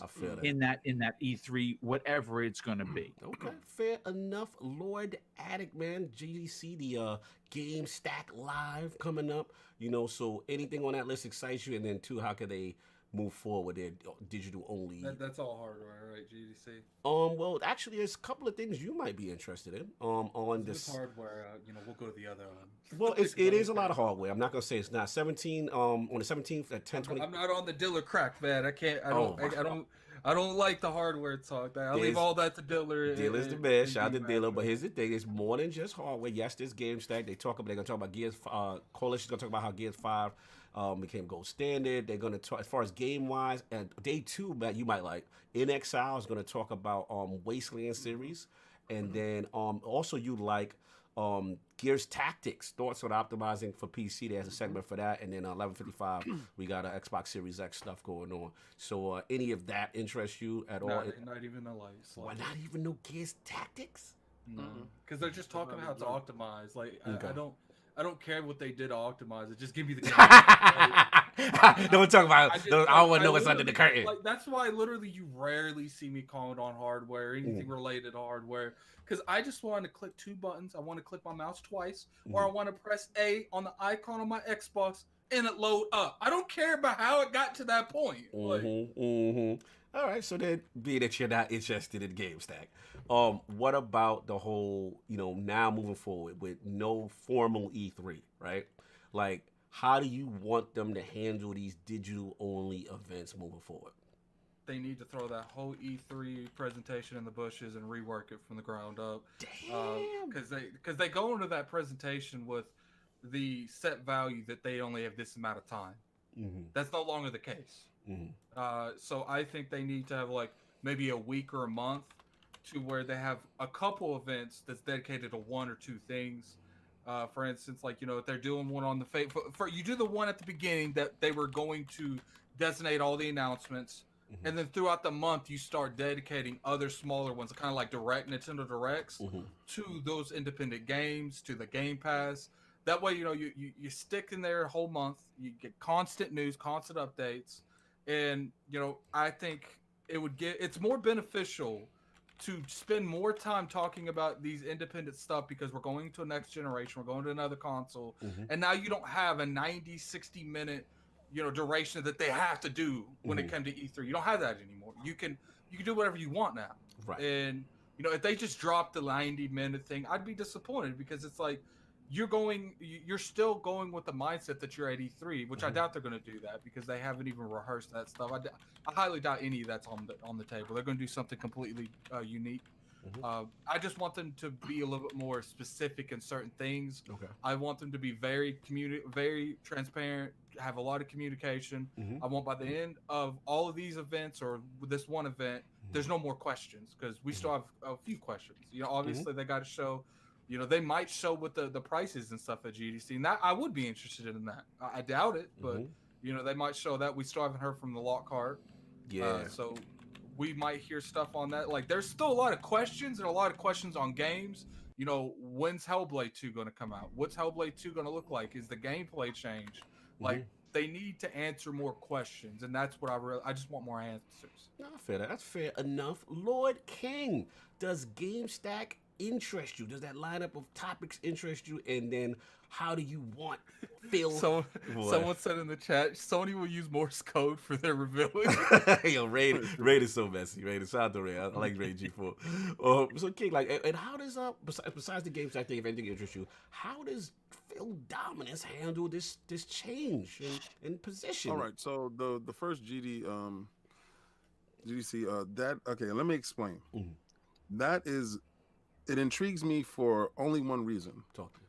feel that. In that E3, whatever it's gonna be. Okay, fair enough. Lord Addict, man, GDC, the Game Stack Live coming up. You know, so anything on that list excites you, and then two, how can they move forward with their digital only? That's all hardware, right? GDC. Well, actually, there's a couple of things you might be interested in. On this hardware, you know, we'll go to the other one. Well, it is a lot of hardware. I'm not gonna say it's not. 17 on the 17th at 10:20. I'm not on the dealer crack, man. I can't. I don't like the hardware talk. I leave all that to dealer. Dealer's the best. Shout out to Dealer. But here's the thing: it's more than just hardware. Yes, this Game Stack. They're gonna talk about Gears. Coalition's gonna talk about how Gears 5 became gold standard. They're gonna talk as far as game wise. And day 2, Matt, you might like In Exile is gonna talk about Wasteland series, and then also you like Gears Tactics, thoughts on optimizing for PC. There's a segment for that, and then 11:55 we got Xbox Series X stuff going on. So any of that interests you at all? Not even the lights. Why not even no Gears Tactics? No, because they're just talking about how to optimize. Like I don't care what they did to optimize it. Just give me the game. Don't talk about it. I don't want to know what's under the curtain. Like, that's why literally you rarely see me comment on hardware or anything related to hardware. Because I just want to click 2 buttons. I want to click my mouse twice. Or I want to press A on the icon on my Xbox and it load up. I don't care about how it got to that point. All right, so then, being that you're not interested in Game Stack, what about the whole, you know, now moving forward with no formal E3, right? Like, how do you want them to handle these digital-only events moving forward? They need to throw that whole E3 presentation in the bushes and rework it from the ground up. Damn. Because they go into that presentation with the set value that they only have this amount of time. That's no longer the case. So I think they need to have like maybe a week or a month to where they have a couple events that's dedicated to 1 or 2 things. For instance, like, you know, if they're doing one on the for you do the one at the beginning that they were going to designate all the announcements, and then throughout the month you start dedicating other smaller ones, kind of like Nintendo Directs, to those independent games, to the Game Pass. That way, you know, you stick in there a whole month, you get constant news, constant updates. And, you know, I think it's more beneficial to spend more time talking about these independent stuff because we're going to a next generation, we're going to another console, and now you don't have a 90, 60 minute, you know, duration that they have to do when it comes to E3. You don't have that anymore. You can do whatever you want now. Right. And, you know, if they just dropped the 90-minute thing, I'd be disappointed because it's like, you're still going with the mindset that you're at E3, which I doubt they're going to do that because they haven't even rehearsed that stuff. I highly doubt any of that's on the table. They're going to do something completely unique. I just want them to be a little bit more specific in certain things. Okay. I want them to be very transparent, have a lot of communication. I want by the end of all of these events or this one event, there's no more questions because we still have a few questions. You know, obviously they got to show. You know, they might show what the prices and stuff at GDC, and that I would be interested in that. I doubt it, but you know, they might show that. We still haven't heard from the Lockhart. Yeah. So we might hear stuff on that. Like, there's still a lot of questions and a lot of questions on games. You know, when's Hellblade 2 going to come out? What's Hellblade 2 going to look like? Is the gameplay change? Like, they need to answer more questions, and that's what I just want more answers. No, fair. That's fair enough. Lord King, does Game Stack interest you? Does that lineup of topics interest you? And then how do you want Phil? Someone said in the chat, Sony will use Morse code for their revealing. Yo, Raid is so messy. Raid, shout out to Raid. I like Raid G4. So King, like, and how does besides the games I think if anything interests you, how does Phil Dominance handle this change in position? All right, so the first GDC that okay, let me explain. That is. It intrigues me for only one reason. Talk to me.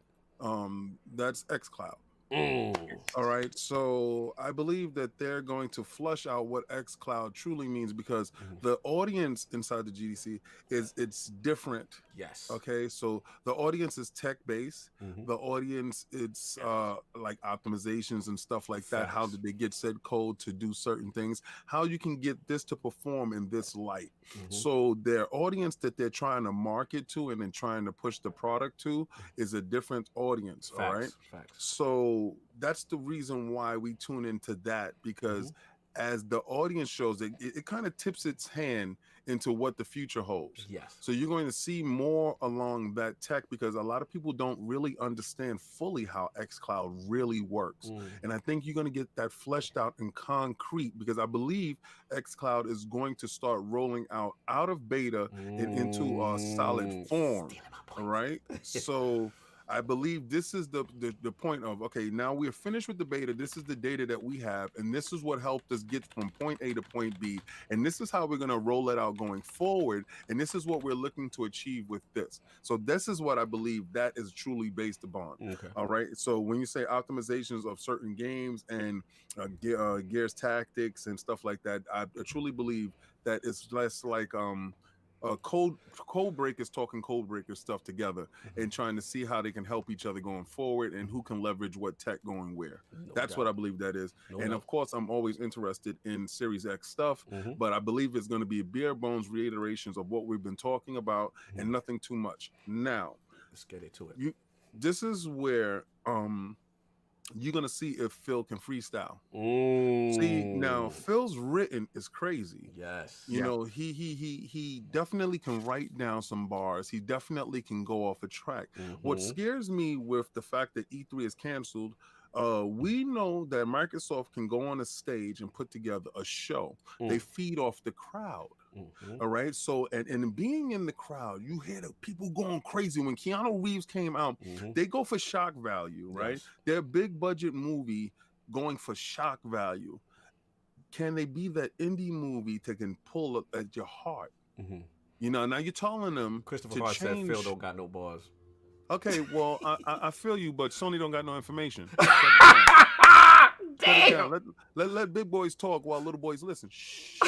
That's xCloud. All right, so I believe that they're going to flush out what xCloud truly means, because the audience inside the GDC it's different. Yes. Okay, so the audience is tech based. The audience, it's like optimizations and stuff like that. How did they get said code to do certain things? How you can get this to perform in this light. So their audience that they're trying to market to and then trying to push the product to is a different audience. All right. So that's the reason why we tune into that, because as the audience shows, it kind of tips its hand into what the future holds. Yes. So you're going to see more along that tech, because a lot of people don't really understand fully how xCloud really works. And I think you're going to get that fleshed out in concrete, because I believe xCloud is going to start rolling out of beta and into a solid form. All right. So I believe this is the point of, okay, now we're finished with the beta. This is the data that we have, and this is what helped us get from point A to point B. And this is how we're going to roll it out going forward. And this is what we're looking to achieve with this. So this is what I believe that is truly based upon. All right. So when you say optimizations of certain games and Gears tactics and stuff like that, I truly believe that it's less like code breakers talking code breaker stuff together and trying to see how they can help each other going forward and who can leverage what tech going where. That's what I believe that is. Of course, I'm always interested in Series X stuff, but I believe it's going to be bare bones reiterations of what we've been talking about and nothing too much. Now, let's get into it. This is where you're gonna see if Phil can freestyle. See, now Phil's written is crazy. Yes. You know, he definitely can write down some bars. He definitely can go off a track. What scares me with the fact that E3 is canceled, we know that Microsoft can go on a stage and put together a show. They feed off the crowd. All right. So, and being in the crowd, you hear the people going crazy. When Keanu Reeves came out, they go for shock value, right? Yes. They're a big budget movie going for shock value. Can they be that indie movie that can pull up at your heart? You know, now you're telling them Christopher Hart said Phil don't got no bars. Okay, well, I feel you, but Sony don't got no information. Damn. Let big boys talk while little boys listen. Shh.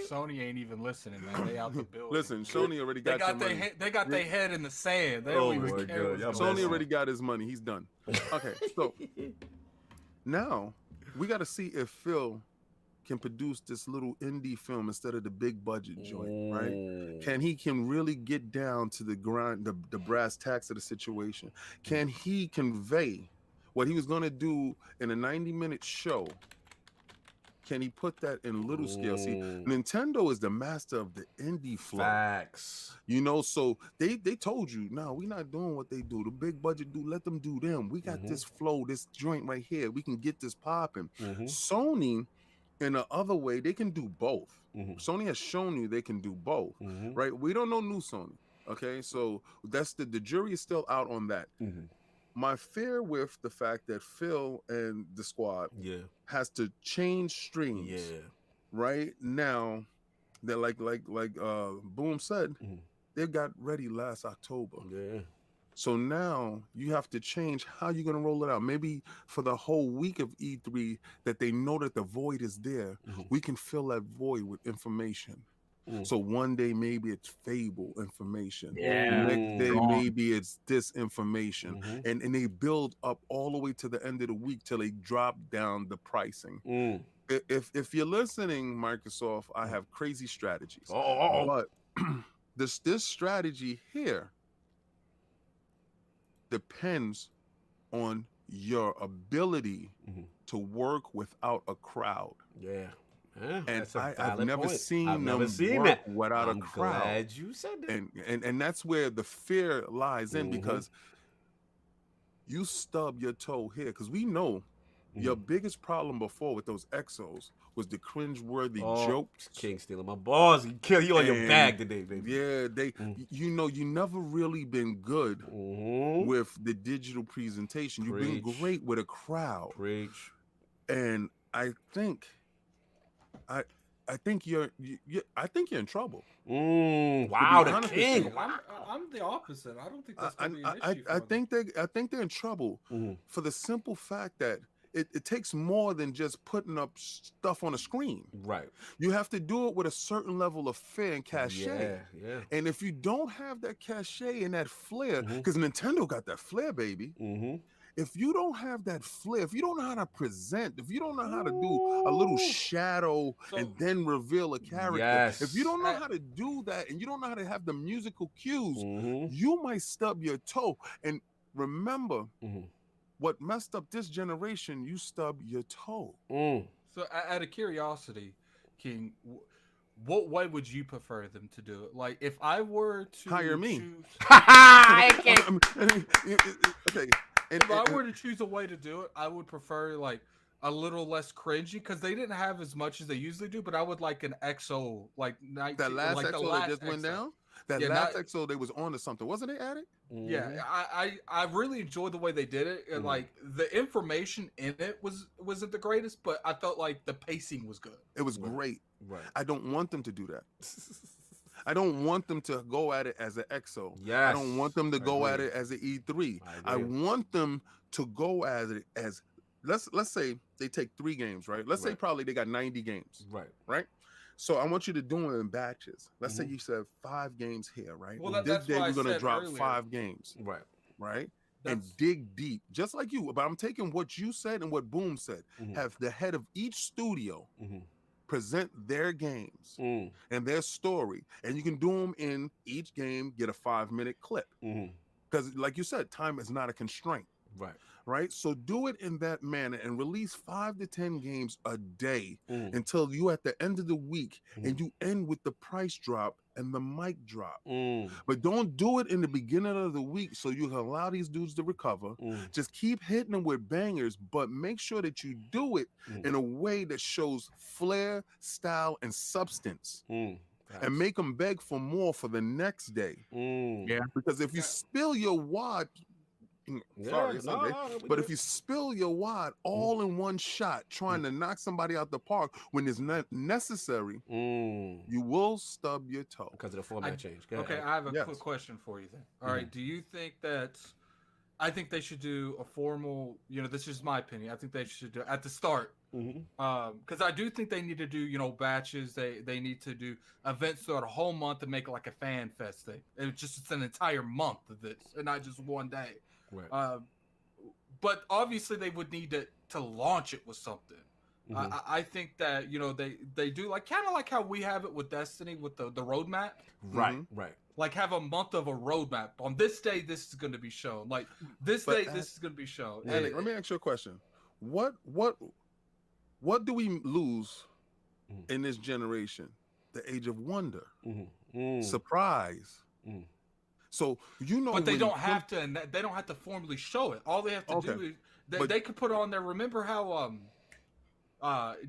Sony ain't even listening, man. They out the building. Listen, Sony already got their money. They got their head in the sand. They don't even care. Sony already got his money. He's done. Okay, so now we got to see if Phil can produce this little indie film instead of the big budget joint, right? Can he really get down to the grind, the brass tacks of the situation? Can he convey what he was going to do in a 90-minute show? Can he put that in little scale? See, Nintendo is the master of the indie flow. Facts. You know, so they told you, no, we're not doing what they do. The big budget do, let them do them. We got this flow, this joint right here. We can get this popping. Sony, in the other way, they can do both. Sony has shown you they can do both, right? We don't know new Sony. Okay, so that's the jury is still out on that. My fear with the fact that Phil and the squad has to change streams. Right now, they're like Boom said, they got ready last October. So now you have to change how you're gonna roll it out. Maybe for the whole week of E3, that they know that the void is there. We can fill that void with information. So one day maybe it's Fable information. Next day maybe it's disinformation. And they build up all the way to the end of the week till they drop down the pricing. If you're listening, Microsoft, I have crazy strategies. But this strategy here depends on your ability to work without a crowd. And I've never seen them work without a crowd. Glad you said that. And that's where the fear lies in, because you stub your toe here. Because we know your biggest problem before with those Exos was the cringe-worthy jokes. King stealing my balls. He kill you on your bag today, baby. Yeah, you know, you never really been good with the digital presentation. You've been great with a crowd. Preach. And I think I think you're in trouble. Wow, the honest with king. you. I'm the opposite. I don't think that's going to be an issue. I think they're in trouble for the simple fact that it takes more than just putting up stuff on a screen. Right. You have to do it with a certain level of flair and cachet. Yeah. And if you don't have that cachet and that flair, because Nintendo got that flair, baby. If you don't have that flair, if you don't know how to present, if you don't know how to do a little shadow and then reveal a character, if you don't know how to do that and you don't know how to have the musical cues, you might stub your toe. And remember, what messed up this generation, you stub your toe. So out of curiosity, King, what way would you prefer them to do it? Like, if I were to hire me. Okay. If I were to choose a way to do it, I would prefer like a little less cringy because they didn't have as much as they usually do. But I would like an XO, like 19, that last like XO that just went down. That last XO, they was on to something, wasn't it? At it? Yeah, I really enjoyed the way they did it, and like the information in it wasn't the greatest, but I felt like the pacing was good. It was great. Right. I don't want them to do that. I don't want them to go at it as an XO. Yes. I don't want them to go at it as an E3. I want them to go at it as let's say they take 3 games, right? Let's say probably they got 90 games. Right? So I want you to do them in batches. Let's say you said 5 games here, right? Well, this day we're going to drop 5 games. Right? And dig deep, just like you. But I'm taking what you said and what Boom said. Have the head of each studio present their games and their story, and you can do them in each game, get a 5-minute clip, because like you said, time is not a constraint, right? So do it in that manner and release 5 to 10 games a day until you at the end of the week and you end with the price drop and the mic drop. But don't do it in the beginning of the week so you can allow these dudes to recover. Just keep hitting them with bangers, but make sure that you do it in a way that shows flair, style, and substance. And make them beg for more for the next day. Because if you spill your wad, but if you spill your wad all in one shot, trying to knock somebody out the park when it's not necessary, you will stub your toe because of the format change. Okay, I have a quick question for you then. All right, do you think that? I think they should do a formal. This is my opinion. I think they should do at the start. Because I do think they need to do, batches. They need to do events throughout a whole month and make it like a fan fest thing. It's an entire month of this and not just one day. But obviously they would need to launch it with something. I think that they do like kind of like how we have it with Destiny with the roadmap. Right. Like have a month of a roadmap. On this day, this is going to be shown. Like this day, this is going to be shown. Let me ask you a question. What do we lose in this generation? The age of wonder, surprise. So but they don't have to, and they don't have to formally show it. All they have to do is they could put it on there. Remember how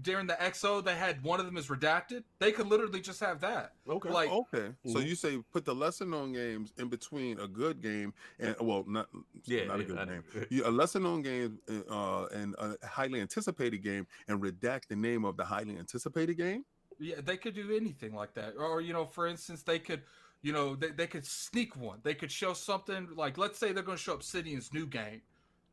during the XO they had one of them is redacted? They could literally just have that. So you say put the lesser known games in between a good game and not a good game. A lesser known game and a highly anticipated game, and redact the name of the highly anticipated game. Yeah, they could do anything like that. Or for instance, they could. They could sneak one. They could show something like, let's say they're going to show Obsidian's new game.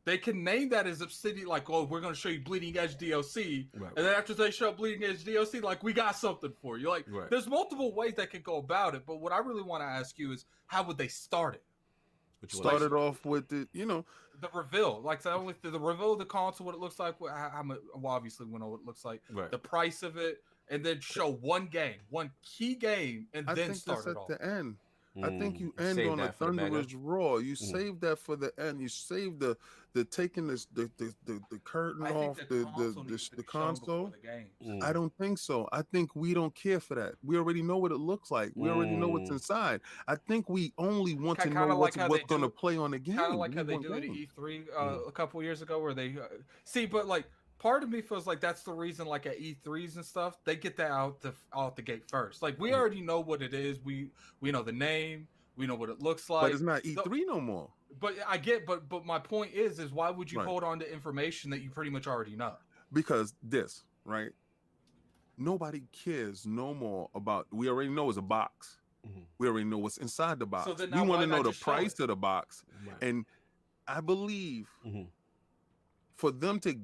They can name that as Obsidian, like, oh, we're going to show you Bleeding Edge DLC. And then after they show Bleeding Edge DLC, like, we got something for you. Like, there's multiple ways they could go about it. But what I really want to ask you is, how would they start it? Started off with the reveal. Like, the reveal of the console, what it looks like, obviously we know what it looks like, the price of it. And then show one key game, and then start it off. At the end. I think you end on a thunderous roar. You save that for the end. You save the taking the curtain off the console. I don't think so. I think we don't care for that. We already know what it looks like. We already know what's inside. I think we only want to know what's going to play on the game. Kind of like how they do it at E3 a couple years ago, where they but like. Part of me feels like that's the reason, like at E3s and stuff, they get that out the gate first. Like we already know what it is. We know the name. We know what it looks like. But it's not E3 no more. But I get. But my point is why would you hold on to information that you pretty much already know? Because this, right? nobody cares no more about. We already know it's a box. We already know what's inside the box. So then We now want to why know not the just show price it? of the box, and I believe for them to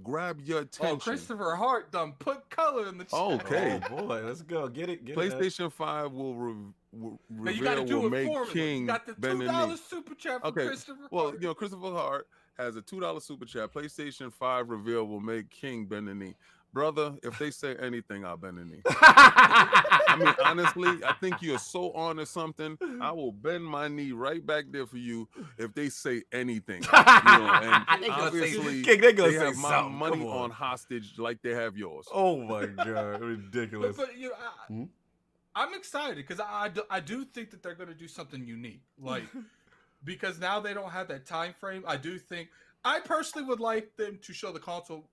grab your attention. Oh, Christopher Hart done put color in the chat. Okay. Oh boy, let's go. Get it. PlayStation 5 will Now you got to reveal do will it make for me. King You got the bend the $2 knee. super chat from Okay. Christopher Well, Hart. you know, Christopher Hart has a $2 super chat. PlayStation 5 reveal will make King bend the knee. Brother, if they say anything, I'll bend the knee. I mean, honestly, I think you're so on to something. I will bend my knee right back there for you if they say anything. You know, and obviously, they have my money on hostage like they have yours. Oh my God, ridiculous! But you know, I'm excited because I do think that they're going to do something unique, like because now they don't have that time frame. I personally would like them to show the console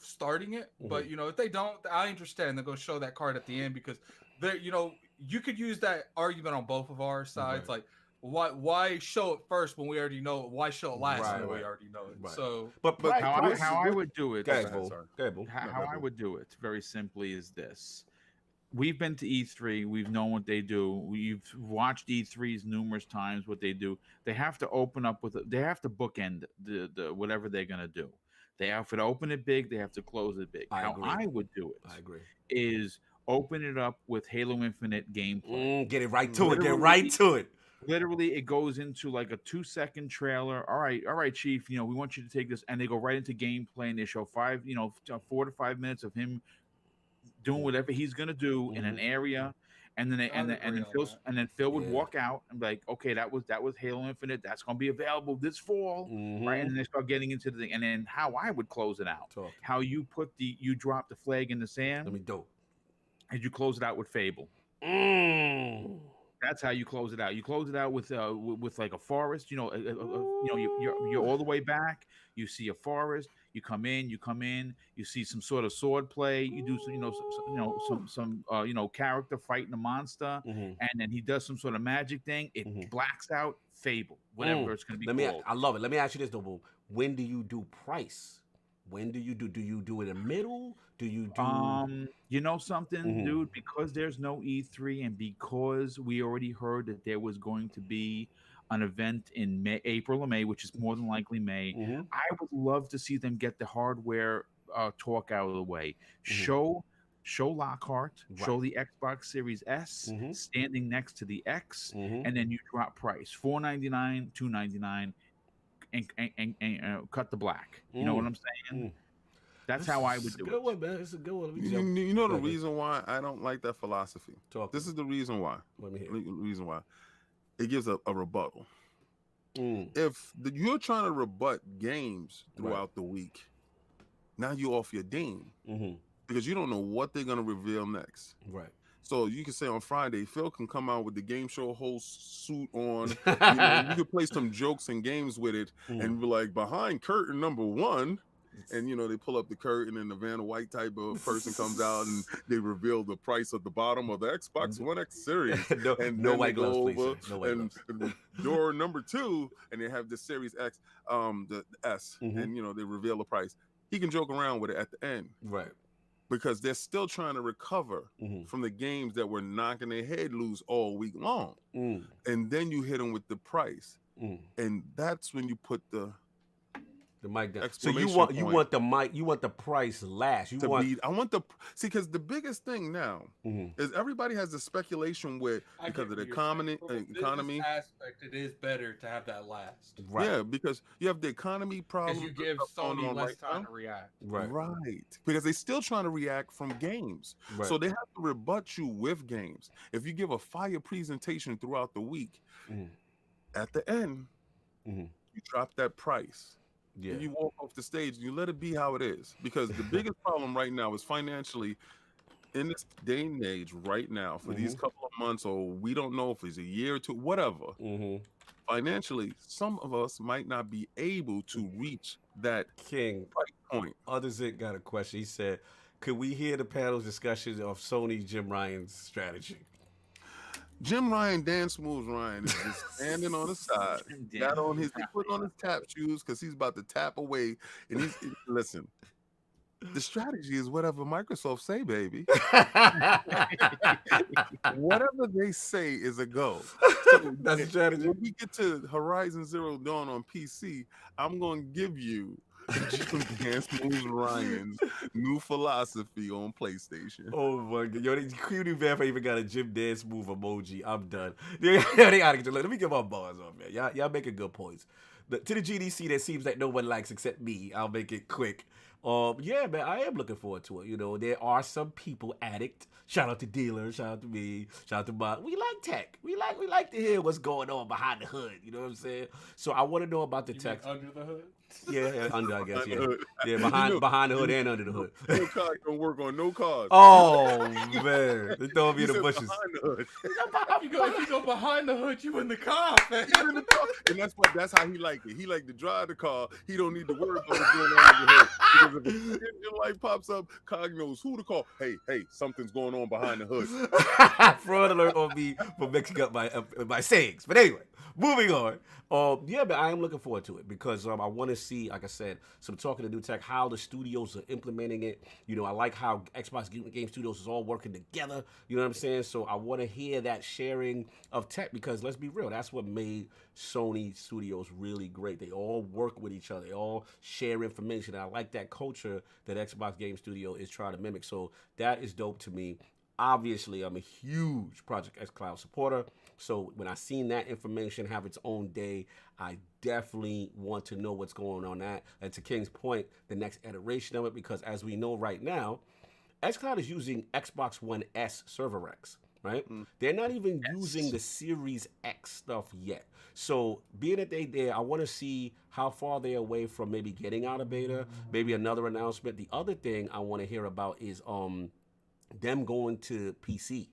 starting it, but you know, if they don't, I understand they're going to show that card at the end because they're, you know, you could use that argument on both of our sides, like why show it first when we already know it? Why show it last when we already know it? So, but how I would do it, how I would do it very simply is this. We've been to E3. We've known what they do. We've watched E3s numerous times. What they do, they have to open up with. They have to bookend the whatever they're gonna do. They have to open it big. They have to close it big. I would do it. I agree. Is open it up with Halo Infinite gameplay. Get it right to it. Get right to it. Literally, it goes into like a 2-second trailer. All right, Chief. You know, we want you to take this, and they go right into gameplay, and they show 4 to 5 minutes of him doing whatever he's gonna do in an area, and then Phil would walk out and be like, okay, that was Halo Infinite. That's gonna be available this fall, right? And then they start getting into the thing, and then how I would close it out, how you drop the flag in the sand. Let me do. And you close it out with Fable. That's how you close it out. You close it out with like a forest. You know, you're all the way back. You see a forest. You come in. You see some sort of sword play. You do some character fighting a monster, and then he does some sort of magic thing. It blacks out Fable, whatever it's going to be called. I love it. Let me ask you this, though. When do you do price? When do you do? Do you do it in the middle? Do you do? You know something, dude? Because there's no E3, and because we already heard that there was going to be an event in April or May, which is more than likely May. I would love to see them get the hardware talk out of the way. Show Lockhart, show the Xbox Series S standing next to the X, and then you drop price $499, $299. And cut the black. You know what I'm saying? That's how I would do it. Good one, man. It's a good one. You know the reason why I don't like that philosophy. This is the reason why. Let me hear. The reason why it gives a rebuttal. If you're trying to rebut games throughout the week, now you off your game because you don't know what they're gonna reveal next. Right. So you can say on Friday, Phil can come out with the game show host suit on. You could play some jokes and games with it, and be like, behind curtain number 1, and they pull up the curtain, and the Vanna White type of person comes out, and they reveal the price at the bottom of the Xbox One X series. no white gloves, please. No white gloves. And door number 2, and they have the Series X, the S, and they reveal the price. He can joke around with it at the end, right? Because they're still trying to recover from the games that were knocking their head loose all week long. And then you hit them with the price. And that's when you put the mic down. So you want the mic, you want the price last. I want because the biggest thing now is everybody has the speculation with because of the economy aspect. It is better to have that last. Right. Yeah, because you have the economy problem. Because you give Sony less time to react. Right. Because they're still trying to react from games. Right. So they have to rebut you with games. If you give a fire presentation throughout the week, at the end, you drop that price. Yeah. And you walk off the stage and you let it be how it is. Because the biggest problem right now is financially, in this day and age right now, for these couple of months, or we don't know if it's a year or two, whatever, financially, some of us might not be able to reach that price point. Others got a question. He said, could we hear the panel's discussion of Sony Jim Ryan's strategy? Jim Ryan, Dance Moves Ryan, is just standing on the side, he's putting on his tap shoes because he's about to tap away. And listen, The strategy is whatever Microsoft say, baby. Whatever they say is a go. So That's the strategy. when we get to Horizon Zero Dawn on PC, I'm going to give you Jim Dance Moves Ryan's new philosophy on PlayStation. Oh my god, yo, Cutie Vampire even got a Jim Dance move emoji. I'm done. They gotta get. Let me get my bars on, man. Y'all making good points. To the GDC that seems like no one likes except me. I'll make it quick. Yeah, man, I am looking forward to it. You know, there are some people addict. Shout out to dealers. Shout out to me. Shout out to my. We like tech. We like to hear what's going on behind the hood. You know what I'm saying? So I want to know about the tech. Under the hood. Yeah, under, I guess. Yeah, yeah, behind the hood and under the hood. No cars don't work on no cars. Oh man, they throw me in the bushes. Behind the hood. If you go behind the hood, you in the car, man. And that's how he like it. He like to drive the car. He don't need to worry about what's going on in the hood. Because if a engine light pops up, Cog knows who to call. Hey, something's going on behind the hood. Fraud alert on me for mixing up my sayings. But anyway, moving on. Yeah, but I am looking forward to it because I want to see, like I said, some talking to new tech, how the studios are implementing it. You know, I like how Xbox Game Studios is all working together. You know what I'm saying? So I want to hear that sharing of tech because let's be real, that's what made Sony Studios really great. They all work with each other. They all share information. I like that culture that Xbox Game Studio is trying to mimic. So that is dope to me. Obviously, I'm a huge Project X Cloud supporter. So when I seen that information have its own day, I definitely want to know what's going on that. And to King's point, the next iteration of it, because as we know right now, xCloud is using Xbox One S Server X, right? They're not even using the Series X stuff yet. So being that they're there, I want to see how far they're away from maybe getting out of beta, maybe another announcement. The other thing I want to hear about is them going to PC.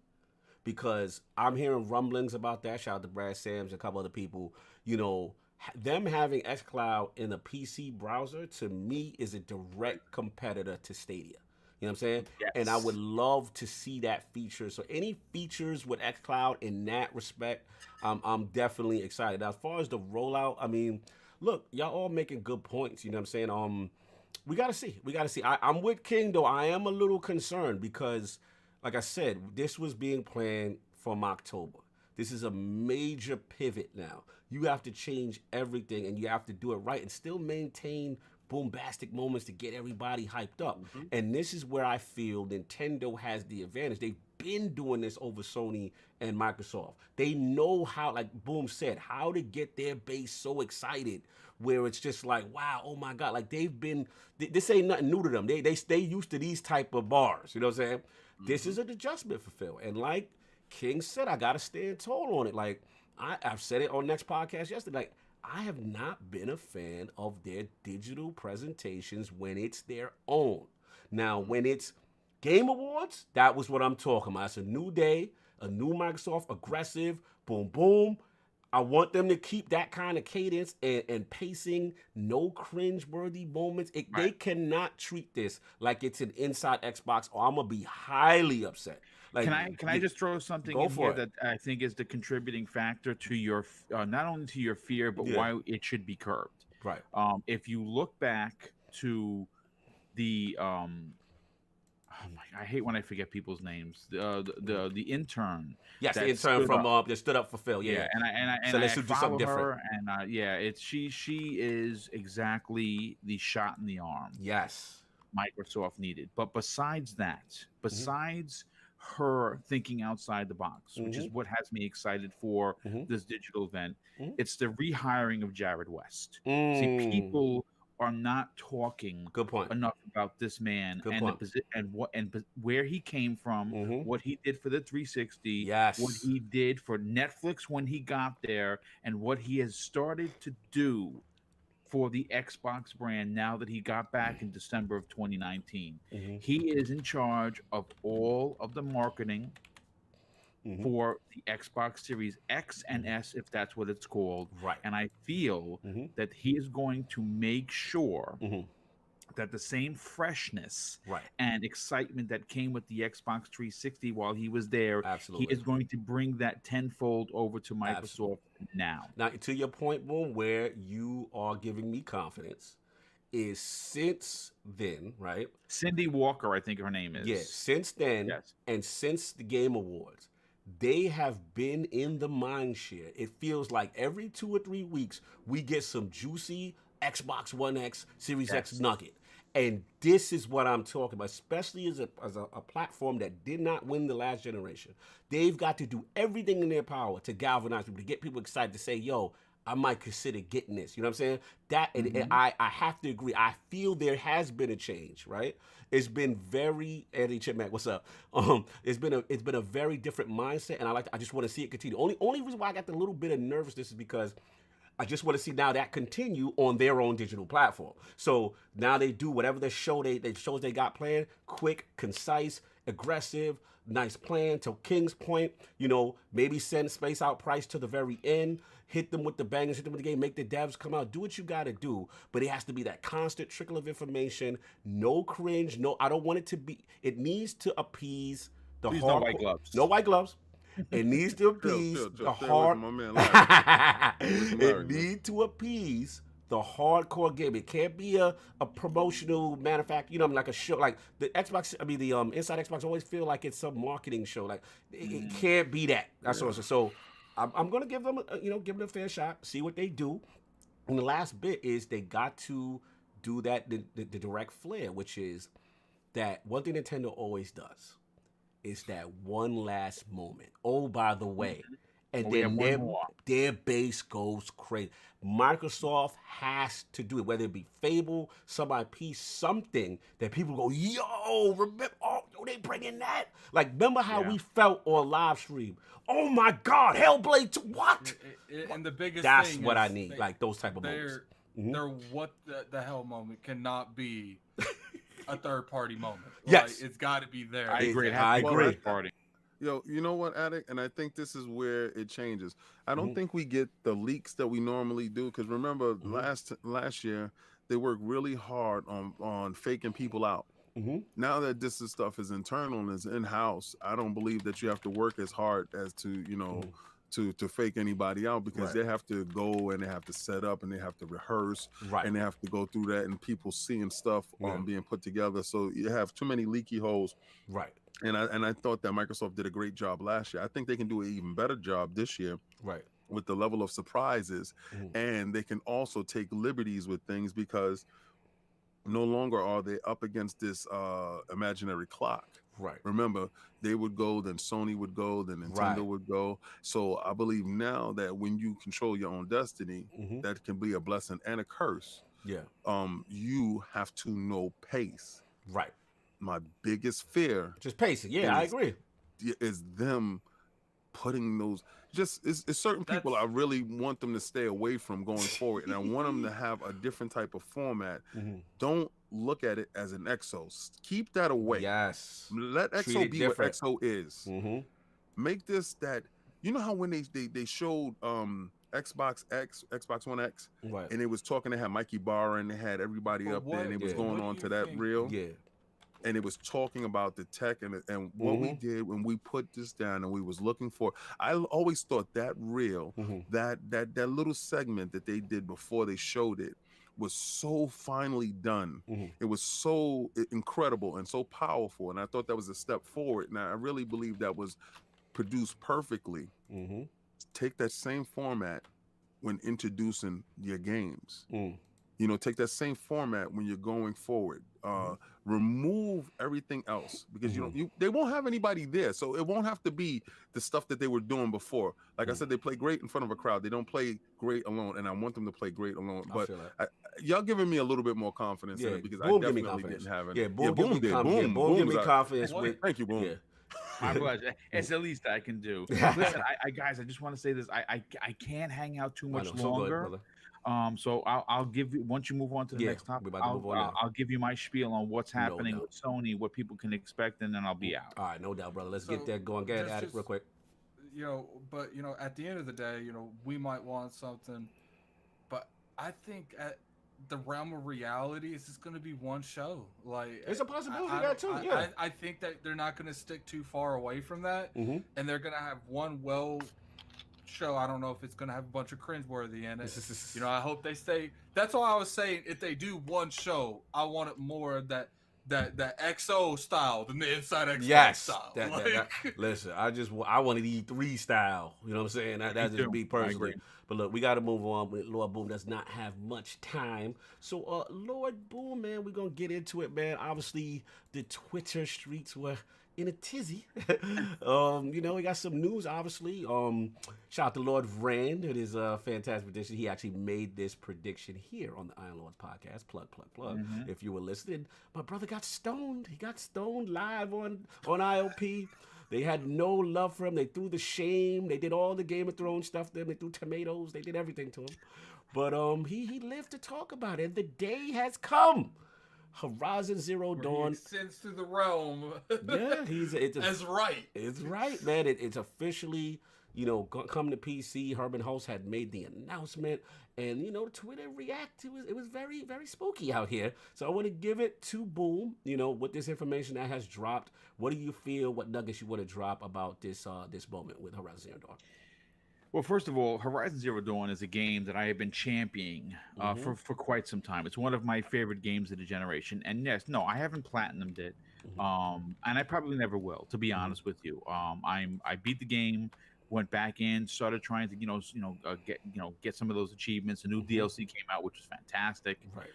Because I'm hearing rumblings about that. Shout out to Brad Sams and a couple other people. You know, them having xCloud in a PC browser, to me, is a direct competitor to Stadia. You know what I'm saying? Yes. And I would love to see that feature. So any features with xCloud in that respect, I'm definitely excited. Now, as far as the rollout, I mean, look, y'all all making good points. You know what I'm saying? We got to see. I'm with King, though. I am a little concerned because, like I said, this was being planned from October. This is a major pivot now. You have to change everything, and you have to do it right and still maintain bombastic moments to get everybody hyped up. And this is where I feel Nintendo has the advantage. They've been doing this over Sony and Microsoft. They know how, like Boom said, how to get their base so excited where it's just like, wow, oh my God. Like this ain't nothing new to them. They used to these type of bars. You know what I'm saying? This is an adjustment for Phil. And like King said, I got to stand tall on it. Like, I've said it on next podcast yesterday. Like, I have not been a fan of their digital presentations when it's their own. Now, when it's Game Awards, that was what I'm talking about. It's a new day, a new Microsoft, aggressive, boom, boom. I want them to keep that kind of cadence and pacing, no cringe-worthy moments. They cannot treat this like it's an inside Xbox, or I'm going to be highly upset. Like, can I just throw something in here that I think is the contributing factor to your, not only to your fear, but why it should be curbed. Right. If you look back to the, I hate when I forget people's names. The intern. Yes, the intern from that stood up for Phil. Yeah, and I follow her, and she is exactly the shot in the arm. Yes, Microsoft needed. But besides that, her thinking outside the box, which is what has me excited for this digital event, it's the rehiring of Jared West. See, people are not talking enough about this man and the position and where he came from, what he did for the 360, what he did for Netflix when he got there, and what he has started to do for the Xbox brand now that he got back in December of 2019. He is in charge of all of the marketing for the Xbox Series X and S, if that's what it's called. Right. And I feel that he is going to make sure that the same freshness and excitement that came with the Xbox 360 while he was there, he is going to bring that tenfold over to Microsoft now. Now, to your point, Boom, where you are giving me confidence, is since then, right? Cindy Walker, I think her name is. Yeah, since then, Yes. and since the Game Awards, they have been in the mind share. It feels like every 2 or 3 weeks we get some juicy Xbox One X, Series X nugget. And this is what I'm talking about, especially as a platform that did not win the last generation. They've got to do everything in their power to galvanize people, to get people excited to say, yo, I might consider getting this. You know what I'm saying? That and I have to agree. I feel there has been a change, right? It's been very Eddie Chipmack, what's up? It's been a very different mindset, and I just want to see it continue. Only reason why I got the little bit of nervousness is because I just want to see now that continue on their own digital platform. So now they do whatever the shows they got planned, quick, concise, aggressive, nice plan. To King's point, maybe send Space Out Price to the very end, hit them with the bangers, hit them with the game, make the devs come out, do what you got to do. But it has to be that constant trickle of information, no cringe, I don't want it to be. It needs to appease the Please hardcore. no white gloves. No white gloves. It needs to appease the hard. It needs to appease the hardcore game. It can't be a promotional manufacturer. Like a show, like the Xbox. I mean, the Inside Xbox always feel like it's some marketing show. Like it can't be that. That's what. So I'm gonna give them, give them a fair shot. See what they do. And the last bit is they got to do that the direct flair, which is that one thing Nintendo always does. Is that one last moment. Oh, by the way. And then their base goes crazy. Microsoft has to do it, whether it be Fable, some IP, something that people go, yo, remember, they bringing that? Like, remember how we felt on live stream? Oh my God, Hellblade 2, what? And the biggest That's thing what is I need, like those type of moments. Their what the hell moment cannot be a third party moment. Yes. Like, it's got to be there. I agree. I agree. Party. Yo, you know what, Addict? And I think this is where it changes. I don't think we get the leaks that we normally do, because remember last year they worked really hard on faking people out. Now that this stuff is internal and is in-house, I don't believe that you have to work as hard as to to fake anybody out, because they have to go and they have to set up and they have to rehearse and they have to go through that, and people seeing stuff being put together. So you have too many leaky holes. Right. And I thought that Microsoft did a great job last year. I think they can do an even better job this year. Right. With the level of surprises. And they can also take liberties with things, because no longer are they up against this imaginary clock. Right. Remember, they would go, then Sony would go, then Nintendo would go. So I believe now that when you control your own destiny, that can be a blessing and a curse. Yeah. You have to know pace. Right. My biggest fear, just pacing. Yeah, I agree. Is them putting those. It's certain people I really want them to stay away from going forward, and I want them to have a different type of format. Don't look at it as an XO. Keep that away. Yes. Let XO be what XO is. Make this that. You know how when they showed Xbox X, Xbox One X, and it was talking. They had Mikey Barr and they had everybody up there, and it was going on to that reel. Yeah. And it was talking about the tech and what we did when we put this down and we was looking for. I always thought that reel, that little segment that they did before they showed it was so finely done. It was so incredible and so powerful. And I thought that was a step forward. And I really believe that was produced perfectly. Take that same format when introducing your games. Take that same format when you're going forward. Remove everything else, because they won't have anybody there, so it won't have to be the stuff that they were doing before. Like I said, they play great in front of a crowd. They don't play great alone, and I want them to play great alone. But y'all giving me a little bit more confidence in it, because I definitely didn't have it. Yeah, Boom did. Boom give me confidence. Thank you, Boom. My pleasure. It's the least I can do. Listen, guys, I just want to say this. I can't hang out too much longer. So I'll give you, once you move on to the next topic, I'll give you my spiel on what's happening with Sony, what people can expect, and then I'll be out. All right, no doubt, brother. Let's get that going. Get at it real quick. But at the end of the day, we might want something, but I think at the realm of reality, it's just going to be one show. Like, it's a possibility that too. Yeah, I think that they're not going to stick too far away from that, and they're going to have one show. I don't know if it's gonna have a bunch of cringeworthy in it. You know, I hope they stay. That's why I was saying if they do one show, I want it more of that XO style than the Inside Xbox style. Listen, I want an E3 style. You know what I'm saying? That's just me personally. But look, we got to move on. Lord Boom does not have much time. So, Lord Boom, man, we're going to get into it, man. Obviously, the Twitter streets were in a tizzy. You know, we got some news, obviously. Shout out to Lord Rand. It is a fantastic prediction. He actually made this prediction here on the Iron Lords podcast. Plug. Mm-hmm. If you were listening, my brother got stoned. He got stoned live on ILP. They had no love for him. They threw the shame. They did all the Game of Thrones stuff to him. They threw tomatoes. They did everything to him. But he lived to talk about it. And the day has come. Horizon Zero Dawn. He sends through the realm. Yeah, That's right. It's right, man. It's officially, you know, come to PC. Herman Hulse had made the announcement, and you know, Twitter reacted. It was very, very spooky out here. So I want to give it to Boom. You know, with this information that has dropped, what do you feel? What nuggets you want to drop about this moment with Horizon Zero Dawn? Well, first of all, Horizon Zero Dawn is a game that I have been championing for quite some time. It's one of my favorite games of the generation. And yes, no, I haven't platinumed it, and I probably never will, to be honest with you. I beat the game, went back in, started trying to get some of those achievements. A new DLC came out, which was fantastic. Right.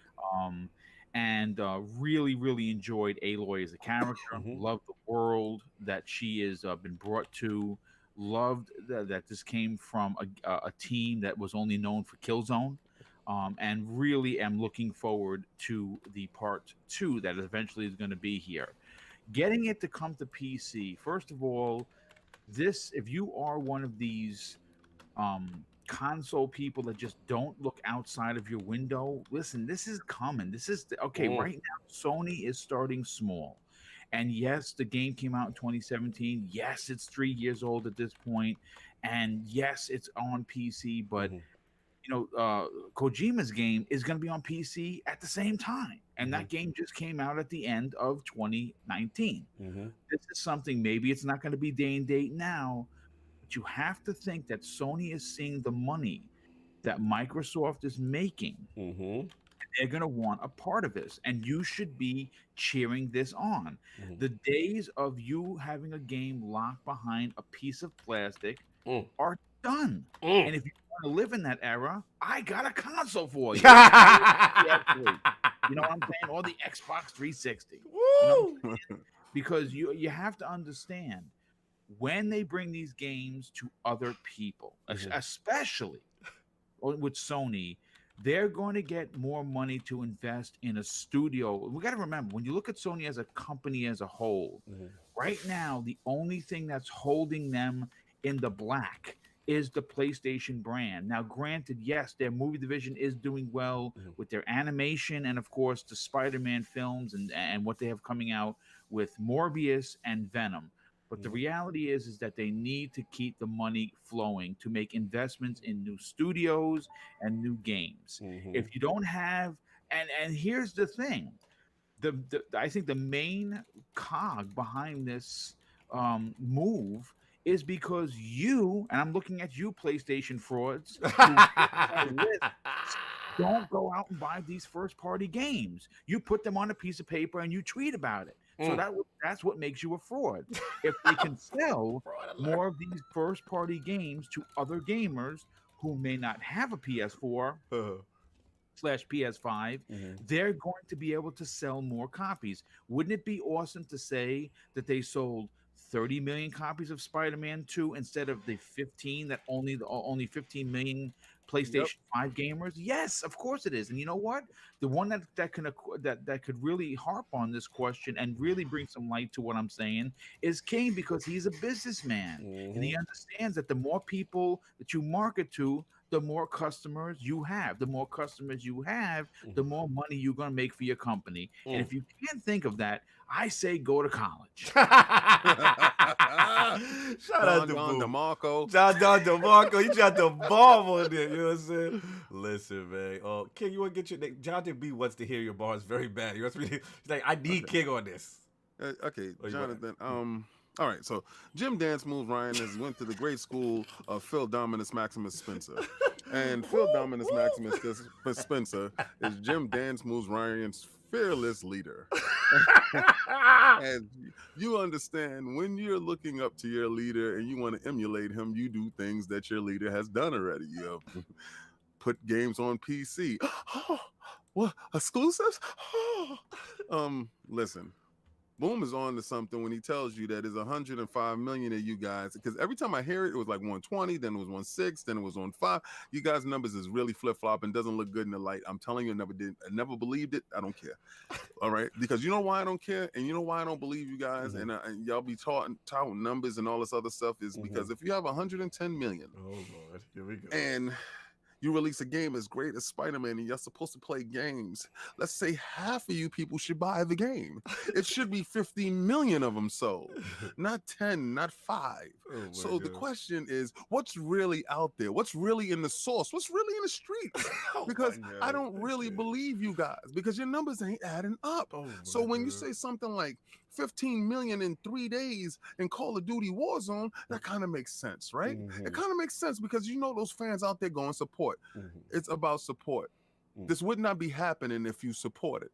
And really, really enjoyed Aloy as a character. Loved the world that she has been brought to. Loved that this came from a team that was only known for Killzone, and really am looking forward to the part 2 that eventually is going to be here. Getting it to come to PC, first of all, if you are one of these console people that just don't look outside of your window, listen, this is coming. This is right now. Sony is starting small. And yes, the game came out in 2017. Yes, it's 3 years old at this point. And yes, it's on PC. But, you know, Kojima's game is going to be on PC at the same time. And that game just came out at the end of 2019. This is something, maybe it's not going to be day and date now, but you have to think that Sony is seeing the money that Microsoft is making. They're going to want a part of this, and you should be cheering this on. The days of you having a game locked behind a piece of plastic are done. And if you want to live in that era, I got a console for you. You know what I'm saying? Or the Xbox 360. You know, because you have to understand, when they bring these games to other people, especially with Sony, they're going to get more money to invest in a studio. We got to remember, when you look at Sony as a company as a whole, right now, the only thing that's holding them in the black is the PlayStation brand. Now, granted, yes, their movie division is doing well with their animation and, of course, the Spider-Man films and what they have coming out with Morbius and Venom. But the reality is that they need to keep the money flowing to make investments in new studios and new games. If you don't have, and here's the thing, I think the main cog behind this move is because you, and I'm looking at you, PlayStation frauds, don't go out and buy these first-party games. You put them on a piece of paper and you tweet about it. So that's what makes you a fraud. If they can sell more of these first-party games to other gamers who may not have a PS4 / PS5, they're going to be able to sell more copies. Wouldn't it be awesome to say that they sold 30 million copies of Spider-Man 2 instead of the 15 that only 15 million PlayStation 5 gamers? Yes, of course it is. And you know what? The one that could really harp on this question and really bring some light to what I'm saying is King, because he's a businessman and he understands that the more people that you market to, the more customers you have. The more customers you have, the more money you're going to make for your company. And if you can't think of that, I say go to college. Shout out to Don DeMarco. Don DeMarco. You got the bomb on there. You know what I'm saying? Listen, man. King, you want to get your name? Jonathan B wants to hear your bars very bad. He wants me. He's like, I need King on this. Okay, Jonathan. All right, so Jim Dance Moves Ryan has went to the great school of Phil Dominus Maximus Spencer. And Phil Dominus Maximus Spencer is Jim Dance Moves Ryan's fearless leader. And you understand, when you're looking up to your leader and you want to emulate him, you do things that your leader has done already. You put games on PC. What, exclusives? Listen. Boom is on to something when he tells you that there's 105 million of you guys, because every time I hear it, it was like 120, then it was 16, then it was 15. You guys' numbers is really flip-flopping, doesn't look good in the light. I'm telling you, I never believed it. I don't care. All right? Because you know why I don't care, and you know why I don't believe you guys, and y'all be taught numbers and all this other stuff is because if you have 110 million, oh Lord, here we go, and you release a game as great as Spider-Man and you're supposed to play games, let's say half of you people should buy the game. It should be 15 million of them sold, not 10, not 5. Oh so God. The question is, what's really out there? What's really in the source? What's really in the streets? Because I don't really believe you guys, because your numbers ain't adding up. So when you say something like 15 million in 3 days in Call of Duty Warzone, that kind of makes sense, right? It kind of makes sense because you know those fans out there going support. It's about support. This would not be happening if you support it.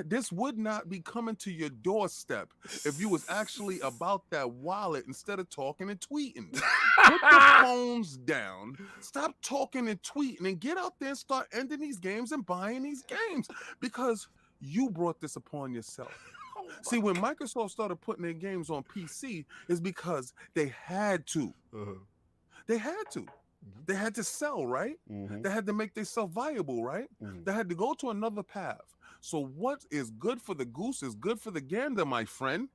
This would not be coming to your doorstep if you was actually about that wallet instead of talking and tweeting. Put the phones down, stop talking and tweeting, and get out there and start ending these games and buying these games, because you brought this upon yourself. See, when Microsoft started putting their games on PC, is because they had to. They had to. They had to sell, right? They had to make themselves viable, right? They had to go to another path. So what is good for the goose is good for the gander, my friend.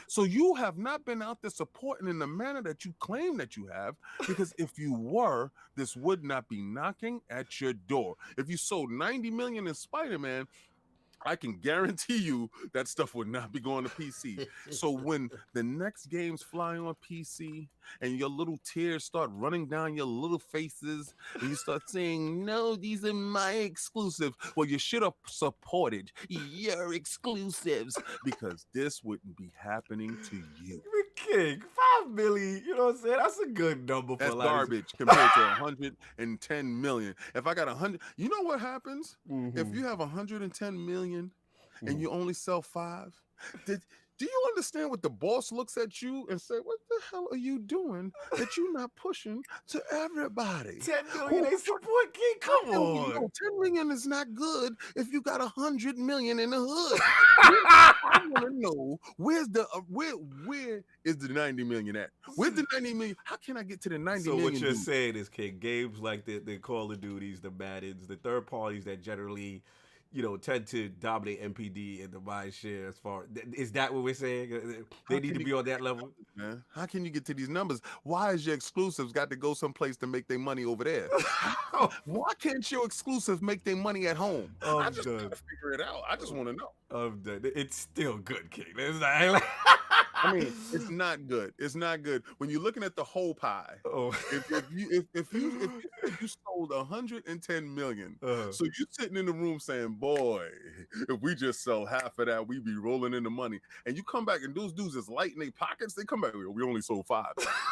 So you have not been out there supporting in the manner that you claim that you have, because if you were, this would not be knocking at your door. If you sold 90 million in Spider-Man, I can guarantee you that stuff would not be going to PC. So when the next games fly on PC and your little tears start running down your little faces and you start saying, no, these are my exclusives, well, you should have supported your exclusives, because this wouldn't be happening to you. King, 5 million, you know what I'm saying? That's a good number for That's garbage compared to 110 million. If I got 100, you know what happens? If you have 110 million and you only sell 5, do you understand what the boss looks at you and say, what the hell are you doing that you're not pushing to everybody? 10 million ain't support, King? Come on. No, 10 million is not good if you got 100 million in the hood. I want to know, where is the 90 million at? Where's the 90 million? How can I get to the 90 million? So what you're saying is, King, games like the Call of Duties, the Maddens, the third parties that generally, you know, tend to dominate MPD and the mind share, as far, is that what we're saying? They need to be on that level? Man, how can you get to these numbers? Why is your exclusives got to go someplace to make their money over there? Why can't your exclusives make their money at home? I just gotta figure it out. I just want to know. I'm done. It's still good, King. It's not, I mean, it's not good. It's not good when you're looking at the whole pie. If you sold 110 million, so you're sitting in the room saying, "Boy, if we just sell half of that, we be rolling in the money." And you come back and those dudes is lighting their pockets. They come back, we only sold 5.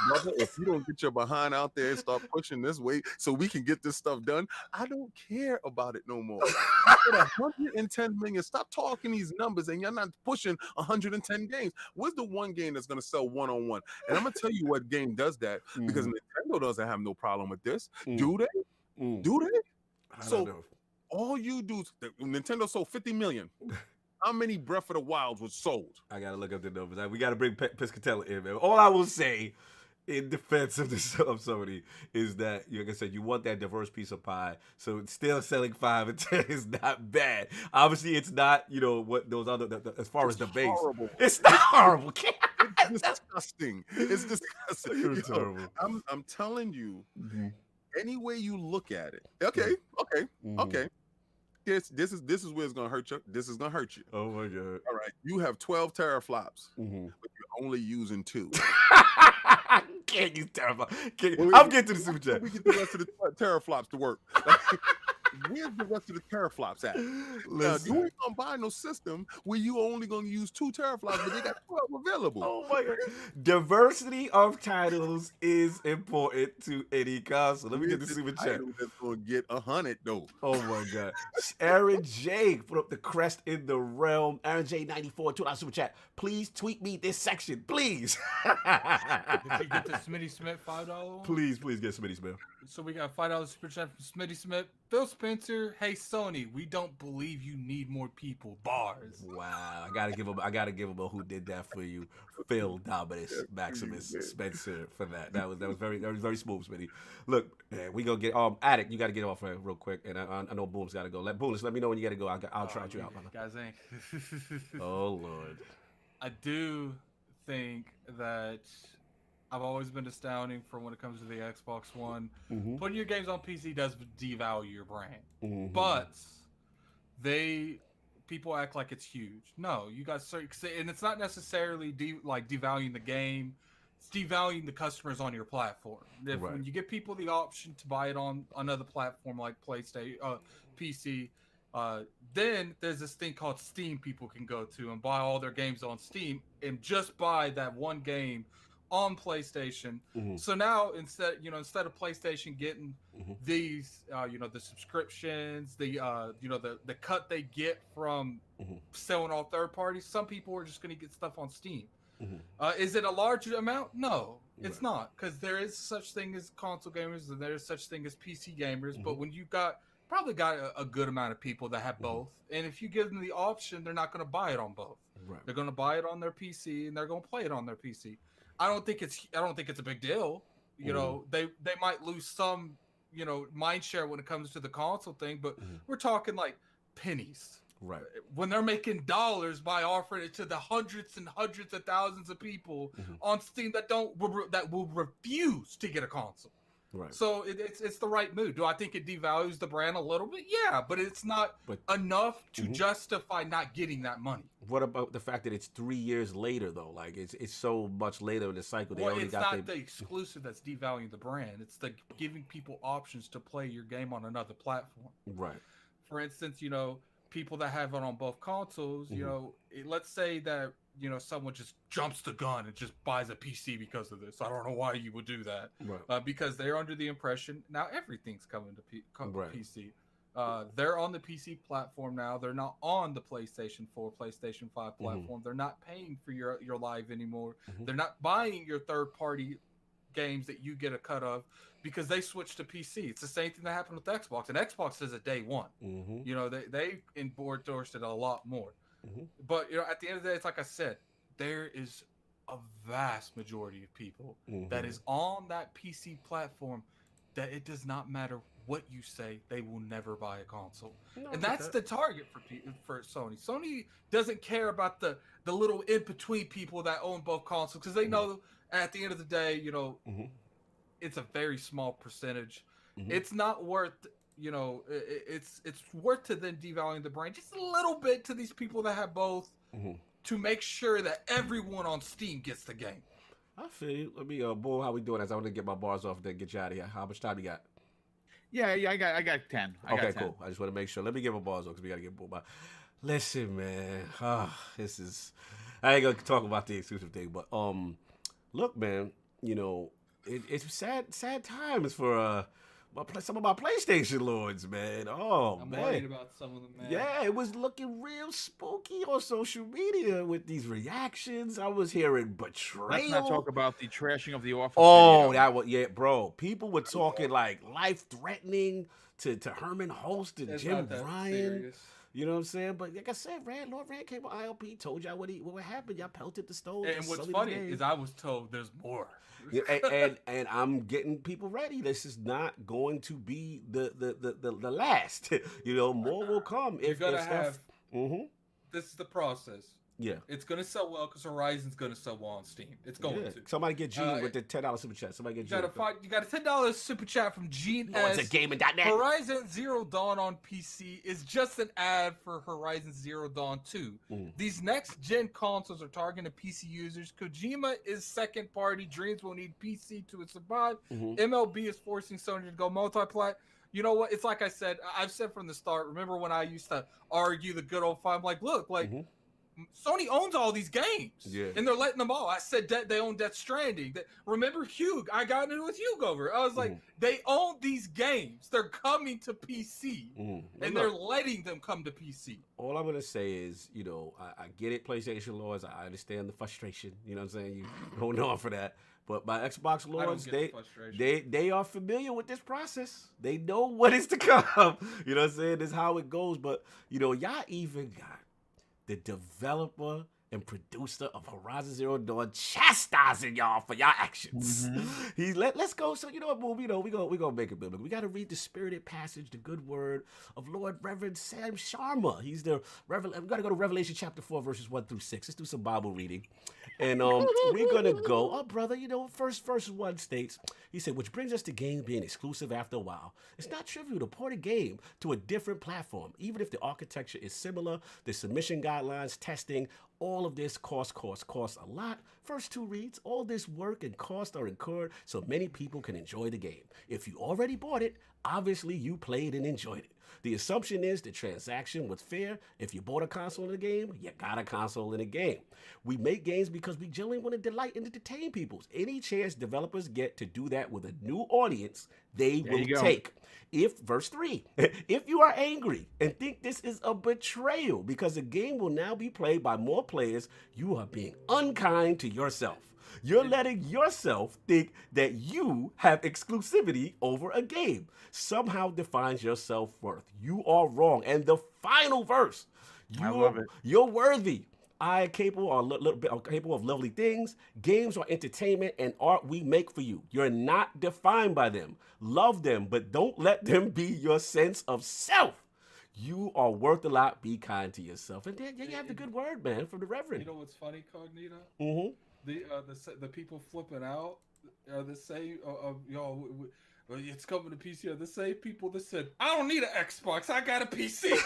Brother, if you don't get your behind out there and start pushing this way, so we can get this stuff done, I don't care about it no more. You 110 million. Stop talking these numbers, and you're not pushing 110 games. Where's the one game that's going to sell one-on-one? And I'm going to tell you what game does that, because Nintendo doesn't have no problem with this. Do they? Do they? I don't know. All you do is, Nintendo sold 50 million. How many Breath of the Wilds was sold? I got to look up the numbers. We got to bring Piscatella in, man. All I will say in defense of Sony is that, like I said, you want that diverse piece of pie. So it's still selling 5 and 10 is not bad. Obviously, it's not, you know, what those other, as far as the base. Horrible. It's not horrible. It's disgusting. It's disgusting. It's terrible. I'm telling you, any way you look at it. Okay. This is where it's gonna hurt you. This is gonna hurt you. Oh my God. All right. You have 12 teraflops, but you're only using 2. Can't use teraflops. I'm getting to the super chat. We get the rest of the teraflops to work. where's the rest of the teraflops at? Listen. You ain't gonna buy no system where you only gonna use 2 teraflops, but they got 12 available. Oh my God. Diversity of titles is important to any console. Let me get the super chat. That's gonna get 100 though. Oh my God. Aaron J put up the crest in the realm. Aaron J 94, $2 super chat. Please tweet me this section, please. Did you get the Smitty Smith $5? Please get Smitty Smith. So we got $5 super chat from Smitty Smith. Phil Spencer, hey Sony, we don't believe you need more people. Bars. Wow, I gotta give him a who did that for you, Phil Dominus Maximus Spencer for that. That was very smooth, Smitty. Look, man, we gonna get Addict. You gotta get off real quick, and I know Boom's gotta go. Let me know when you gotta go. I'll try you out, guys. Oh Lord, I do think that I've always been astounding for when it comes to the Xbox One. Mm-hmm. Putting your games on PC does devalue your brand. Mm-hmm. But people act like it's huge. No, you got certain, and it's not necessarily devaluing the game. It's devaluing the customers on your platform. When you give people the option to buy it on another platform like PlayStation, PC, then there's this thing called Steam people can go to and buy all their games on Steam and just buy that one game on PlayStation. Mm-hmm. So now instead of PlayStation getting these the subscriptions, the cut they get from selling all third parties, some people are just going to get stuff on Steam. Is it a large amount? No, it's not, because there is such thing as console gamers and there is such thing as PC gamers. But when you probably got a good amount of people that have both, and if you give them the option, they're not going to buy it on both. They're going to buy it on their PC and they're going to play it on their PC. I don't think it's a big deal. You know, they might lose some, mind share when it comes to the console thing, but we're talking like pennies. Right. When they're making dollars by offering it to the hundreds and hundreds of thousands of people on Steam that will refuse to get a console. Right. So it's the right move. Do I think it devalues the brand a little bit? Yeah, but it's not enough to justify not getting that money. What about the fact that it's 3 years later though? Like it's so much later in the cycle. It's not the exclusive that's devaluing the brand. It's the giving people options to play your game on another platform. Right. For instance, people that have it on both consoles, let's say that someone just jumps the gun and just buys a PC because of this. I don't know why you would do that. Right. Because they're under the impression now everything's coming to PC. They're on the PC platform now. They're not on the PlayStation 4, PlayStation 5 platform. They're not paying for your live anymore. They're not buying your third-party games that you get a cut of because they switched to PC. It's the same thing that happened with Xbox, and Xbox is a day one. They endorsed it a lot more. But at the end of the day, it's like I said, there is a vast majority of people that is on that PC platform that it does not matter what you say, they will never buy a console. And that's the target for Sony. Sony doesn't care about the little in between people that own both consoles, because they know at the end of the day, it's a very small percentage. It's not worth it's worth to then devaluing the brand just a little bit to these people that have both to make sure that everyone on Steam gets the game. I feel you. Let me, Boom, how we doing? As I want to get my bars off, then get you out of here. How much time you got? Yeah, I got 10. Okay, cool. I just want to make sure. Let me get my bars off because we got to get Boom out. Listen, man. I ain't going to talk about the exclusive thing, but look, man, it's sad times for some of my PlayStation lords, man. I'm worried about some of them, man. Yeah, it was looking real spooky on social media with these reactions. I was hearing betrayal. Let's not talk about the trashing of the office. Video. Bro. People were talking like life-threatening to Herman Holst and Jim Bryan. Serious. You know what I'm saying? But like I said, Lord Rand came on ILP, told y'all what happened. Y'all pelted the stove. And what's funny is I was told there's more. Yeah, and I'm getting people ready. This is not going to be the last. More will come. You're gonna have. This is the process. Yeah. It's going to sell well because Horizon's going to sell well on Steam. It's going to. Somebody get Gene with the $10 super chat. Somebody get Gene. You got a $10 super chat from Gene S. It's a gaming.net. Horizon Zero Dawn on PC is just an ad for Horizon Zero Dawn 2. These next-gen consoles are targeting PC users. Kojima is second-party. Dreams will need PC to survive. MLB is forcing Sony to go multi-plat. You know what? It's like I said. I've said from the start. Remember when I used to argue the good old fight? I'm like, look, like, Sony owns all these games, and they're letting them all. I said that they own Death Stranding. Remember Hugh? I got into it with Hugh over. I was like, they own these games. They're coming to PC, and they're letting them come to PC. All I'm gonna say is, you know, I get it, PlayStation lords. I understand the frustration. You know what I'm saying? You hold on for that. But my Xbox lords, they are familiar with this process. They know what is to come. You know what I'm saying? This is how it goes. But you know, y'all even got the developer and producer of Horizon Zero Dawn chastising y'all for y'all actions. Let's go. So you know what, we gonna make it biblical. We gotta read the spirited passage, the good word of Lord Reverend Sam Sharma. He's the Reverend. We gotta go to Revelation chapter 4, verses 1 through 6. Let's do some Bible reading. And we're gonna go, oh brother, you know, verse 1 states, he said, which brings us to games being exclusive after a while. It's not trivial to port a game to a different platform, even if the architecture is similar, the submission guidelines, testing, all of this costs a lot. Verse 2 reads, all this work and cost are incurred so many people can enjoy the game. If you already bought it, obviously you played and enjoyed it. The assumption is the transaction was fair. If you bought a console in the game, you got a console in the game. We make games because we generally want to delight and entertain people. Any chance developers get to do that with a new audience, they will take. Verse 3, if you are angry and think this is a betrayal because the game will now be played by more players, you are being unkind to yourself. You're letting yourself think that you have exclusivity over a game. Somehow defines your self-worth. You are wrong. And the final verse, you're worthy. I am capable of lovely things. Games are entertainment and art we make for you. You're not defined by them. Love them, but don't let them be your sense of self. You are worth a lot. Be kind to yourself. And then you have the good word, man, from the Reverend. You know what's funny, Cognito? The people flipping out are the same. It's coming to PC. Are the same people that said, "I don't need an Xbox. I got a PC."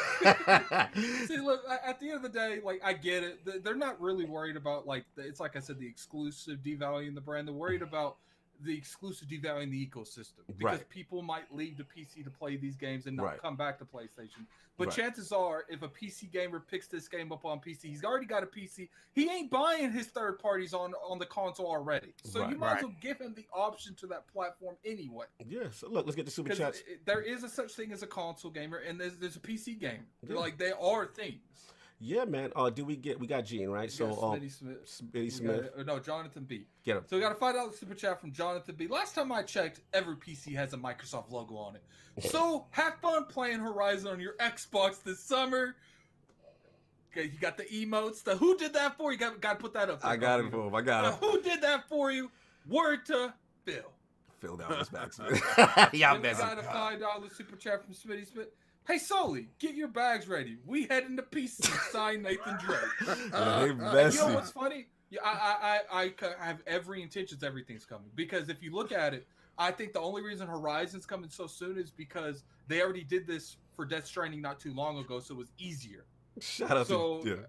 See, look. At the end of the day, like, I get it. They're not really worried about, like, it's like I said, the exclusive devaluing the brand. They're worried about the exclusive devaluing the ecosystem because people might leave the PC to play these games and not come back to PlayStation. But chances are, if a PC gamer picks this game up on PC, he's already got a PC. He ain't buying his third parties on the console already. So you might as well give him the option to that platform anyway. Yeah. So look, let's get the super chats. There is a such thing as a console gamer, and there's a PC gamer. Yeah. Like, they are things. Yeah, man. We got Gene, right? So Smitty Smith. No, Jonathan B. Get him. So we got a $5 super chat from Jonathan B. Last time I checked, every PC has a Microsoft logo on it. So have fun playing Horizon on your Xbox this summer. Okay, you got the emotes. Who did that for you? Got to put that up there. I got it for him. I got it. Who did that for you? Word to Phil. Phil down his back. Y'all busy. Got a $5 super chat from Smitty Smith. Hey, Sully, get your bags ready. We heading to PC. Sign Nathan Drake. You know what's funny? Yeah, I have every intention everything's coming. Because if you look at it, I think the only reason Horizon's coming so soon is because they already did this for Death Stranding not too long ago, so it was easier. Shout out to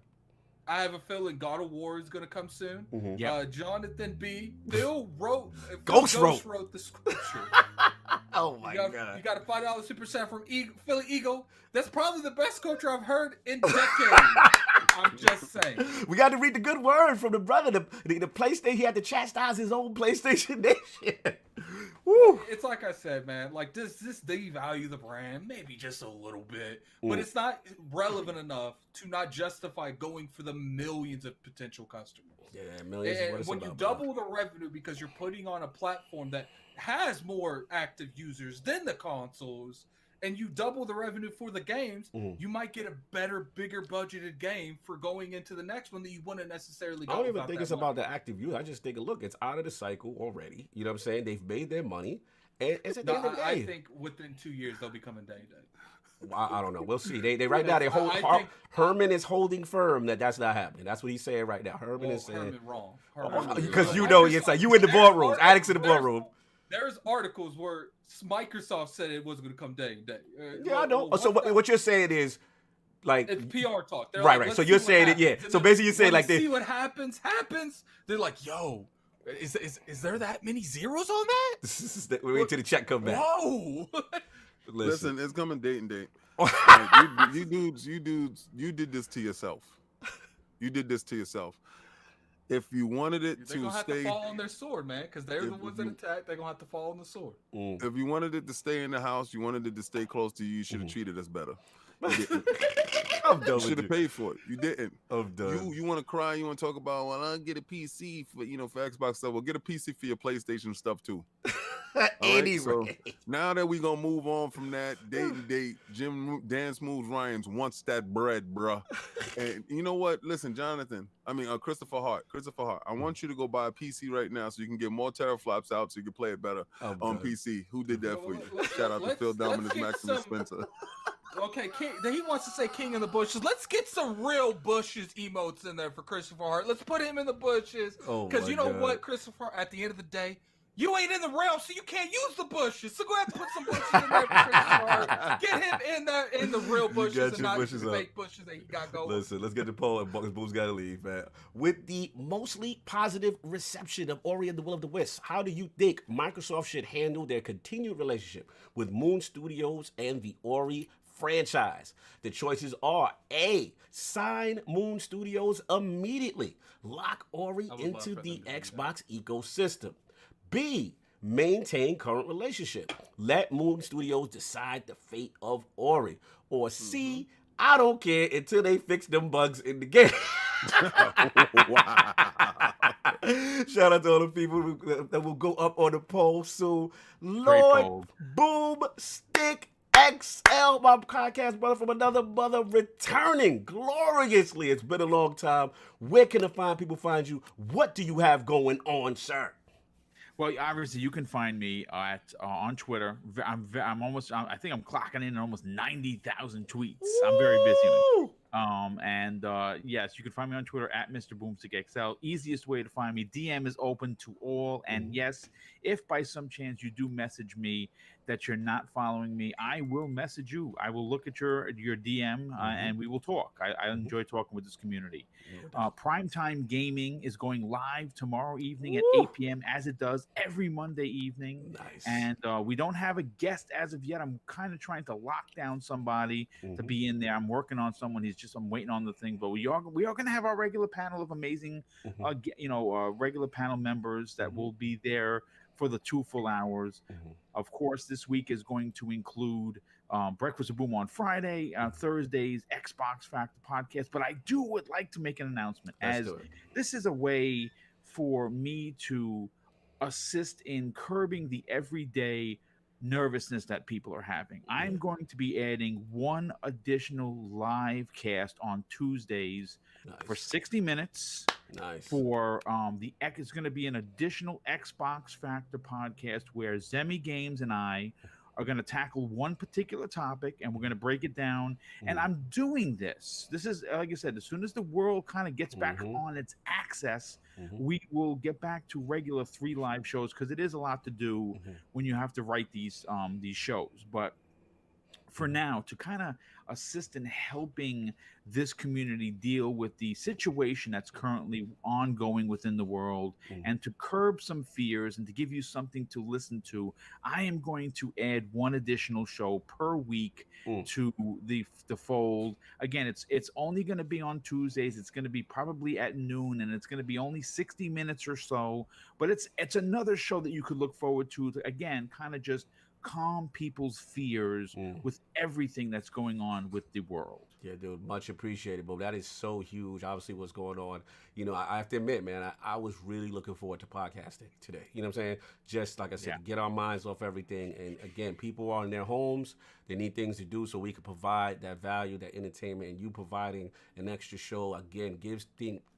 I have a feeling God of War is going to come soon. Jonathan B. Ghost wrote the scripture. Oh my God. You got a $5 super chat from Philly Eagle. That's probably the best scripture I've heard in decades. I'm just saying. We got to read the good word from the brother. The PlayStation, he had to chastise his own PlayStation Nation. Woo. It's like I said, man. Like, does this devalue the brand? Maybe just a little bit. But it's not relevant enough to not justify going for the millions of potential customers. Yeah, millions. And when you double the revenue because you're putting on a platform that has more active users than the consoles, and you double the revenue for the games, you might get a better, bigger budgeted game for going into the next one that you wouldn't necessarily go. I don't even think it's about the active use. I just think, look, it's out of the cycle already. You know what I'm saying? They've made their money. And it's at the end of the day. I think within 2 years they'll become a day. I don't know. We'll see. They right now they hold. Herman is holding firm that that's not happening. That's what he's saying right now. Herman is saying Herman wrong. Because you know it's like you in the boardroom, addicts in the boardroom. There's articles where Microsoft said it wasn't going to come day and day. Yeah, I know. So what you're saying is like it's PR talk. They're right. So you're saying it, yeah. So basically you're saying like this. See what happens. They're like, yo. Is there that many zeros on that? We wait till the check come back. Whoa! Listen, it's coming date and date. Like, you dudes, you did this to yourself. You did this to yourself. If you wanted it they're gonna have to fall on their sword, man, because they're the ones that attack. They're gonna have to fall on the sword. If you wanted it to stay in the house, you wanted it to stay close to you. You should have treated us better. I'm done. You should have paid for it. You didn't. I'm done. You want to cry? You want to talk about? Well, I'll get a PC for for Xbox stuff. Well, get a PC for your PlayStation stuff too. Anyway, so now that we gonna move on from that date and date, Dance Moves Ryans wants that bread, bruh. And you know what? Listen, Christopher Hart. I want you to go buy a PC right now so you can get more teraflops out so you can play it better on PC. Who did that for you? Shout out to Phil Dominus, Maximus Spencer. Okay, he wants to say King in the Bushes. Let's get some real Bushes emotes in there for Christopher Hart. Let's put him in the bushes. Because you know what, Christopher, at the end of the day, you ain't in the realm, so you can't use the bushes. So go ahead and put some bushes in there for Christopher Hart. Get him in the real bushes and not the fake bushes that he got going. Listen, let's get the poll and Boom's got to leave, man. With the mostly positive reception of Ori and the Will of the Wisps, how do you think Microsoft should handle their continued relationship with Moon Studios and the Ori franchise? The choices are A, sign Moon Studios immediately, lock Ori into the Xbox ecosystem. B, maintain current relationship, let Moon Studios decide the fate of Ori. Or C, I don't care until they fix them bugs in the game. Shout out to all the people that will go up on the poll soon. Lord Boomstick XL, my podcast brother from another mother, returning gloriously. It's been a long time. Where can people find you? What do you have going on, sir? Well, obviously, you can find me on Twitter. I think I'm clocking in almost 90,000 tweets. I'm very busy. Yes, you can find me on Twitter at MrBoomstickXL. Easiest way to find me. DM is open to all. And yes, if by some chance you do message me that you're not following me, I will message you. I will look at your DM and we will talk. I enjoy talking with this community. Primetime Gaming is going live tomorrow evening at 8 p.m. as it does every Monday evening. Nice. And we don't have a guest as of yet. I'm kind of trying to lock down somebody to be in there. I'm working on someone. I'm waiting on the thing. But we are going to have our regular panel of amazing, regular panel members that will be there for the 2 full hours. Of course, this week is going to include Breakfast with Boom on Friday, Thursdays, Xbox Factor podcast. But I would like to make an announcement, as this is a way for me to assist in curbing the everyday nervousness that people are having. I'm going to be adding one additional live cast on Tuesdays for 60 minutes. For it's going to be an additional Xbox Factor podcast where Zemi Games and I are going to tackle one particular topic and we're going to break it down. And I'm doing this. This is, like I said, as soon as the world kind of gets back on its axis, we will get back to regular 3 live shows, because it is a lot to do when you have to write these shows. But for now, to kind of assist in helping this community deal with the situation that's currently ongoing within the world, and to curb some fears and to give you something to listen to, I am going to add one additional show per week to the fold. Again, it's only going to be on Tuesdays. It's going to be probably at noon, and it's going to be only 60 minutes or so. But it's another show that you could look forward to again, kind of just calm people's fears with everything that's going on with the world. Yeah, dude, much appreciated, bro. That is so huge. Obviously, what's going on. I have to admit, man, I was really looking forward to podcasting today. You know what I'm saying? Just like I said, get our minds off everything. And again, people are in their homes. They need things to do, so we can provide that value, that entertainment, and you providing an extra show, again, gives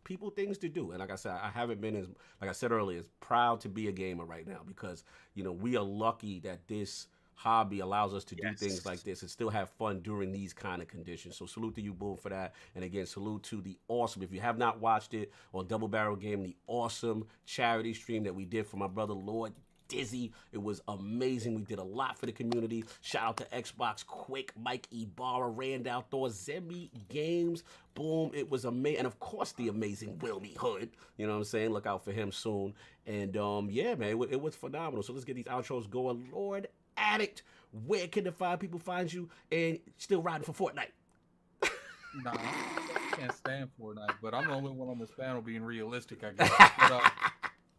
people things to do. And like I said, I haven't been, like I said earlier, as proud to be a gamer right now, because, we are lucky that this hobby allows us to do things like this and still have fun during these kind of conditions. So salute to you, Boom, for that. And again, salute to the awesome, if you have not watched it on Double Barrel Game, the awesome charity stream that we did for my brother Lord Dizzy. It was amazing. We did a lot for the community. Shout out to Xbox Quick, Mike Ibarra, Rand Outdoors, Zemi Games. Boom. It was amazing. And of course, the amazing Wilmy Hood. You know what I'm saying? Look out for him soon. And yeah, man, it was phenomenal. So let's get these outros going. Lord Addict, where can the fine people find you? And still riding for Fortnite? Nah, I can't stand Fortnite, but I'm the only one on this panel being realistic, I guess. But,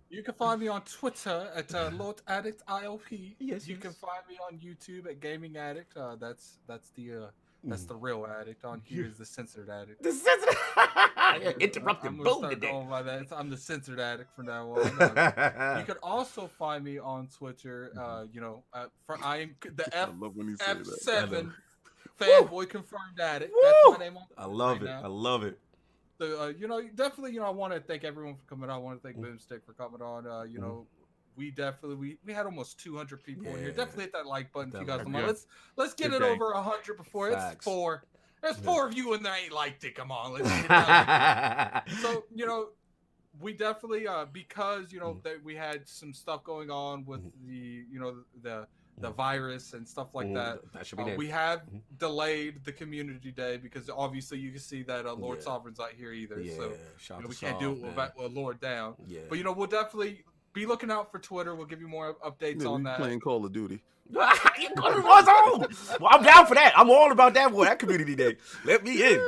you can find me on Twitter at Lord Addict ILP. Yes, you can find me on YouTube at Gaming Addict. That's the real addict. On here is the censored addict. The censored interrupted Boom today. Going by that. I'm the censored addict from now on. You can also find me on Twitter. I am the F7 fanboy confirmed addict. That's my name on I love it. Now. I love it. So, definitely, I want to thank everyone for coming on. I want to thank Boomstick for coming on. We had almost 200 people in here. Definitely hit that like button if you guys don't mind. Let's get it over 100 before it's 4. There's 4 of you and there ain't liked it. Come on, let's get it done. So, we definitely because that we had some stuff going on with the virus and stuff like that. That should be we have delayed the community day because obviously you can see that Lord Sovereign's not here either. So we can't do it with Lord down. Yeah. But we'll definitely be looking out for Twitter. We'll give you more updates on that. Playing Call of Duty. You go to Warzone. Well, I'm down for that. I'm all about that, boy. That community day. Let me in.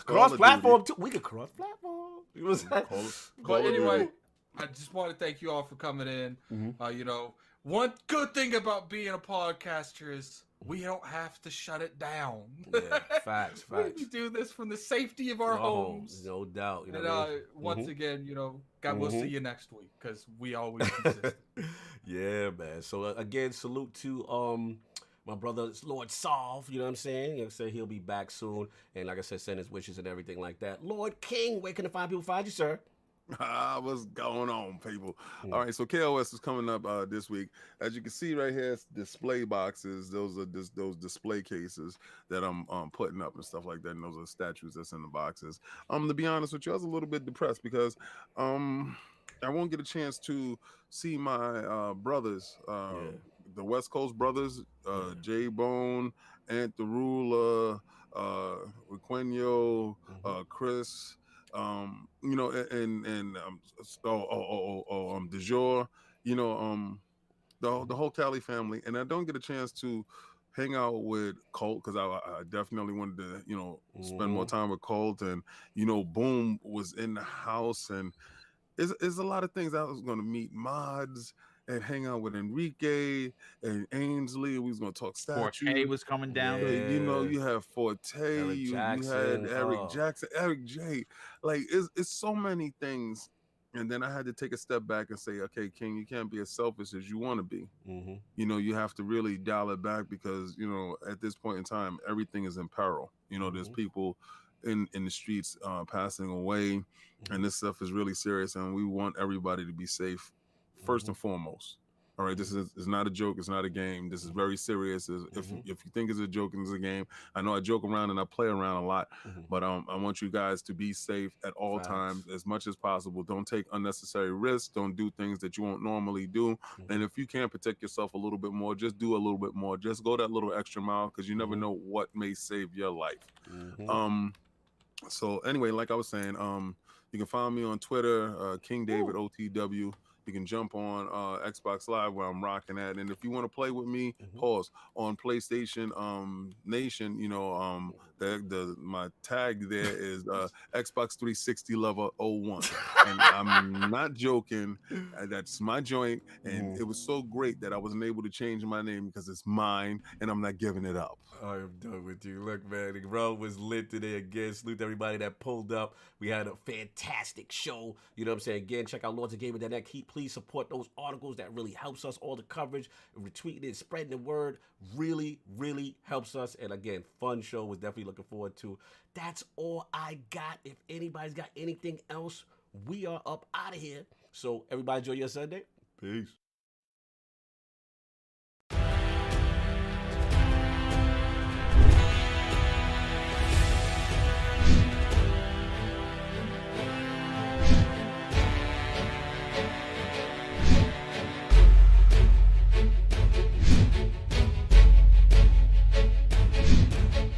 Cross-platform too. We can cross-platform. You know what I'm saying? But anyway, I just want to thank you all for coming in. One good thing about being a podcaster is we don't have to shut it down. Yeah, facts. We do this from the safety of our homes. No doubt. Once again, God, we'll see you next week because we always consistent. Yeah, man. So again, salute to my brother Lord Solve. You know what I'm saying? Like I said, he'll be back soon. And like I said, send his wishes and everything like that. Lord King, where can the fine people find you, sir? What's going on, people? All right, so KOS is coming up this week. As you can see right here, it's display boxes. Those are those display cases that I'm putting up and stuff like that. And those are statues that's in the boxes. To be honest with you, I was a little bit depressed because I won't get a chance to see my brothers, the West Coast brothers, J Bone, Ant the Ruler, Quinyo, Chris. De Jour, the whole Cali family, and I don't get a chance to hang out with Colt because I definitely wanted to, spend more time with Colt, and Boom was in the house, and it's a lot of things. I was going to meet mods and hang out with Enrique and Ainsley. We was gonna talk statue. Forte was coming down. You have Forte. You had Eric Jackson, Eric J. Like it's so many things. And then I had to take a step back and say, okay, King, you can't be as selfish as you want to be. You have to really dial it back because at this point in time, everything is in peril. There's people in the streets passing away, and this stuff is really serious. And we want everybody to be safe. First and foremost, all right. This is not a joke. It's not a game. This is very serious. If you think it's a joke and it's a game, I know I joke around and I play around a lot, but I want you guys to be safe at all times as much as possible. Don't take unnecessary risks. Don't do things that you won't normally do. And if you can protect yourself a little bit more, just do a little bit more. Just go that little extra mile because you never know what may save your life. So anyway, like I was saying, you can find me on Twitter, King David OTW. You can jump on Xbox Live where I'm rocking at, and if you want to play with me, pause on PlayStation Nation. My tag there is Xbox 360 Lover 01, and I'm not joking. That's my joint, and it was so great that I wasn't able to change my name because it's mine, and I'm not giving it up. I am done with you. Look, man, the road was lit today again. Salute to everybody that pulled up. We had a fantastic show. You know what I'm saying? Again, check out LordsOfGaming.net. Please support those articles. That really helps us. All the coverage, retweeting it, spreading the word really, really helps us. And again, fun show. Was definitely looking forward to. That's all I got. If anybody's got anything else, we are up out of here. So everybody enjoy your Sunday. Peace.